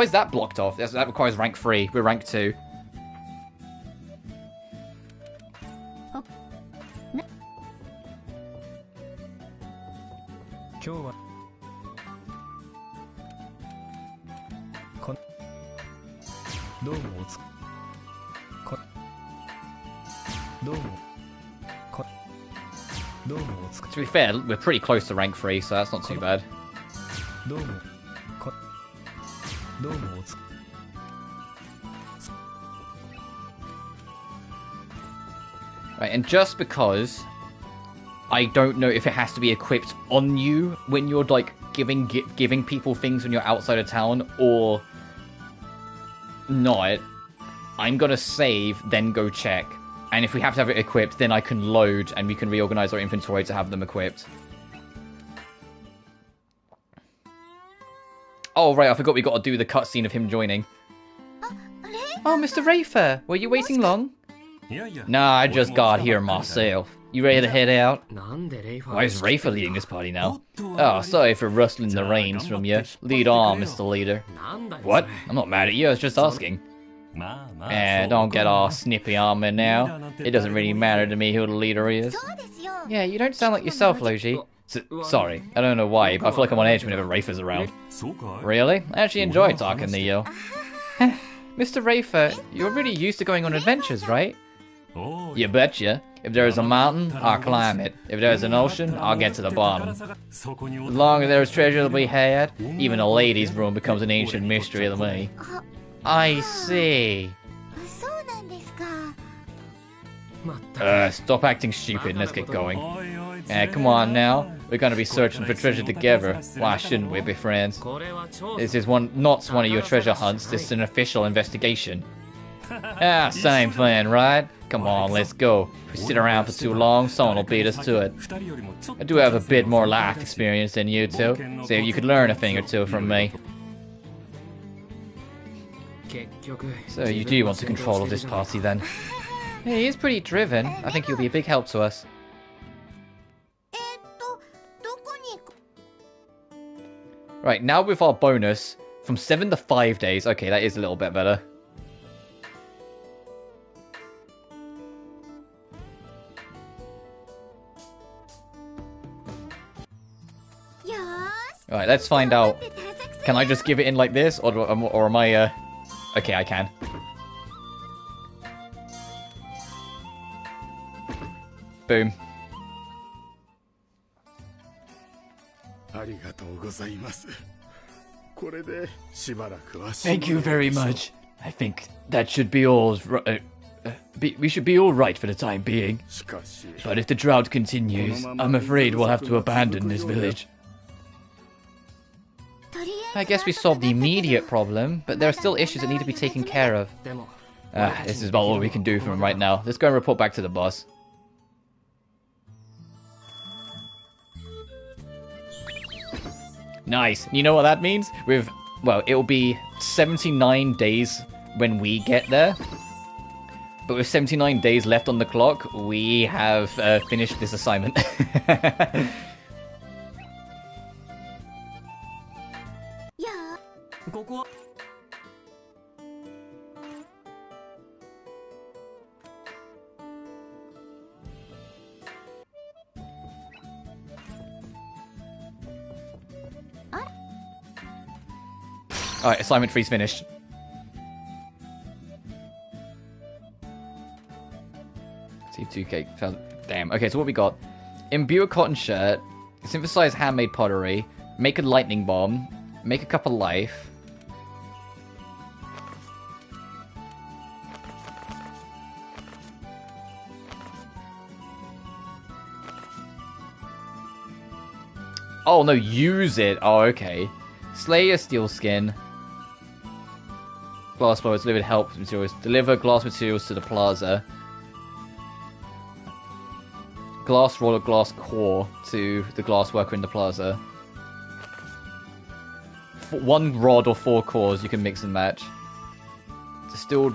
is that blocked off? That requires rank 3. We're rank 2. To be fair, we're pretty close to rank 3, so that's not too bad. Right, and just because I don't know if it has to be equipped on you when you're like giving people things when you're outside of town or not, I'm gonna save, then go check. And if we have to have it equipped, then I can load and we can reorganize our inventory to have them equipped. Oh, right, I forgot we got to do the cutscene of him joining. Oh, Mr. Rafer, were you waiting long? Nah, I just got here myself. You ready to head out? Why is Rafer leading this party now? Oh, sorry for rustling the reins from you. Lead on, Mr. Leader. What? I'm not mad at you, I was just asking. Don't get all snippy on me now. It doesn't really matter to me who the leader is. Yeah, you don't sound like yourself, Logy. Sorry, I don't know why, but I feel like I'm on edge whenever Rafer's around. Really? I actually enjoy talking to you. Mr. Rafer, you're really used to going on adventures, right? You betcha. If there's a mountain, I'll climb it. If there's an ocean, I'll get to the bottom. As long as there's treasure to be had, even a lady's room becomes an ancient mystery to me. I see. Stop acting stupid and let's get going. Come on now. We're gonna be searching for treasure together. Why shouldn't we be friends? This is not one of your treasure hunts. This is an official investigation. Same thing, right? Come on, let's go. If we sit around for too long, someone will beat us to it. I do have a bit more life experience than you two, so you could learn a thing or two from me. So you do want to control all this party then? Hey, he's pretty driven. I think he'll be a big help to us. Right, now with our bonus, from 7 to 5 days. Okay, that is a little bit better. Alright, let's find out. Can I just give it in like this? Or am I, Okay, I can. Boom. Thank you very much. I think that should be all. We should be all right for the time being. But if the drought continues, I'm afraid we'll have to abandon this village. I guess we solved the immediate problem, but there are still issues that need to be taken care of. This is about all we can do for him right now. Let's go and report back to the boss. Nice. You know what that means? Well, it'll be 79 days when we get there. But with 79 days left on the clock, we have finished this assignment. Alright, assignment 3's finished. C2K. Damn. Okay, so what we got? Imbue a cotton shirt. Synthesize handmade pottery. Make a lightning bomb. Make a cup of life. Oh, no, use it. Oh, okay. Slay a steel skin. Glass blowers delivered help materials. Deliver glass materials to the plaza. Glass roller, glass core to the glass worker in the plaza. One rod or 4 cores you can mix and match. Distilled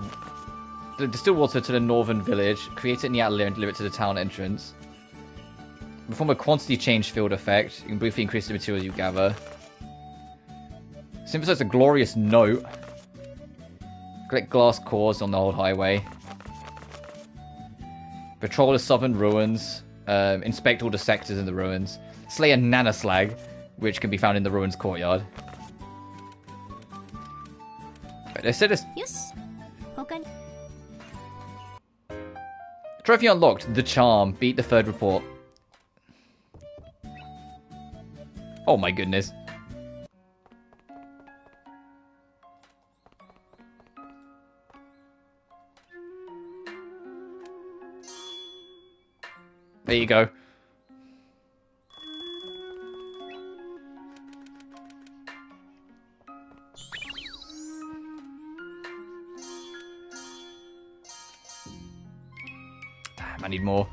water to the northern village. Create it in the atelier and deliver it to the town entrance. Perform a quantity change field effect. You can briefly increase the materials you gather. Synthesize a glorious note. Collect glass cores on the old highway. Patrol the southern ruins. Inspect all the sectors in the ruins. Slay a nanoslag, which can be found in the ruins courtyard. They said this. Trophy unlocked. The charm. Beat the 3rd report. Oh my goodness. There you go. Damn, I need more.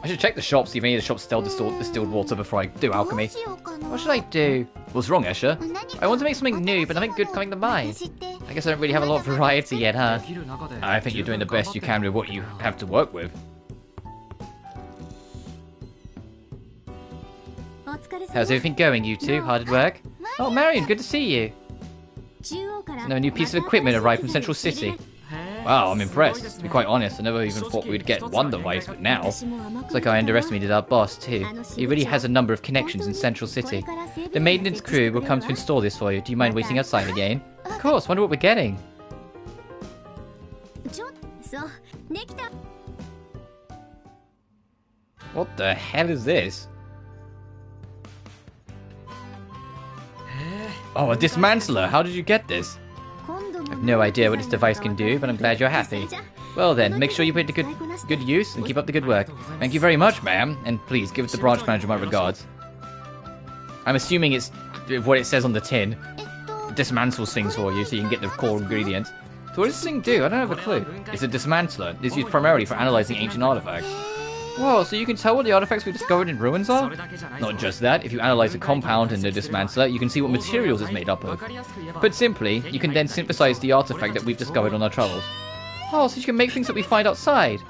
I should check the shops, see if any of the shops sell distilled water before I do alchemy. What should I do? What's wrong, Escha? I want to make something new, but nothing good coming to mind. I guess I don't really have a lot of variety yet, huh? I think you're doing the best you can with what you have to work with. How's everything going, you two? Hard at work? Oh, Marion, good to see you. No new piece of equipment arrived from Central City. Wow, I'm impressed. To be quite honest, I never even thought we'd get one device, but now... It's like I underestimated our boss, too. He really has a number of connections in Central City. The maintenance crew will come to install this for you. Do you mind waiting outside again? Of course, wonder what we're getting. What the hell is this? Oh, a dismantler! How did you get this? I have no idea what this device can do, but I'm glad you're happy. Well then, make sure you put it to good use and keep up the good work. Thank you very much, ma'am, and please give the branch manager my regards. I'm assuming it's what it says on the tin. It dismantles things for you so you can get the core ingredients. So what does this thing do? I don't have a clue. It's a dismantler. It's used primarily for analysing ancient artifacts. Whoa, so you can tell what the artifacts we discovered in ruins are? Not just that, if you analyse a compound in the dismantler, you can see what materials it's made up of. Put simply, you can then synthesize the artifact that we've discovered on our travels. Oh, so you can make things that we find outside.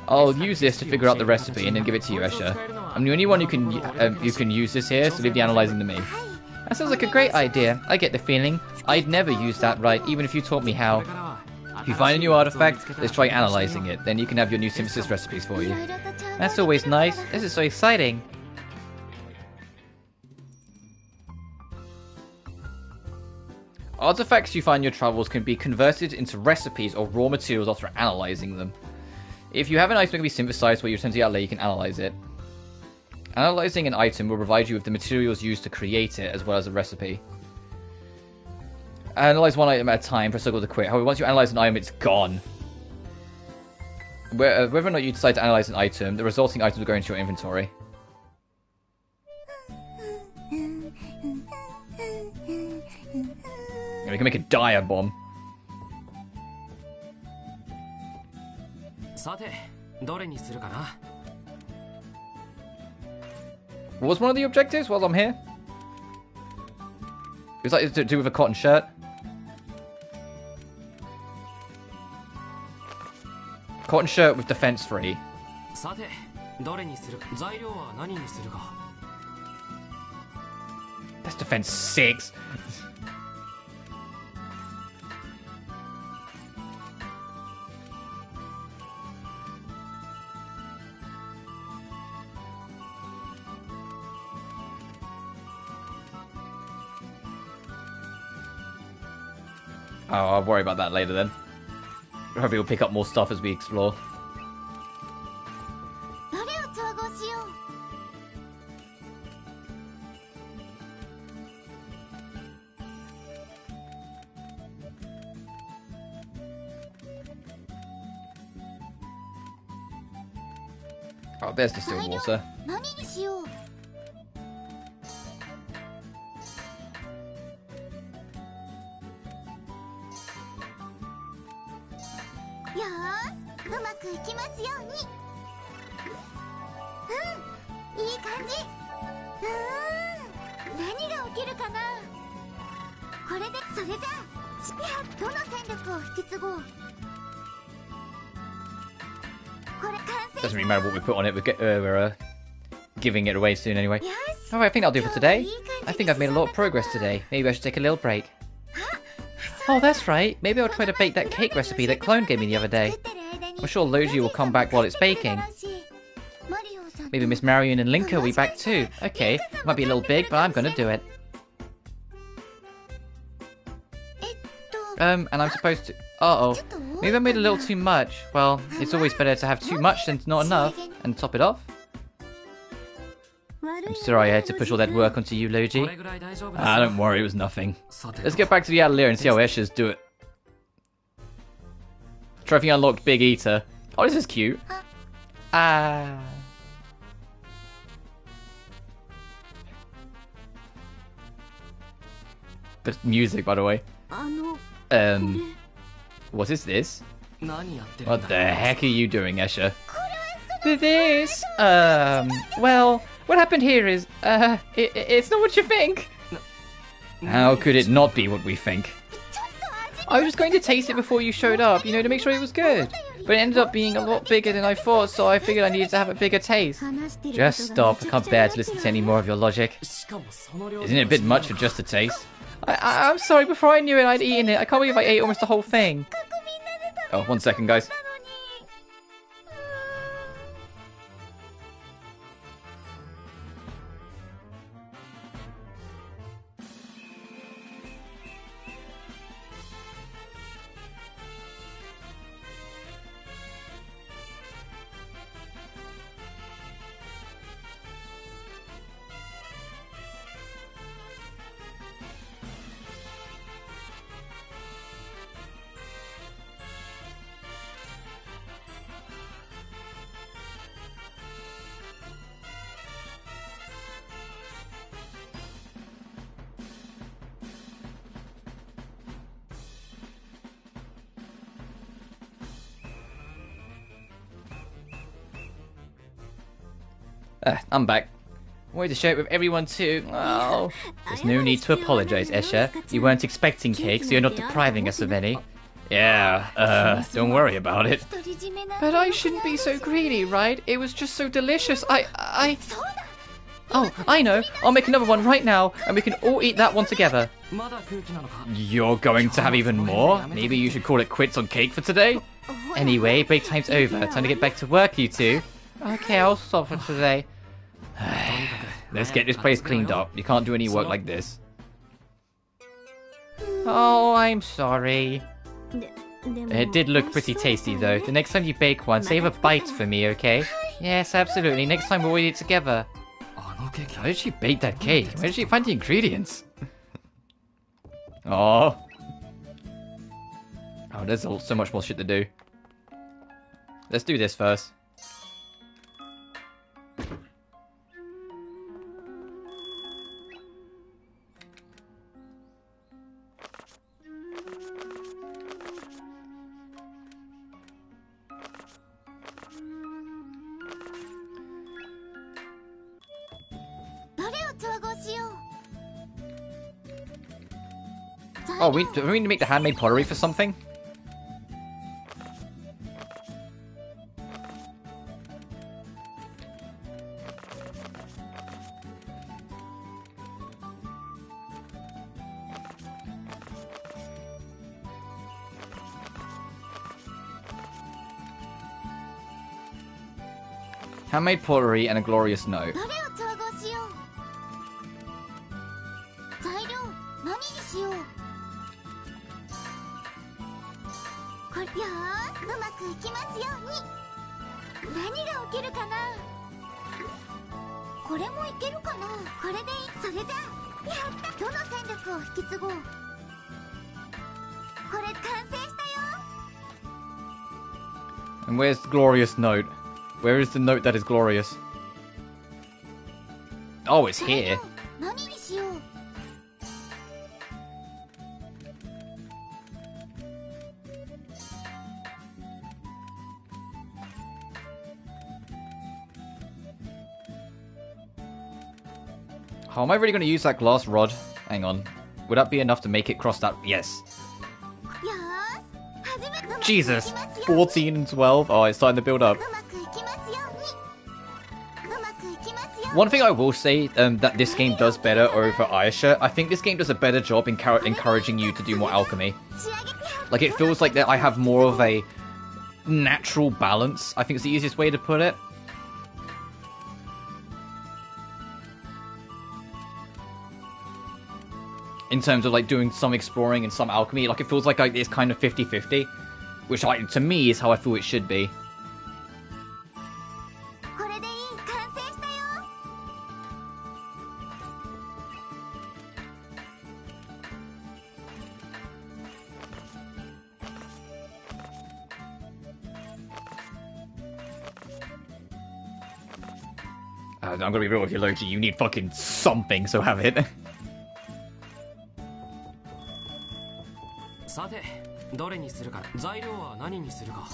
I'll use this to figure out the recipe and then give it to you, Escha. I'm the only one who can use this here, so leave the analysing to me. That sounds like a great idea. I get the feeling I'd never use that right, even if you taught me how. If you find a new artifact, let's try analysing it. Then you can have your new synthesis recipes for you. That's always nice. This is so exciting. Artifacts you find in your travels can be converted into recipes or raw materials after analysing them. If you have an item that can be synthesized where you return to the outlay, you can analyse it. Analysing an item will provide you with the materials used to create it, as well as a recipe. Analyze one item at a time, press circle to quit. However, once you analyze an item, it's gone. Whether or not you decide to analyze an item, the resulting items will go into your inventory. Yeah, we can make a dire bomb. What was one of the objectives while I'm here? Is that to do with a cotton shirt? Cotton shirt with defense 3. That's defense 6. Oh, I'll worry about that later then. Hopefully we'll pick up more stuff as we explore. どれを調合しよう。 Oh, there's the still water. 何にしよう。 よーし、うまくいきますように。うん、いい感じ。何が起きるかな。これで、それじゃあ、シピハどの戦力を引き継ごう。これ完成。 Doesn't really matter what we put on it, we're giving it away soon anyway. よし。 Alright, I think that'll do for today. I think I've made a lot of progress today. Maybe I should take a little break. Oh, that's right. Maybe I'll try to bake that cake recipe that Clone gave me the other day. I'm sure Logy will come back while it's baking. Maybe Miss Marion and Linka will be back too. Okay, might be a little big, but I'm gonna do it. And I'm supposed to... Uh-oh. Maybe I made a little too much. Well, it's always better to have too much than not enough. And top it off. I'm sorry I had to push all that work onto you, Logy. Ah, don't worry, it was nothing. Let's get back to the Atelier and see how Escha's do it. Trophy unlocked, Big Eater. Oh, this is cute. Ah. But music, by the way. What is this? What the heck are you doing, Escha? This, well, what happened here is, it's not what you think. How could it not be what we think? I was just going to taste it before you showed up, you know, to make sure it was good. But it ended up being a lot bigger than I thought, so I figured I needed to have a bigger taste. Just stop, I can't bear to listen to any more of your logic. Isn't it a bit much for just a taste? I'm sorry, before I knew it, I'd eaten it. I can't believe I ate almost the whole thing. Oh, 1 second, guys. I'm back. I wanted to share it with everyone too. Oh, there's no need to apologize, Escha. You weren't expecting cake, so you're not depriving us of any. Yeah, don't worry about it. But I shouldn't be so greedy, right? It was just so delicious. Oh, I know. I'll make another one right now, and we can all eat that one together. You're going to have even more? Maybe you should call it quits on cake for today? Anyway, break time's over. Time to get back to work, you two. Okay, I'll stop for today. Let's get this place cleaned up. You can't do any work like this. Oh, I'm sorry. It did look pretty tasty though. The next time you bake one, save a bite for me, okay? Yes, absolutely. Next time we'll eat it together. How did she bake that cake? Where did she find the ingredients? Oh, there's so much more shit to do. Let's do this first. Oh, do we need to make the handmade pottery for something? Handmade pottery and a glorious note. どれを調合しよう。材料何にしよう。これよーし、うまくいきますように。何が起きるかな。これもいけるかな。これでいい。それじゃあやった。どの戦力を引き継ごう。これ完成したよ。 And where's the glorious note? Where is the note that is glorious? Oh, it's here. 何にしよう。How am I really going to use that glass rod? Hang on. Would that be enough to make it cross that? Yes. よーし、始め。 Jesus. 14 and 12. Oh, it's starting to build up. うまくいきますように。うまくいきますよ。 One thing I will say that this game does better over Aisha, I think this game does a better job in encouraging you to do more alchemy. 仕上げ。 Like, it feels like that I have more of a natural balance, I think is the easiest way to put it. In terms of, like, doing some exploring and some alchemy, like, it feels like it's kind of 50-50, which, to me, is how I feel it should be. これでいい。完成したよ。 I'm gonna be real with you, Logi, you need fucking something, so have it. さてどれにするか。材料は何にするか。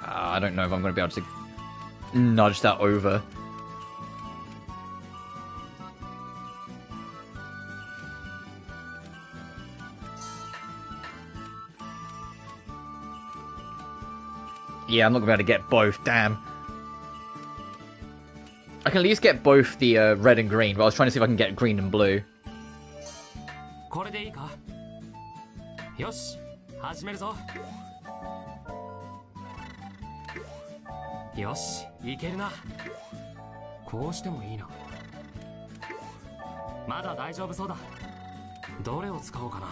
I don't know if I'm gonna be able to nudge that over. Yeah, I'm not gonna be able to get both, damn. I can at least get both the red and green, but I was trying to see if I can get green and blue. これでいいか。よし、始めるぞ。よし、いけるな。こうしてもいいな。まだ大丈夫そうだ。どれを使おうかな。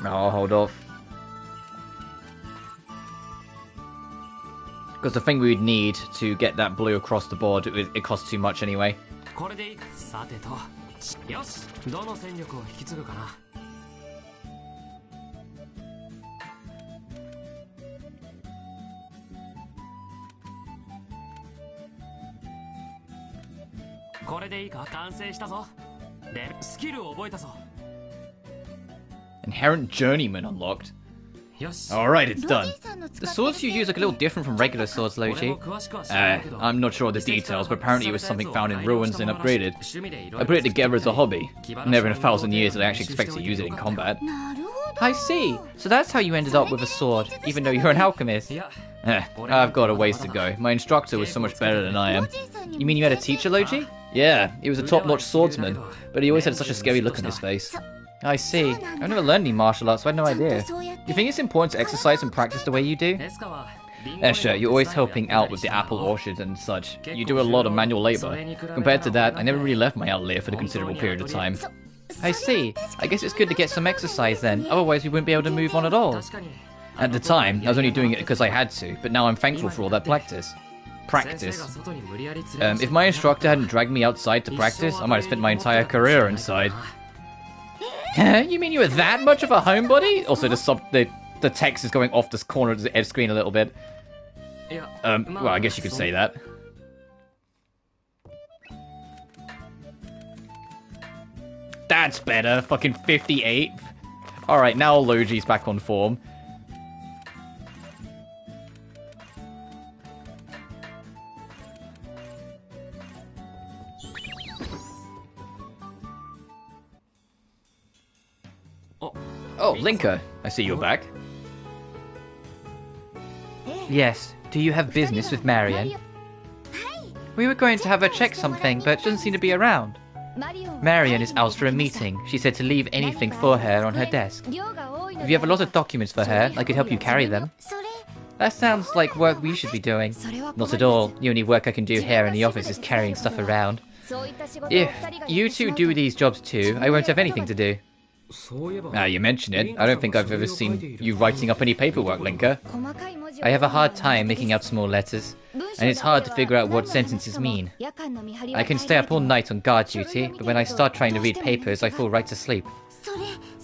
I'll hold off. Because the thing we would need to get that blue across the board, it costs too much anyway. これでいいか。さてと。よし、どの戦力を引き継ぐかな。これでいいか。完成したぞ。で、スキルを覚えたぞ。 Inherent Journeyman unlocked. よし。 Alright, it's done. The swords you use look a little different from regular swords, Logi. I'm not sure of the details, but apparently it was something found in ruins and upgraded. I put it together as a hobby. Never in 1,000 years did I actually expect to use it in combat. なるほど。 I see. So that's how you ended up with a sword, even though you're an alchemist. いや、 I've got a ways to go. My instructor was so much better than I am. You mean you had a teacher, Logi? Yeah, he was a top-notch swordsman, but he always had such a scary look on his face. I see. I've never learned any martial arts, so I had no idea. Do you think it's important to exercise and practice the way you do? Escha, you're always helping out with the apple orchards and such. You do a lot of manual labor. Compared to that, I never really left my outlet for a considerable period of time. I see. I guess it's good to get some exercise then, otherwise we wouldn't be able to move on at all. At the time, I was only doing it because I had to, but now I'm thankful for all that practice. practice. If my instructor hadn't dragged me outside to practice, I might have spent my entire career inside. Huh? You mean you were that much of a homebody? Also, the text is going off this corner of the edge screen a little bit. Well, I guess you could say that. That's better. Fucking 58. Alright, now Logi's back on form. Oh, Linka. I see you're back. Yes. Do you have business with Marion? We were going to have her check something, but she doesn't seem to be around. Marion is out for a meeting. She said to leave anything for her on her desk. If you have a lot of documents for her, I could help you carry them. That sounds like work we should be doing. Not at all. The only work I can do here in the office is carrying stuff around. If you two do these jobs too, I won't have anything to do. Now you mention it, I don't think I've ever seen you writing up any paperwork, Linka. I have a hard time making out small letters, and it's hard to figure out what sentences mean. I can stay up all night on guard duty, but when I start trying to read papers, I fall right to sleep.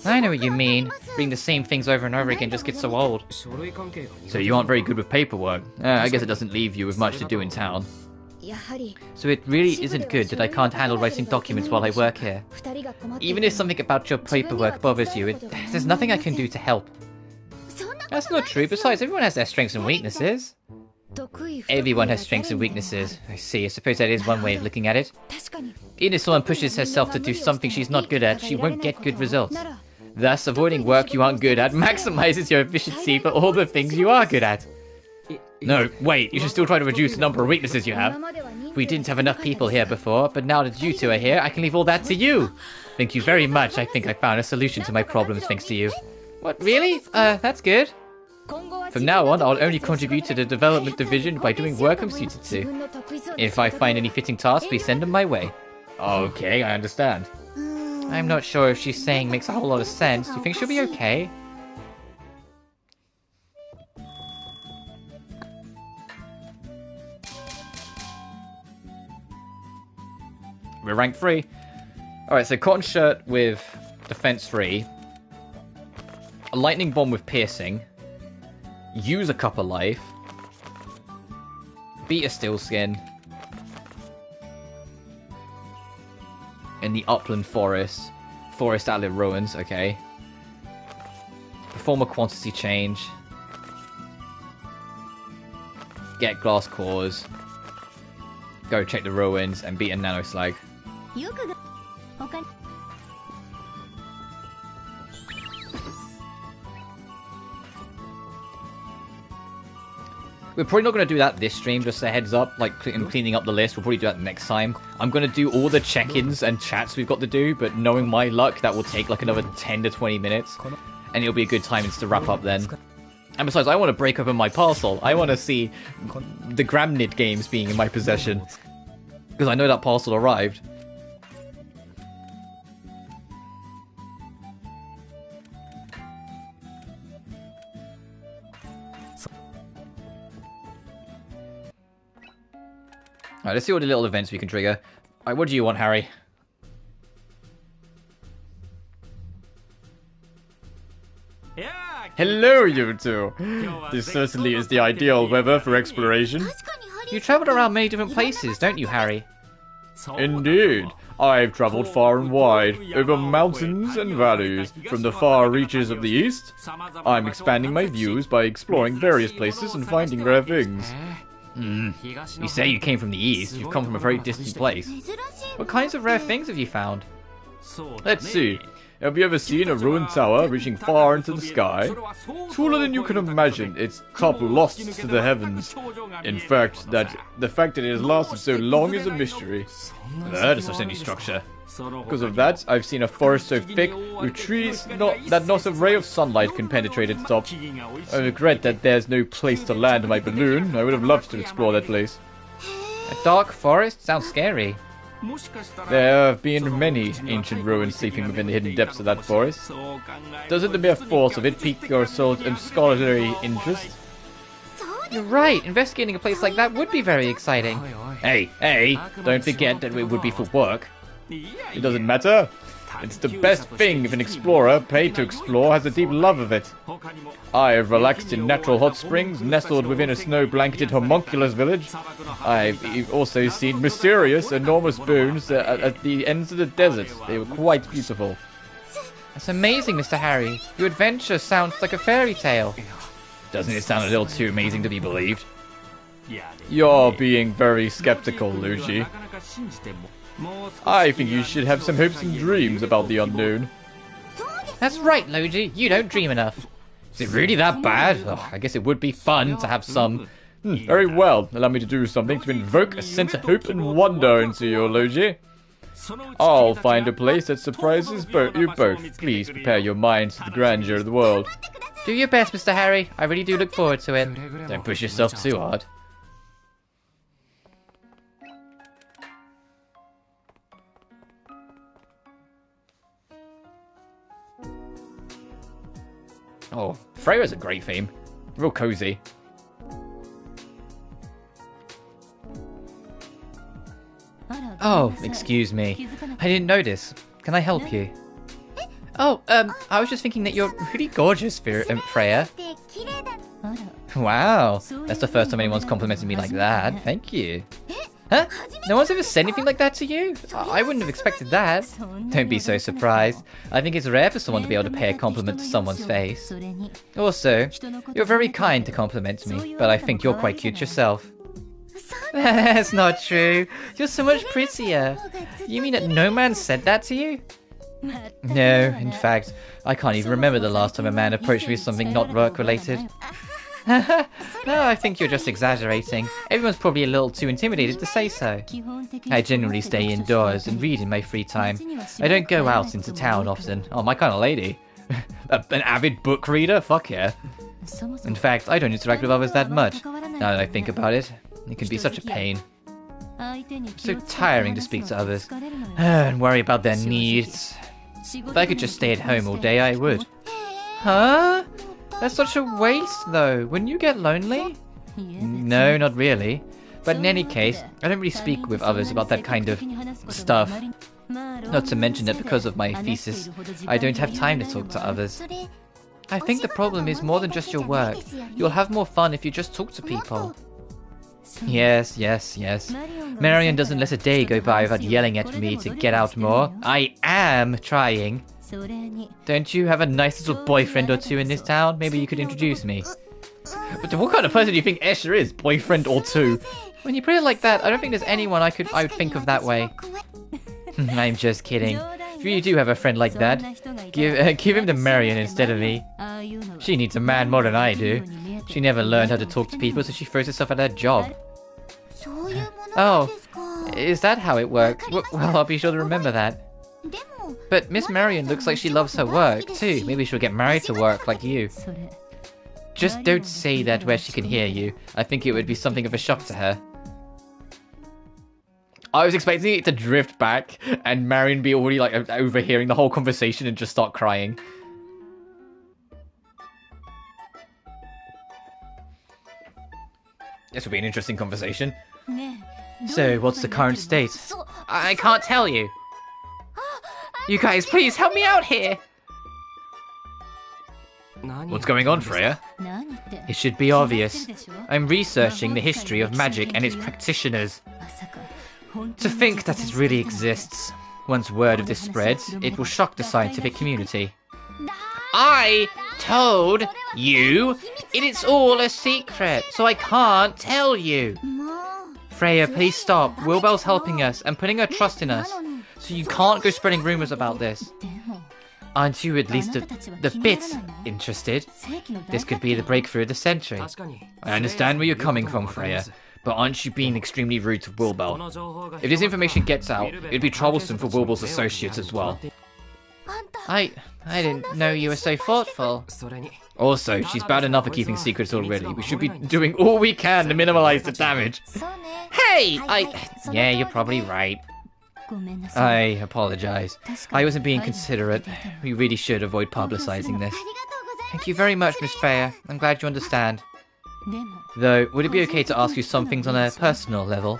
I know what you mean. Reading the same things over and over again just gets so old. So you aren't very good with paperwork. I guess it doesn't leave you with much to do in town. So it really isn't good that I can't handle writing documents while I work here. Even if something about your paperwork bothers you, there's nothing I can do to help. That's not true. Besides, everyone has their strengths and weaknesses. Everyone has strengths and weaknesses. I see. I suppose that is one way of looking at it. Even if someone pushes herself to do something she's not good at, she won't get good results. Thus, avoiding work you aren't good at maximizes your efficiency for all the things you are good at. No, wait, you should still try to reduce the number of weaknesses you have. We didn't have enough people here before, but now that you two are here, I can leave all that to you. Thank you very much. I think I found a solution to my problems thanks to you. What, really? That's good. From now on, I'll only contribute to the development division by doing work I'm suited to. If I find any fitting tasks, please send them my way. Okay, I understand. I'm not sure if she's saying makes a whole lot of sense. Do you think she'll be okay? We're rank 3. Alright, so cotton shirt with defense 3. A lightning bomb with piercing. Use a cup of life. Beat a steel skin. In the upland forest. Forest outlet ruins, okay. Perform a quantity change. Get glass cores. Go check the ruins and beat a nano slag. We're probably not going to do that this stream, just a heads up, like cleaning up the list. We'll probably do that next time. I'm going to do all the check-ins and chats we've got to do, but knowing my luck, that will take like another 10 to 20 minutes. And it'll be a good time to wrap up then. And besides, I want to break open my parcel. I want to see the Gramnid games being in my possession. Because I know that parcel arrived. Alright, let's see what the little events we can trigger. Alright, what do you want, Harry? Hello, you two! This certainly is the ideal weather for exploration. You travelled around many different places, don't you, Harry? Indeed. I've travelled far and wide, over mountains and valleys, from the far reaches of the east. I'm expanding my views by exploring various places and finding rare things. You say you came from the east, you've come from a very distant place. What kinds of rare things have you found? Let's see. Have you ever seen a ruined tower reaching far into the sky? Taller than you can imagine, its top lost to the heavens. In fact, the fact that it has lasted so long is a mystery. Never heard of such any structure. Because of that, I've seen a forest so thick, with trees that not a ray of sunlight can penetrate its top. I regret that there's no place to land my balloon. I would have loved to explore that place. A dark forest? Sounds scary. There have been many ancient ruins sleeping within the hidden depths of that forest. Doesn't the mere thought of it pique your soul's scholarly interest? You're right, investigating a place like that would be very exciting. Hey, don't forget that it would be for work. It doesn't matter. It's the best thing if an explorer, paid to explore, has a deep love of it. I have relaxed in natural hot springs, nestled within a snow-blanketed homunculus village. I've also seen mysterious, enormous boons at the ends of the desert. They were quite beautiful. That's amazing, Mr. Harry. Your adventure sounds like a fairy tale. Doesn't it sound a little too amazing to be believed? You're being very skeptical, Logy. I think you should have some hopes and dreams about the unknown. That's right, Logy. You don't dream enough. Is it really that bad? Oh, I guess it would be fun to have some. Very well. Allow me to do something to invoke a sense of hope and wonder into you, Logy. I'll find a place that surprises you both. Please prepare your minds to the grandeur of the world. Do your best, Mr. Harry. I really do look forward to it. Don't push yourself too hard. Oh, Freya's a great theme. Real cozy. Oh, excuse me. I didn't notice. Can I help you? Oh, I was just thinking that you're really gorgeous, Freya. Wow, that's the first time anyone's complimented me like that. Thank you. Huh? No one's ever said anything like that to you? I wouldn't have expected that. Don't be so surprised. I think it's rare for someone to be able to pay a compliment to someone's face. Also, you're very kind to compliment me, but I think you're quite cute yourself. That's not true. You're so much prettier. You mean that no man said that to you? No, in fact, I can't even remember the last time a man approached me with something not work-related. No, I think you're just exaggerating. Everyone's probably a little too intimidated to say so. I generally stay indoors and read in my free time. I don't go out into town often. Oh, my kind of lady. An avid book reader? Fuck yeah. In fact, I don't interact with others that much. Now that I think about it, it can be such a pain. It's so tiring to speak to others and worry about their needs. If I could just stay at home all day, I would. Huh? That's such a waste, though. Wouldn't you get lonely? No, not really. But in any case, I don't really speak with others about that kind of stuff. Not to mention that because of my thesis, I don't have time to talk to others. I think the problem is more than just your work. You'll have more fun if you just talk to people. Yes. Marion doesn't let a day go by without yelling at me to get out more. I am trying. Don't you have a nice little boyfriend or two in this town? Maybe you could introduce me. But what kind of person do you think Escha is? Boyfriend or two? When you put it like that, I don't think there's anyone I would think of that way. I'm just kidding. If you do have a friend like that, give him to Marion instead of me. She needs a man more than I do. She never learned how to talk to people, so she throws herself at her job. Oh, is that how it works? Well, I'll be sure to remember that. But Miss Marion looks like she loves her work, too. Maybe she'll get married to work, like you. Just don't say that where she can hear you. I think it would be something of a shock to her. I was expecting it to drift back, and Marion be already, like, overhearing the whole conversation and just start crying. This will be an interesting conversation. So, what's the current state? I can't tell you. You guys, please help me out here! What's going on, Freya? It should be obvious. I'm researching the history of magic and its practitioners. To think that it really exists. Once word of this spreads, it will shock the scientific community. I told you it is all a secret, so I can't tell you. Freya, please stop. Wilbel's helping us and putting her trust in us. So you can't go spreading rumors about this. Aren't you at least the bit interested? This could be the breakthrough of the century. I understand where you're coming from, Freya, but aren't you being extremely rude to Wilbel? If this information gets out, it'd be troublesome for Wilbel's associates as well. I didn't know you were so thoughtful. Also, she's bad enough at keeping secrets already. We should be doing all we can to minimize the damage. Hey! Yeah, you're probably right. I apologize. I wasn't being considerate. We really should avoid publicizing this. Thank you very much, Miss Freya. I'm glad you understand. Though, would it be okay to ask you some things on a personal level?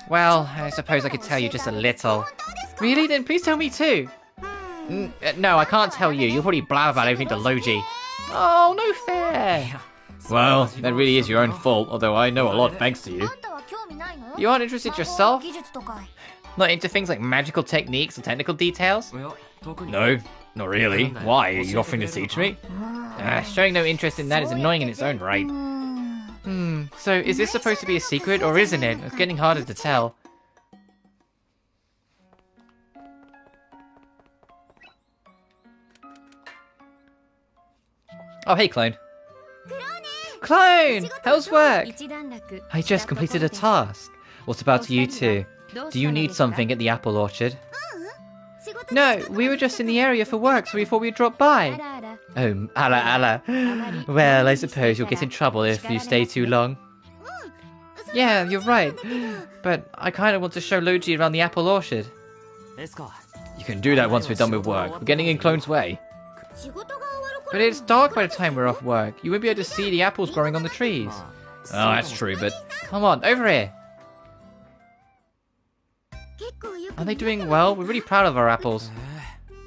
Well, I suppose I could tell you just a little. Really? Then please tell me too. No, I can't tell you. You'll probably blab about everything to Logy. Oh, no fair. Well, that really is your own fault, although I know a lot thanks to you. You aren't interested yourself? Not into things like magical techniques or technical details? No, not really. Why? Are you offering to teach me? Showing no interest in that is annoying in its own right. So is this supposed to be a secret, or isn't it? It's getting harder to tell. Oh, hey, Clone. Clone! How's work? I just completed a task. What about you two? Do you need something at the apple orchard? No, we were just in the area for work, so we thought we'd drop by. Oh, ala. Well, I suppose you'll get in trouble if you stay too long. Yeah, you're right. But I kind of want to show Logy around the apple orchard. You can do that once we're done with work. We're getting in Clone's way. But it's dark by the time we're off work. You won't be able to see the apples growing on the trees. Oh, that's true, but... Come on, over here! Are they doing well? We're really proud of our apples.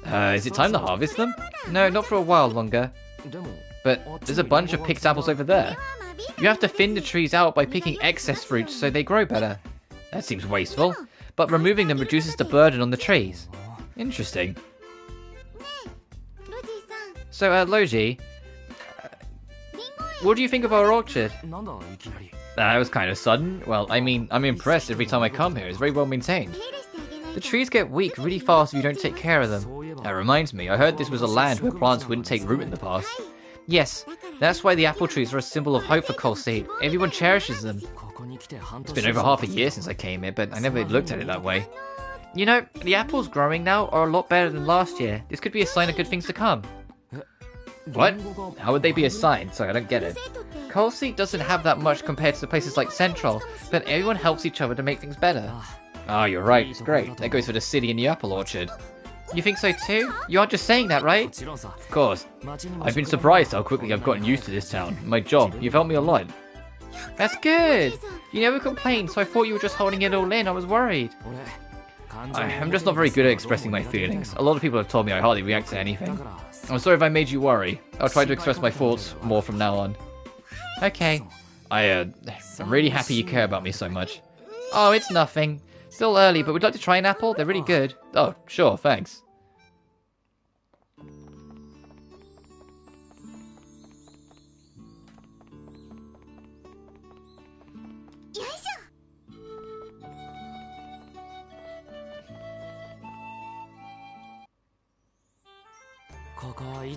Is it time to harvest them? No, not for a while longer. But there's a bunch of picked apples over there. You have to thin the trees out by picking excess fruits so they grow better. That seems wasteful, but removing them reduces the burden on the trees. Interesting. So, Logy, what do you think of our orchard? That was kind of sudden. Well, I mean, I'm impressed every time I come here. It's very well maintained. The trees get weak really fast if you don't take care of them. That reminds me, I heard this was a land where plants wouldn't take root in the past. Yes, that's why the apple trees are a symbol of hope for Coal Seat. Everyone cherishes them. It's been over half a year since I came here, but I never looked at it that way. You know, the apples growing now are a lot better than last year. This could be a sign of good things to come. What? How would they be a sign? Sorry, I don't get it. Coal Seat doesn't have that much compared to places like Central, but everyone helps each other to make things better. Ah, you're right, it's great. That goes for the city and the apple orchard. You think so too? You aren't just saying that, right? Of course. I've been surprised how quickly I've gotten used to this town. My job, you've helped me a lot. That's good! You never complained, so I thought you were just holding it all in. I was worried. I'm just not very good at expressing my feelings. A lot of people have told me I hardly react to anything. I'm sorry if I made you worry. I'll try to express my thoughts more from now on. Okay. I'm really happy you care about me so much. Oh, it's nothing. Still early, but would you like to try an apple? They're really good. Oh, sure, thanks.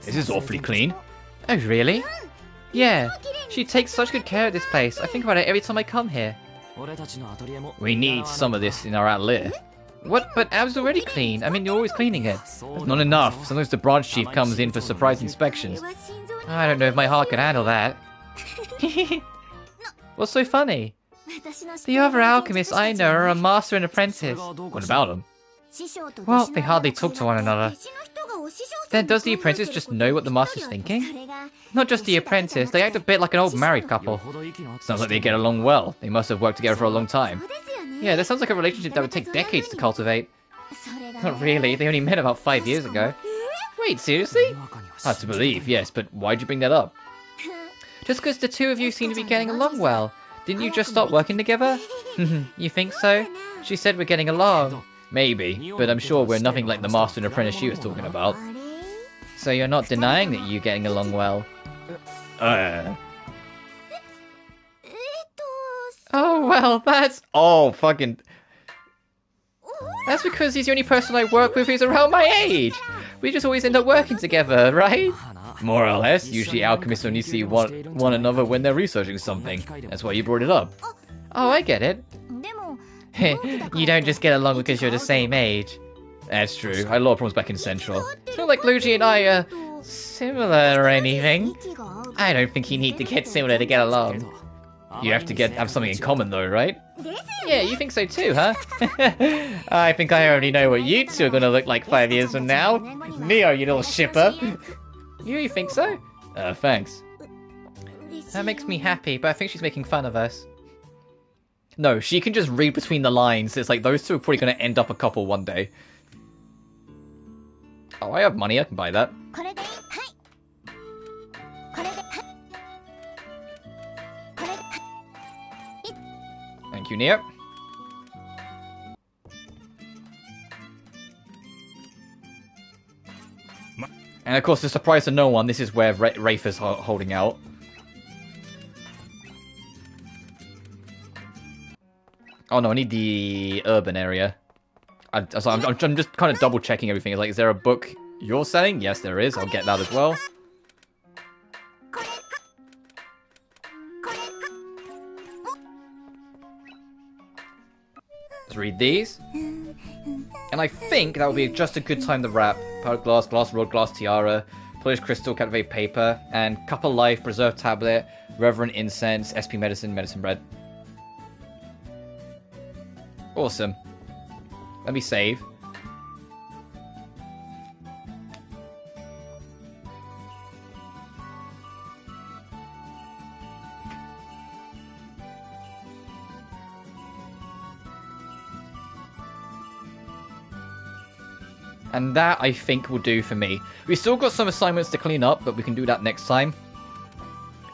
This is awfully clean. Oh, really? Yeah. She takes such good care of this place. I think about it every time I come here. We need some of this in our atelier. What? But ours is already clean. I mean, you're always cleaning it. It's not enough. Sometimes the branch chief comes in for surprise inspections. I don't know if my heart can handle that. What's so funny? The other alchemists I know are a master and apprentice. What about them? Well, they hardly talk to one another. Then does the apprentice just know what the master's thinking? Not just the apprentice, they act a bit like an old married couple. Sounds like they get along well. They must have worked together for a long time. Yeah, that sounds like a relationship that would take decades to cultivate. Not really, they only met about 5 years ago. Wait, seriously? Hard to believe, yes, but why'd you bring that up? Just because the two of you seem to be getting along well. Didn't you just start working together? You think so? She said we're getting along. Maybe, but I'm sure we're nothing like the master and apprentice she was talking about. So you're not denying that you're getting along well? Oh, well, that's... Oh, fucking... That's because he's the only person I work with who's around my age! We just always end up working together, right? More or less. Usually alchemists only see one another when they're researching something. That's why you brought it up. Oh, I get it. You don't just get along because you're the same age. That's true. I had a lot of problems back in Central. It's not like Logy and I are similar or anything. I don't think you need to get similar to get along. You have to have something in common though, right? Yeah, you think so too, huh? I think I already know what you two are gonna look like 5 years from now. Neo, you little shipper. You think so? Thanks. That makes me happy, but I think she's making fun of us. No, she can just read between the lines. It's like those two are probably going to end up a couple one day. Oh, I have money. I can buy that. Thank you, Nia. And of course, the surprise to no one, this is where Rafe is holding out. Oh no, I need the urban area. I'm just kind of double checking everything. It's like, is there a book you're selling? Yes, there is. I'll get that as well. Let's read these. And I think that would be just a good time to wrap. Powdered glass, glass rod, glass tiara, polished crystal, captivate paper, and couple life, preserved tablet, reverent incense, SP medicine, medicine bread. Awesome. Let me save. And that, I think, will do for me. We still got some assignments to clean up, but we can do that next time.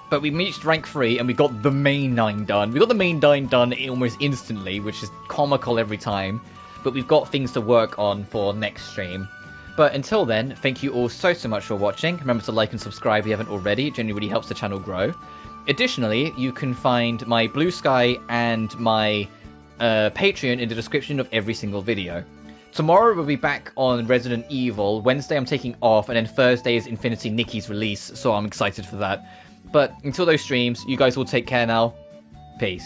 But we reached rank 3, and we got the main 9 done. We got the main 9 done almost instantly, which is comical every time. But we've got things to work on for next stream. But until then, thank you all so much for watching. Remember to like and subscribe if you haven't already. It genuinely really helps the channel grow. Additionally, you can find my BlueSky and my Patreon in the description of every single video. Tomorrow we'll be back on Resident Evil. Wednesday I'm taking off, and then Thursday is Infinity Nikki's release, so I'm excited for that. But until those streams, you guys will take care now. Peace.